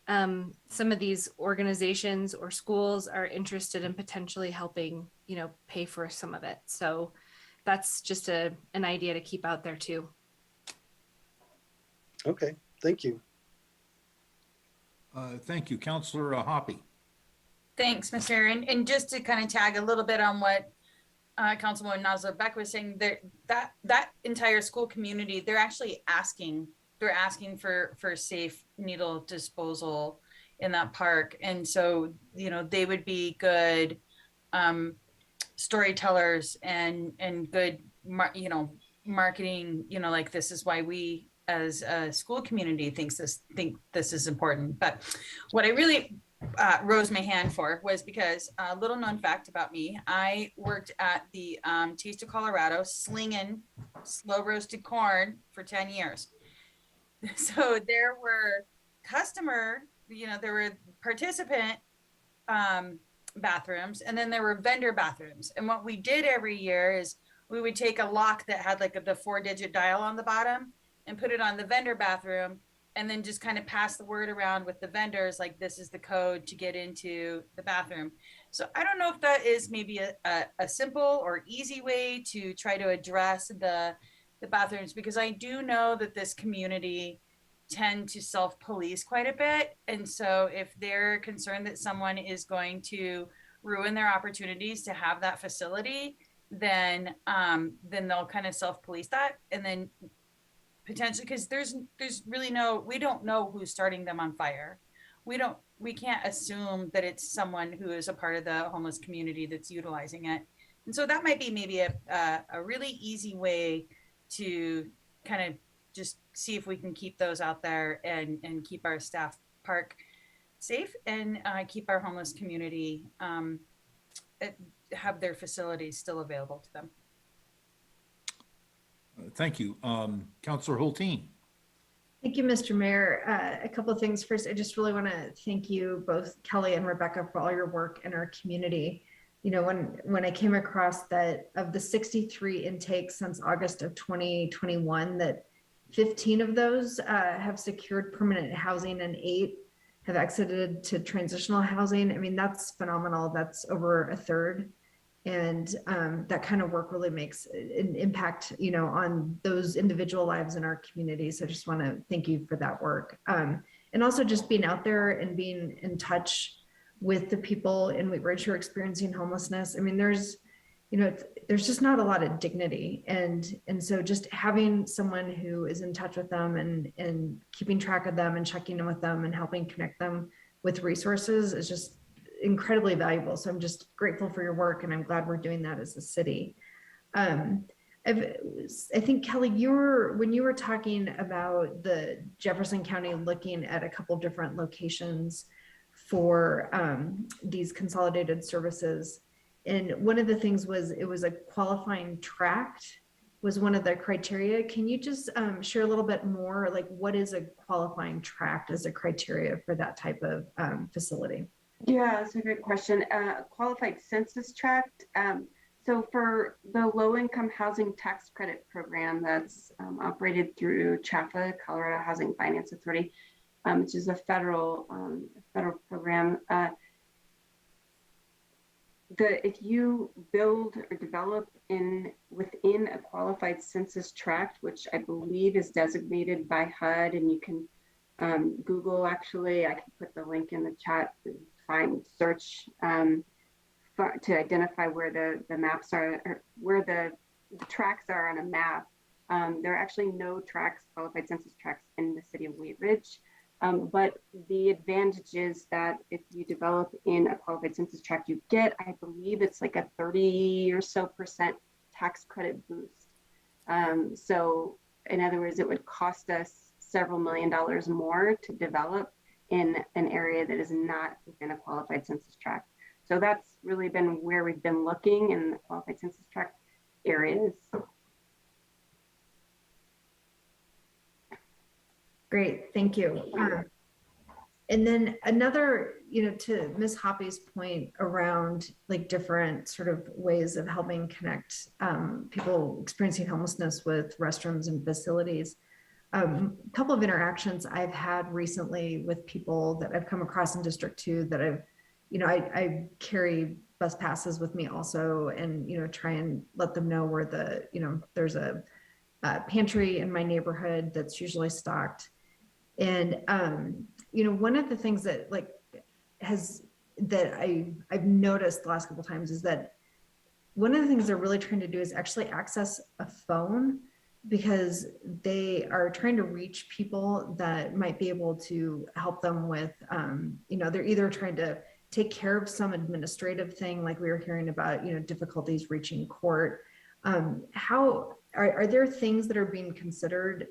some of these organizations or schools are interested in potentially helping, pay for some of it. So that's just an idea to keep out there too. Okay, thank you. Thank you, Councillor Hoppy. Thanks, Mr. Mayor. And just to kind of tag a little bit on what Councilwoman Nazla Beck was saying, that entire school community, they're actually asking for safe needle disposal in that park. And so, they would be good storytellers and good, marketing, like this is why we as a school community think this is important. But what I really rose my hand for was because a little known fact about me, I worked at the Taste of Colorado slinging slow roasted corn for 10 years. So there were there were participant bathrooms, and then there were vendor bathrooms. And what we did every year is we would take a lock that had like the 4-digit dial on the bottom and put it on the vendor bathroom, and then just kind of pass the word around with the vendors, like this is the code to get into the bathroom. So I don't know if that is maybe a simple or easy way to try to address the bathrooms, because I do know that this community tend to self-police quite a bit. And so if they're concerned that someone is going to ruin their opportunities to have that facility, then they'll kind of self-police that. And then potentially, because there's really we don't know who's starting them on fire. We can't assume that it's someone who is a part of the homeless community that's utilizing it. And so that might be maybe a really easy way to kind of just see if we can keep those out there and keep our staff park safe and keep our homeless community have their facilities still available to them. Thank you. Councillor Hulteen. Thank you, Mr. Mayor. A couple of things. First, I just really want to thank you, both Kelly and Rebecca, for all your work in our community. You know, when I came across that of the 63 intakes since August of 2021, that 15 of those have secured permanent housing and 8 have exited to transitional housing. I mean, that's phenomenal. That's over a third. And that kind of work really makes an impact, you know, on those individual lives in our community. So I just want to thank you for that work. And also just being out there and being in touch with the people in Wheatridge who are experiencing homelessness. I mean, there's just not a lot of dignity. And so just having someone who is in touch with them and keeping track of them and checking in with them and helping connect them with resources is just incredibly valuable. So I'm just grateful for your work, and I'm glad we're doing that as a city. I think, Kelly, when you were talking about the Jefferson County looking at a couple of different locations for these consolidated services, and one of the things was it was a qualifying tract was one of the criteria. Can you just share a little bit more, like what is a qualifying tract as a criteria for that type of facility? Yeah, that's a great question. Qualified census tract. So for the low-income housing tax credit program that's operated through CHAFA, Colorado Housing Finance Authority, which is a federal program. If you build or develop within a qualified census tract, which I believe is designated by HUD, and you can Google, actually, I can put the link in the chat, search to identify where the maps are, or where the tracts are on a map. There are actually no qualified census tracts in the city of Wheatridge. But the advantage is that if you develop in a qualified census tract, you get, I believe it's like a 30% or so tax credit boost. So in other words, it would cost us several $1 million more to develop in an area that is not within a qualified census tract. So that's really been where we've been looking in the qualified census tract areas. Great, thank you. And then another, to Ms. Hoppy's point around like different sort of ways of helping connect people experiencing homelessness with restrooms and facilities. A couple of interactions I've had recently with people that I've come across in District 2 that I carry bus passes with me also, and try and let them know where there's a pantry in my neighborhood that's usually stocked. And one of the things that I've noticed the last couple of times is that one of the things they're really trying to do is actually access a phone, because they are trying to reach people that might be able to help them with, they're either trying to take care of some administrative thing, like we were hearing about, difficulties reaching court. How are there things that are being considered,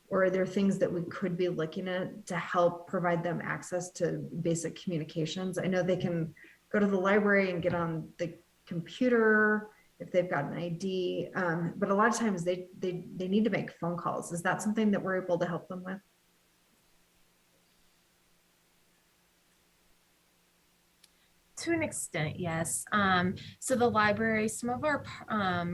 or are there things that we could be looking at to help provide them access to basic communications? I know they can go to the library and get on the computer if they've got an ID, but a lot of times they need to make phone calls. Is that something that we're able to help them with? To an extent, yes. So the library, some of our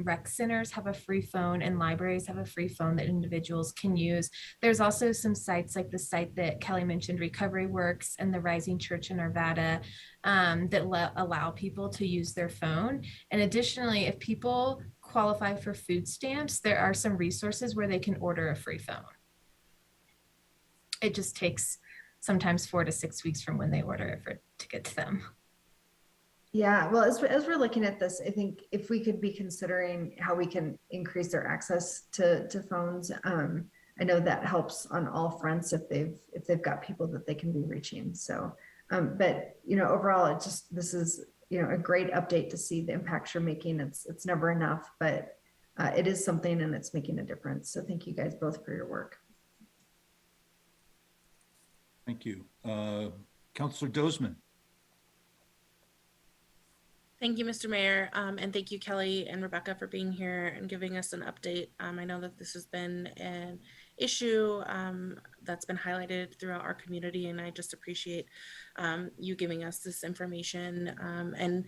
rec centers have a free phone, and libraries have a free phone that individuals can use. There's also some sites like the site that Kelly mentioned, Recovery Works, and the Rising Church in Arvada, that allow people to use their phone. And additionally, if people qualify for food stamps, there are some resources where they can order a free phone. It just takes sometimes 4 to 6 weeks from when they order it to get to them. Yeah, well, as we're looking at this, I think if we could be considering how we can increase their access to phones, I know that helps on all fronts if they've got people that they can be reaching. So, but overall, this is a great update to see the impacts you're making. It's never enough, but it is something, and it's making a difference. So thank you guys both for your work. Thank you. Councilor Dozeman. Thank you, Mr. Mayor, and thank you, Kelly and Rebecca, for being here and giving us an update. I know that this has been an issue that's been highlighted throughout our community, and I just appreciate you giving us this information. And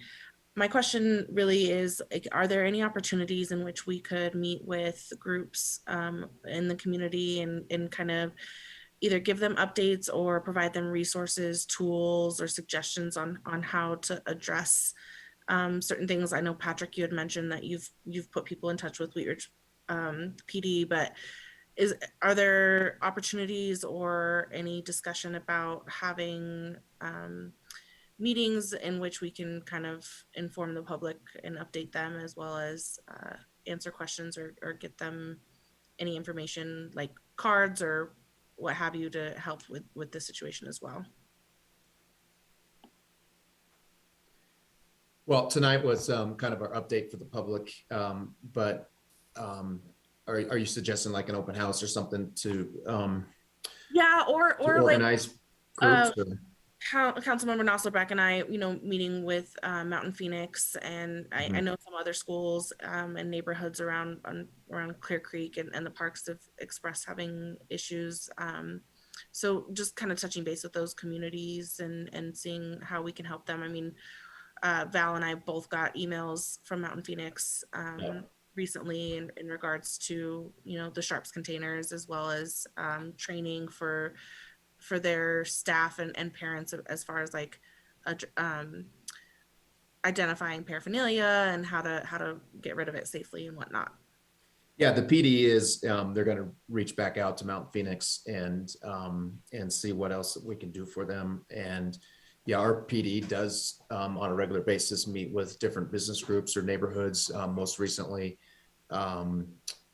my question really is, are there any opportunities in which we could meet with groups in the community and kind of either give them updates or provide them resources, tools, or suggestions on how to address certain things? I know, Patrick, you had mentioned that you've put people in touch with Wheatridge PD, but are there opportunities or any discussion about having meetings in which we can kind of inform the public and update them, as well as answer questions or get them any information like cards or what have you to help with this situation as well? Well, tonight was kind of our update for the public, but are you suggesting like an open house or something to Yeah, or organize like groups? Councilmember Noslerbeck and I, meeting with Mountain Phoenix, and I know some other schools and neighborhoods around Clear Creek and the parks have expressed having issues. So just kind of touching base with those communities and seeing how we can help them. I mean, Val and I both got emails from Mountain Phoenix recently in regards to, the Sharps containers, as well as training for their staff and parents as far as like identifying paraphernalia and how to get rid of it safely and whatnot. Yeah, the PD is they're going to reach back out to Mountain Phoenix and see what else we can do for them. And yeah, our PD does on a regular basis meet with different business groups or neighborhoods. Most recently,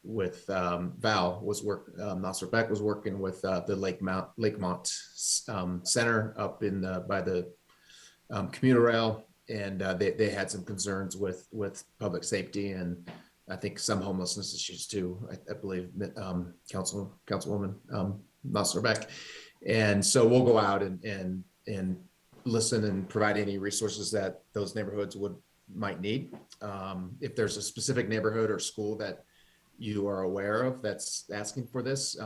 with Val Noslerbeck was working with the Lakemont Center up in by the commuter rail, and they had some concerns with public safety and I think some homelessness issues too. I believe Councilwoman Noslerbeck, and so we'll go out and listen and provide any resources that those neighborhoods might need. If there's a specific neighborhood or school that you are aware of that's asking for this,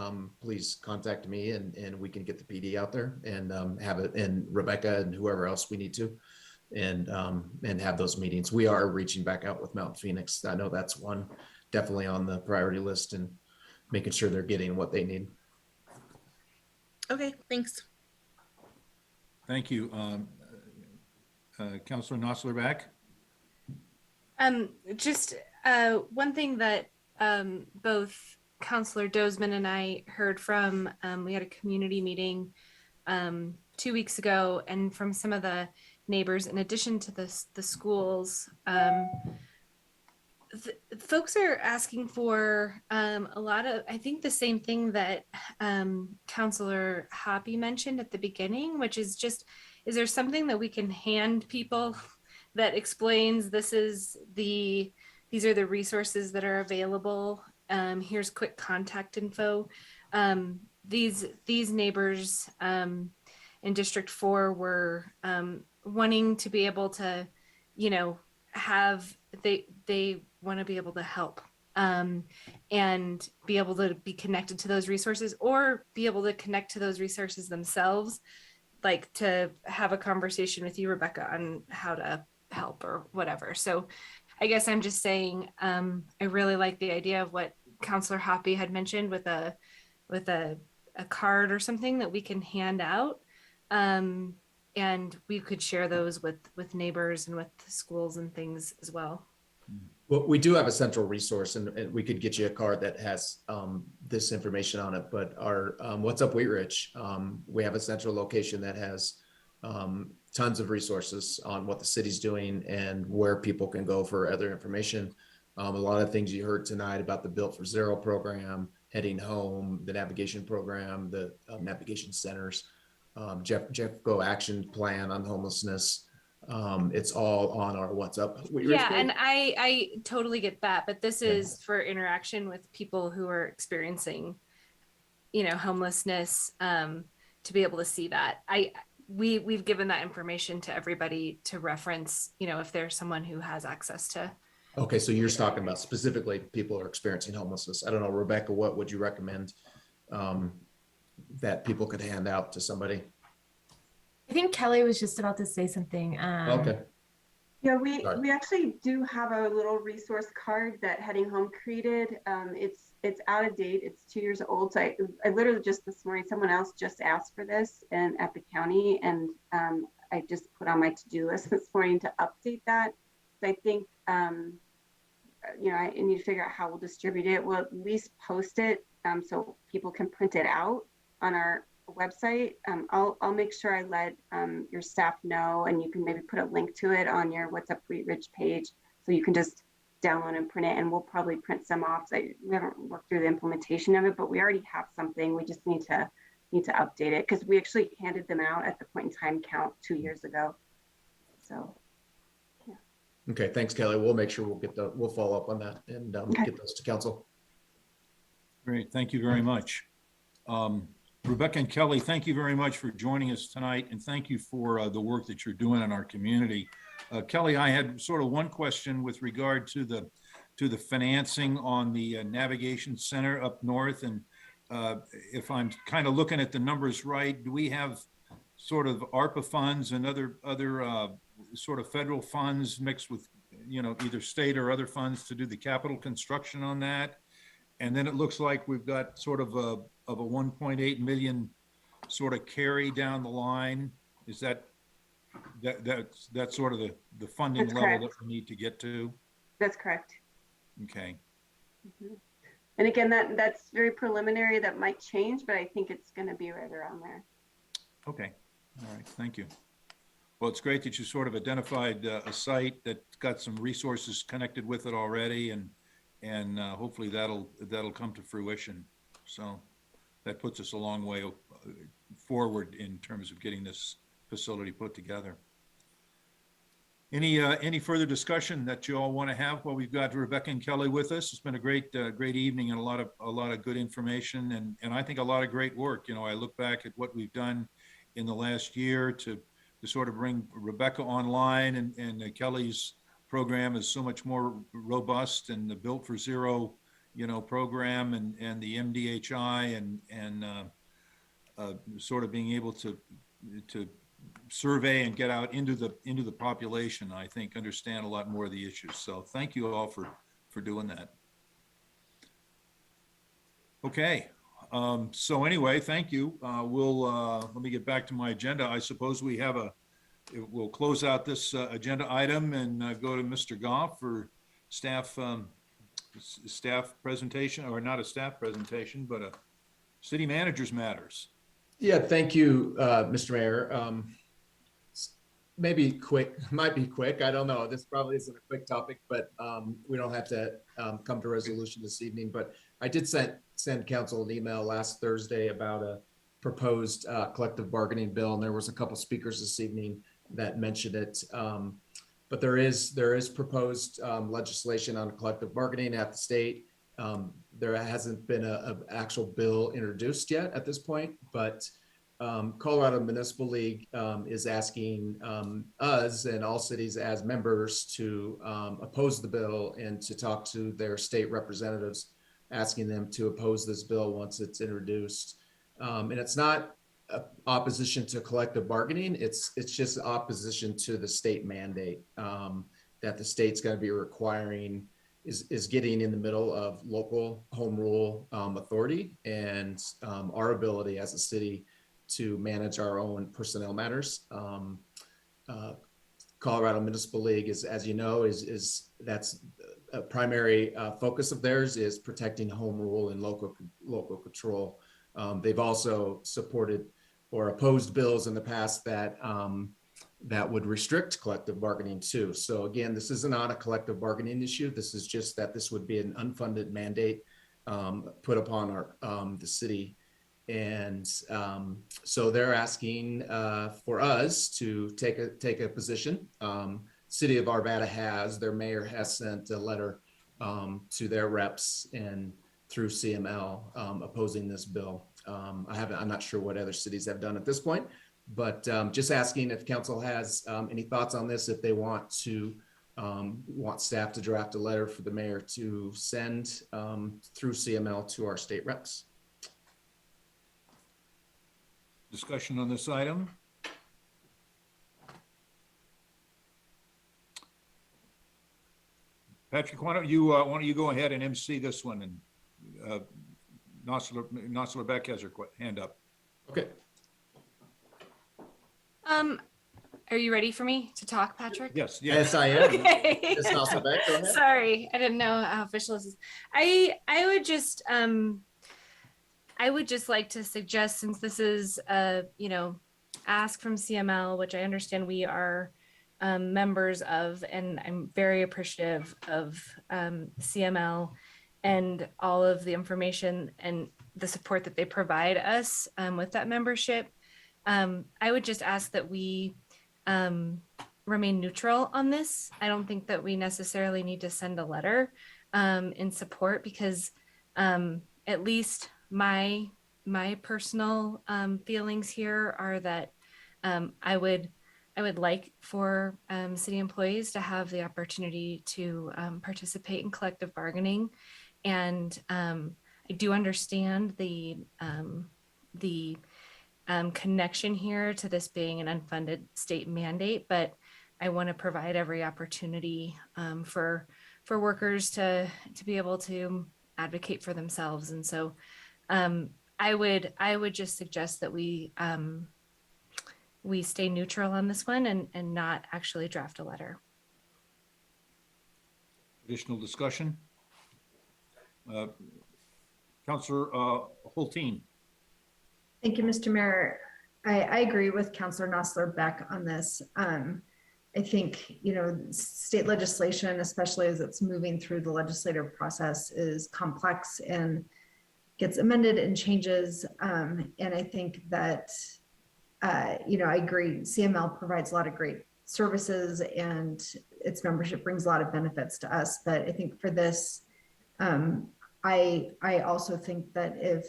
please contact me and we can get the PD out there and have it, and Rebecca and whoever else we need to, and have those meetings. We are reaching back out with Mountain Phoenix. I know that's one definitely on the priority list, and making sure they're getting what they need. Okay, thanks. Thank you. Councilor Noslerbeck. Just one thing that both Councilor Dozeman and I heard from, we had a community meeting 2 weeks ago, and from some of the neighbors, in addition to the schools, folks are asking for a lot of, I think, the same thing that Councilor Hoppy mentioned at the beginning, which is just, is there something that we can hand people that explains these are the resources that are available. Here's quick contact info. These neighbors in District 4 were wanting to be able to, they want to be able to help and be able to be connected to those resources, or be able to connect to those resources themselves. like to have a conversation with you, Rebecca, on how to help or whatever. So I guess I'm just saying, I really like the idea of what Counselor Hoppy had mentioned with a card or something that we can hand out. And we could share those with neighbors and with schools and things as well. Well, we do have a central resource, and we could get you a card that has this information on it. But our What's Up Wheatridge, we have a central location that has tons of resources on what the city's doing and where people can go for other information. A lot of things you heard tonight about the Built for Zero program, Heading Home, the navigation program, the navigation centers, Jeffco action plan on homelessness. It's all on our What's Up Wheatridge Yeah, page. and I totally get that, but this is for interaction with people who are experiencing, homelessness, to be able to see that. We've given that information to everybody to reference, if there's someone who has access to. Okay, so you're talking about specifically people who are experiencing homelessness. I don't know, Rebecca, what would you recommend that people could hand out to somebody? I think Kelly was just about to say something. Okay. Yeah, we actually do have a little resource card that Heading Home created. It's out of date. It's 2 years old. So I literally just this morning, someone else just asked for this at the county, and I just put on my to-do list this morning to update that. So I think I need to figure out how we'll distribute it. We'll at least post it so people can print it out on our website. I'll make sure I let your staff know, and you can maybe put a link to it on your What's Up Wheatridge page, so you can just download and print it, and we'll probably print some off. So we haven't worked through the implementation of it, but we already have something. We just need to update it, because we actually handed them out at the point in time count 2 years ago. So yeah. Okay, thanks, Kelly. We'll make sure we'll follow up on that and get those to council. Great, thank you very much. Rebecca and Kelly, thank you very much for joining us tonight, and thank you for the work that you're doing in our community. Kelly, I had sort of one question with regard to the financing on the navigation center up north, and if I'm kind of looking at the numbers right, do we have sort of ARPA funds and other sort of federal funds mixed with either state or other funds to do the capital construction on that? And then it looks like we've got sort of a 1.8 million sort of carry down the line. Is that's sort of the funding That's level correct. that we need to get to? That's correct. Okay. Mm-hmm. And again, that's very preliminary. That might change, but I think it's going to be right around there. Okay. All right. Thank you. Well, it's great that you sort of identified a site that's got some resources connected with it already, and hopefully that'll come to fruition. So that puts us a long way forward in terms of getting this facility put together. Any further discussion that you all want to have while we've got Rebecca and Kelly with us? It's been a great evening and a lot of good information, and I think a lot of great work. I look back at what we've done in the last year to sort of bring Rebecca online, and Kelly's program is so much more robust, and the Built for Zero, program, and the MDHI, and sort of being able to survey and get out into the population, I think, understand a lot more of the issues. So thank you all for doing that. Okay. So anyway, thank you. Let me get back to my agenda. I suppose we'll close out this agenda item and go to Mr. Goff for staff presentation, or not a staff presentation, but a city manager's matters. Yeah, thank you, Mr. Mayor. Maybe quick, might be quick. I don't know. This probably isn't a quick topic, but we don't have to come to resolution this evening. But I did send council an email last Thursday about a proposed collective bargaining bill, and there was a couple speakers this evening that mentioned it. But there is proposed legislation on collective bargaining at the state. There hasn't been an actual bill introduced yet at this point, but Colorado Municipal League is asking us and all cities as members to oppose the bill and to talk to their state representatives, asking them to oppose this bill once it's introduced. And it's not opposition to collective bargaining. It's just opposition to the state mandate that the state's going to be requiring is getting in the middle of local home rule authority and our ability as a city to manage our own personnel matters. Colorado Municipal League is, as you know, is that's a primary focus of theirs is protecting home rule and local control. They've also supported or opposed bills in the past that that would restrict collective bargaining too. So again, this is not a collective bargaining issue. This is just that this would be an unfunded mandate put upon our the city. And so they're asking for us to take a position. City of Arvada their mayor has sent a letter to their reps and through CML opposing this bill. I'm not sure what other cities have done at this point, but just asking if council has any thoughts on this, if they want staff to draft a letter for the mayor to send through CML to our state reps. Discussion on this item? Patrick, why don't you go ahead and MC this one, and Nosler Beck has her hand up. Okay. Are you ready for me to talk, Patrick? Yes. Yes, I am. Okay. Ms. Nosler Beck, go ahead. Sorry, I didn't know how official this is. I would just like to suggest, since this is a ask from CML, which I understand we are members of, and I'm very appreciative of CML and all of the information and the support that they provide us with that membership. I would just ask that we remain neutral on this. I don't think that we necessarily need to send a letter in support, because at least my personal feelings here are that I would like for city employees to have the opportunity to participate in collective bargaining, and I do understand the connection here to this being an unfunded state mandate, but I want to provide every opportunity for workers to be able to advocate for themselves. And so I would just suggest that we stay neutral on this one and not actually draft a letter. Additional discussion? Councillor Hulteen. Thank you, Mr. Mayor. I agree with Councillor Nosler Beck on this. I think, state legislation, especially as it's moving through the legislative process, is complex and gets amended and changes. And I think that, I agree, CML provides a lot of great services and its membership brings a lot of benefits to us. But I think for this, I also think that if,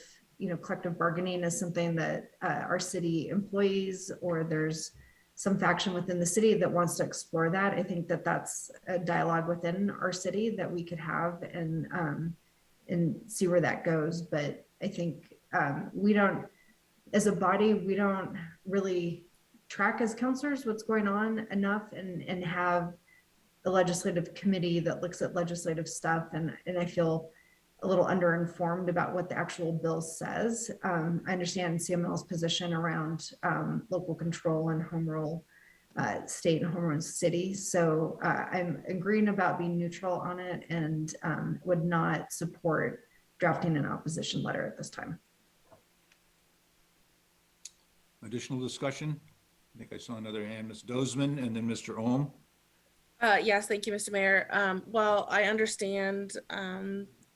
collective bargaining is something that our city employees, or there's some faction within the city that wants to explore that, I think that that's a dialogue within our city that we could have and see where that goes. But I think we don't, as a body, we don't really track as counselors what's going on enough and have a legislative committee that looks at legislative stuff. And I feel a little underinformed about what the actual bill says. I understand CML's position around local control and home rule state and home rule city. So I'm agreeing about being neutral on it and would not support drafting an opposition letter at this time. Additional discussion? I think I saw another hand, Ms. Dozeman, and then Mr. Ohm. Yes, thank you, Mr. Mayor. Well, I understand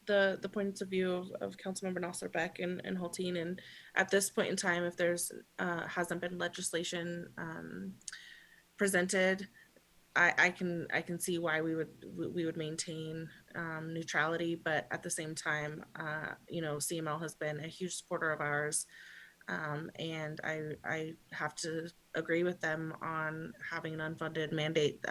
the points of view of Councilmember Nosler Beck and Hulteen, and at this point in time, if there's hasn't been legislation presented, I can see why we would maintain neutrality, but at the same time, CML has been a huge supporter of ours, and I have to agree with them on having an unfunded mandate.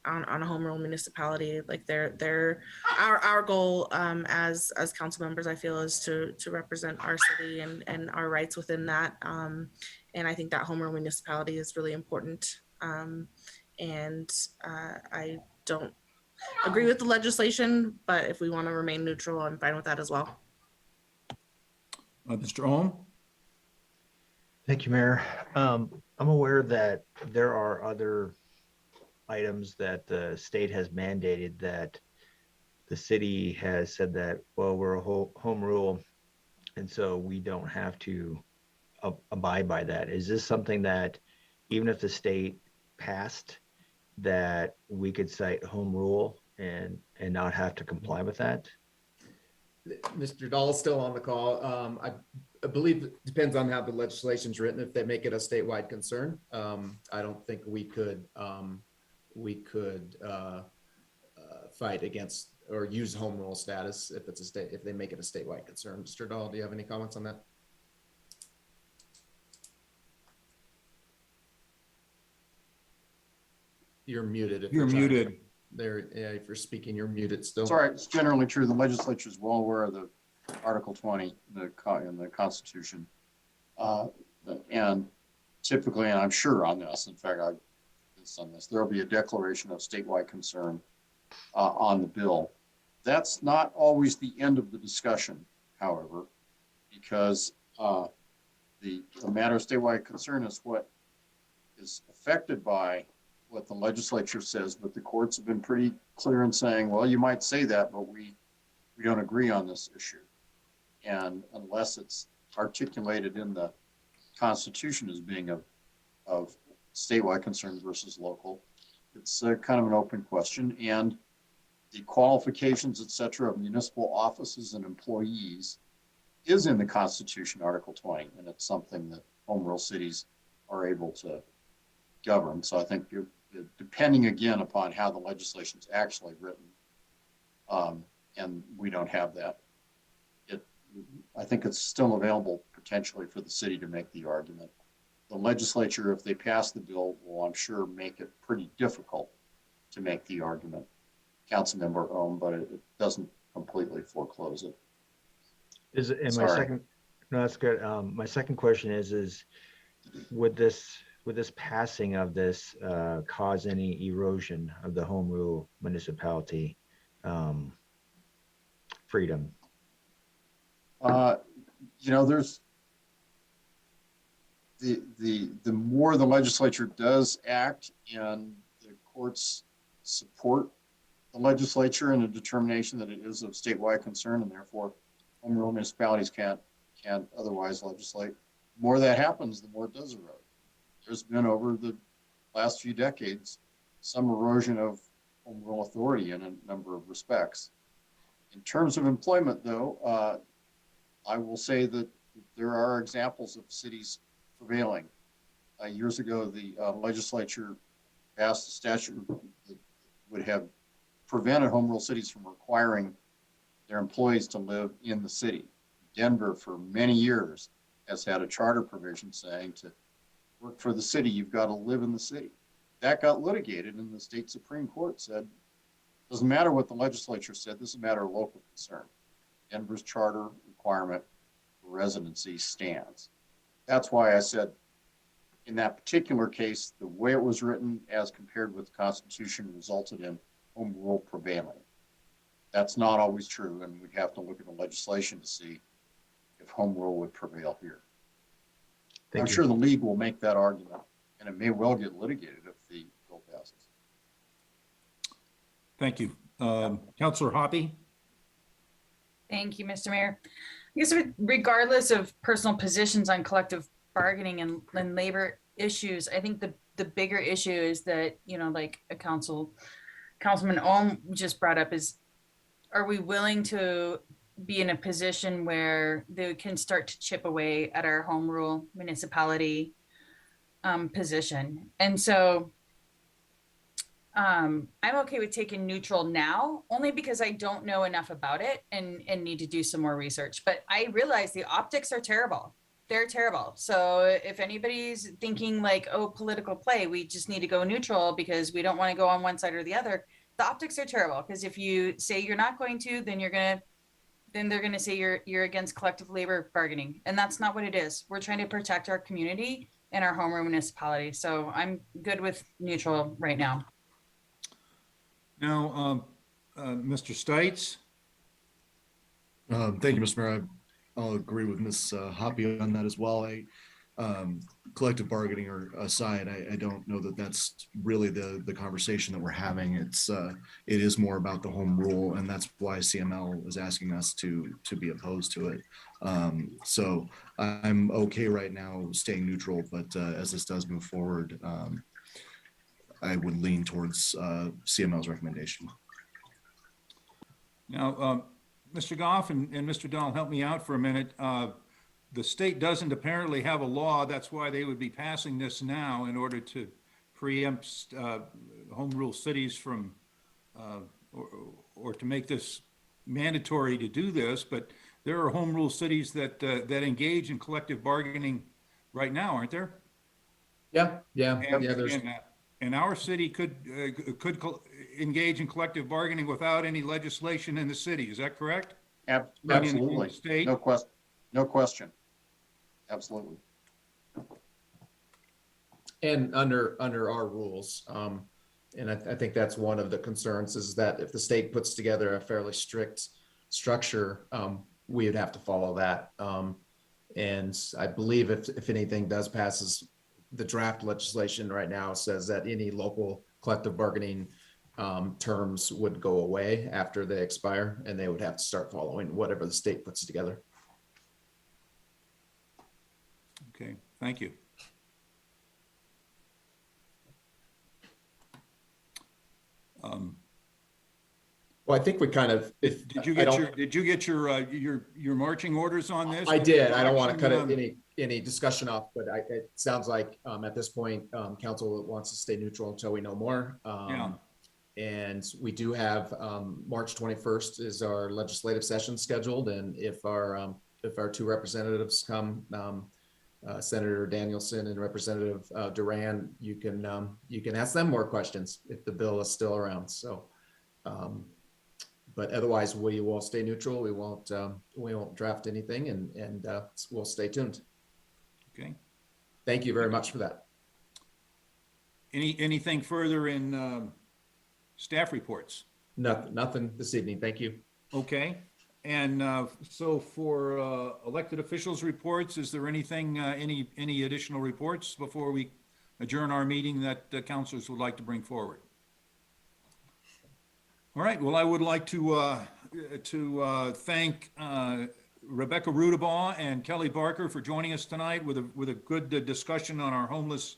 on a home rule municipality. Like our goal as council members, I feel, is to represent our city and our rights within that. And I think that home rule municipality is really important. And I don't agree with the legislation, but if we want to remain neutral, I'm fine with that as well. Mr. Ohm? Thank you, Mayor. I'm aware that there are other items that the state has mandated that the city has said that, well, we're a home rule, and so we don't have to abide by that. Is this something that even if the state passed, that we could cite home rule and not have to comply with that? Mr. Dahl is still on the call. I believe it depends on how the legislation's written. If they make it a statewide concern, I don't think we could fight against or use home rule status if they make it a statewide concern. Mr. Dahl, do you have any comments on that? You're muted. If You're muted. There, yeah, if you're speaking, you're muted still. Sorry, it's generally true. The legislature is well aware of the Article 20 in the Constitution. And typically, and I'm sure on this, in fact, there will be a declaration of statewide concern on the bill. That's not always the end of the discussion, however, because the matter of statewide concern is what is affected by what the legislature says, but the courts have been pretty clear in saying, well, you might say that, but we don't agree on this issue. And unless it's articulated in the Constitution as being of statewide concern versus local, it's kind of an open question. And the qualifications, et cetera, of municipal offices and employees is in the Constitution, Article 20, and it's something that home rule cities are able to govern. So I think depending again upon how the legislation is actually written, and we don't have that, I think it's still available potentially for the city to make the argument. The legislature, if they pass the bill, will, I'm sure, make it pretty difficult to make the argument, Councilmember Ohm, but it doesn't completely foreclose it. My second, no, that's good. My second question is would this passing of this cause any erosion of the home rule municipality freedom? There's the more the legislature does act and the courts support the legislature in a determination that it is of statewide concern and therefore home rule municipalities can't otherwise legislate, the more that happens, the more it does erode. There's been over the last few decades some erosion of home rule authority in a number of respects. In terms of employment, though, I will say that there are examples of cities prevailing. Years ago, the legislature passed a statute that would have prevented home rule cities from requiring their employees to live in the city. Denver, for many years, has had a charter provision saying to work for the city, you've got to live in the city. That got litigated, and the state Supreme Court said, doesn't matter what the legislature said, this is a matter of local concern. Denver's charter requirement for residency stands. That's why I said, in that particular case, the way it was written as compared with the Constitution resulted in home rule prevailing. That's not always true, and we'd have to look at the legislation to see if home rule would prevail here. I'm sure the league will make that argument, and it may well get litigated if the bill passes. Thank you. Councilor Hoppy? Thank you, Mr. Mayor. I guess regardless of personal positions on collective bargaining and labor issues, I think the bigger issue is that, like Councilman Ohm just brought up is, are we willing to be in a position where they can start to chip away at our home rule municipality position? And so I'm okay with taking neutral now, only because I don't know enough about it and need to do some more research. But I realize the optics are terrible. they're terrible. So if anybody's thinking like, oh, political play, we just need to go neutral because we don't want to go on one side or the other. The optics are terrible because if you say you're not going to, then they're going to say you're against collective labor bargaining, and that's not what it is. We're trying to protect our community and our home municipality. So I'm good with neutral right now. Now, Mr. Stites. Thank you, Mr. Mayor. I'll agree with Ms. Hoppy on that as well. Collective bargaining or aside, I don't know that that's really the conversation that we're having. It is more about the home rule, and that's why CML is asking us to be opposed to it. So I'm okay right now staying neutral, but as this does move forward, I would lean towards CML's recommendation. Now, Mr. Goff and Mr. Dahl, help me out for a minute. The state doesn't apparently have a law. That's why they would be passing this now in order to preempt home rule cities from, or to make this mandatory to do this. But there are home rule cities that engage in collective bargaining right now, aren't there? Yeah. And our city could engage in collective bargaining without any legislation in the city. Is that correct? Absolutely. State? No question. Absolutely. And under our rules, and I think that's one of the concerns is that if the state puts together a fairly strict structure, we would have to follow that. And I believe if anything does pass, the draft legislation right now says that any local collective bargaining terms would go away after they expire, and they would have to start following whatever the state puts together. Okay, thank you. Well, I think we kind of. Did you get your marching orders on this? I did. I don't want to cut any discussion off, but it sounds like at this point, council wants to stay neutral until we know more. And we do have March 21st is our legislative session scheduled, and if our two representatives come, Senator Danielson and Representative Duran, you can ask them more questions if the bill is still around. So, but otherwise, we will stay neutral. We won't draft anything, and we'll stay tuned. Okay. Thank you very much for that. Anything further in staff reports? Nothing this evening. Thank you. Okay. And so for elected officials reports, is there anything, any additional reports before we adjourn our meeting that councilors would like to bring forward? All right. Well, I would like to thank Rebecca Rudabaugh and Kelly Barker for joining us tonight with a good discussion on our homeless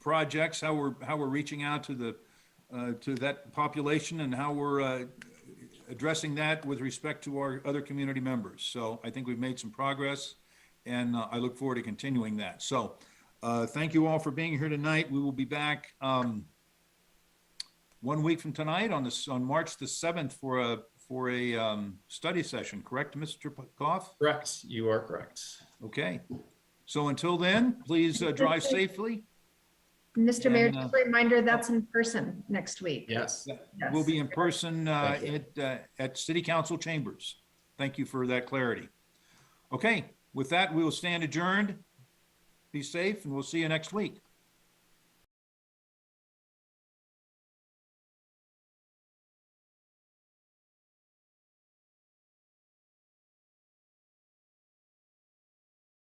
projects, how we're reaching out to that population and how we're addressing that with respect to our other community members. So I think we've made some progress, and I look forward to continuing that. So thank you all for being here tonight. We will be back 1 week from tonight on March the 7th for a study session. Correct, Mr. Goff? Correct. You are correct. Okay. So until then, please drive safely. Mr. Mayor, just a reminder, that's in person next week. Yes. We'll be in person at City Council chambers. Thank you for that clarity. Okay, with that, we will stand adjourned. Be safe, and we'll see you next week.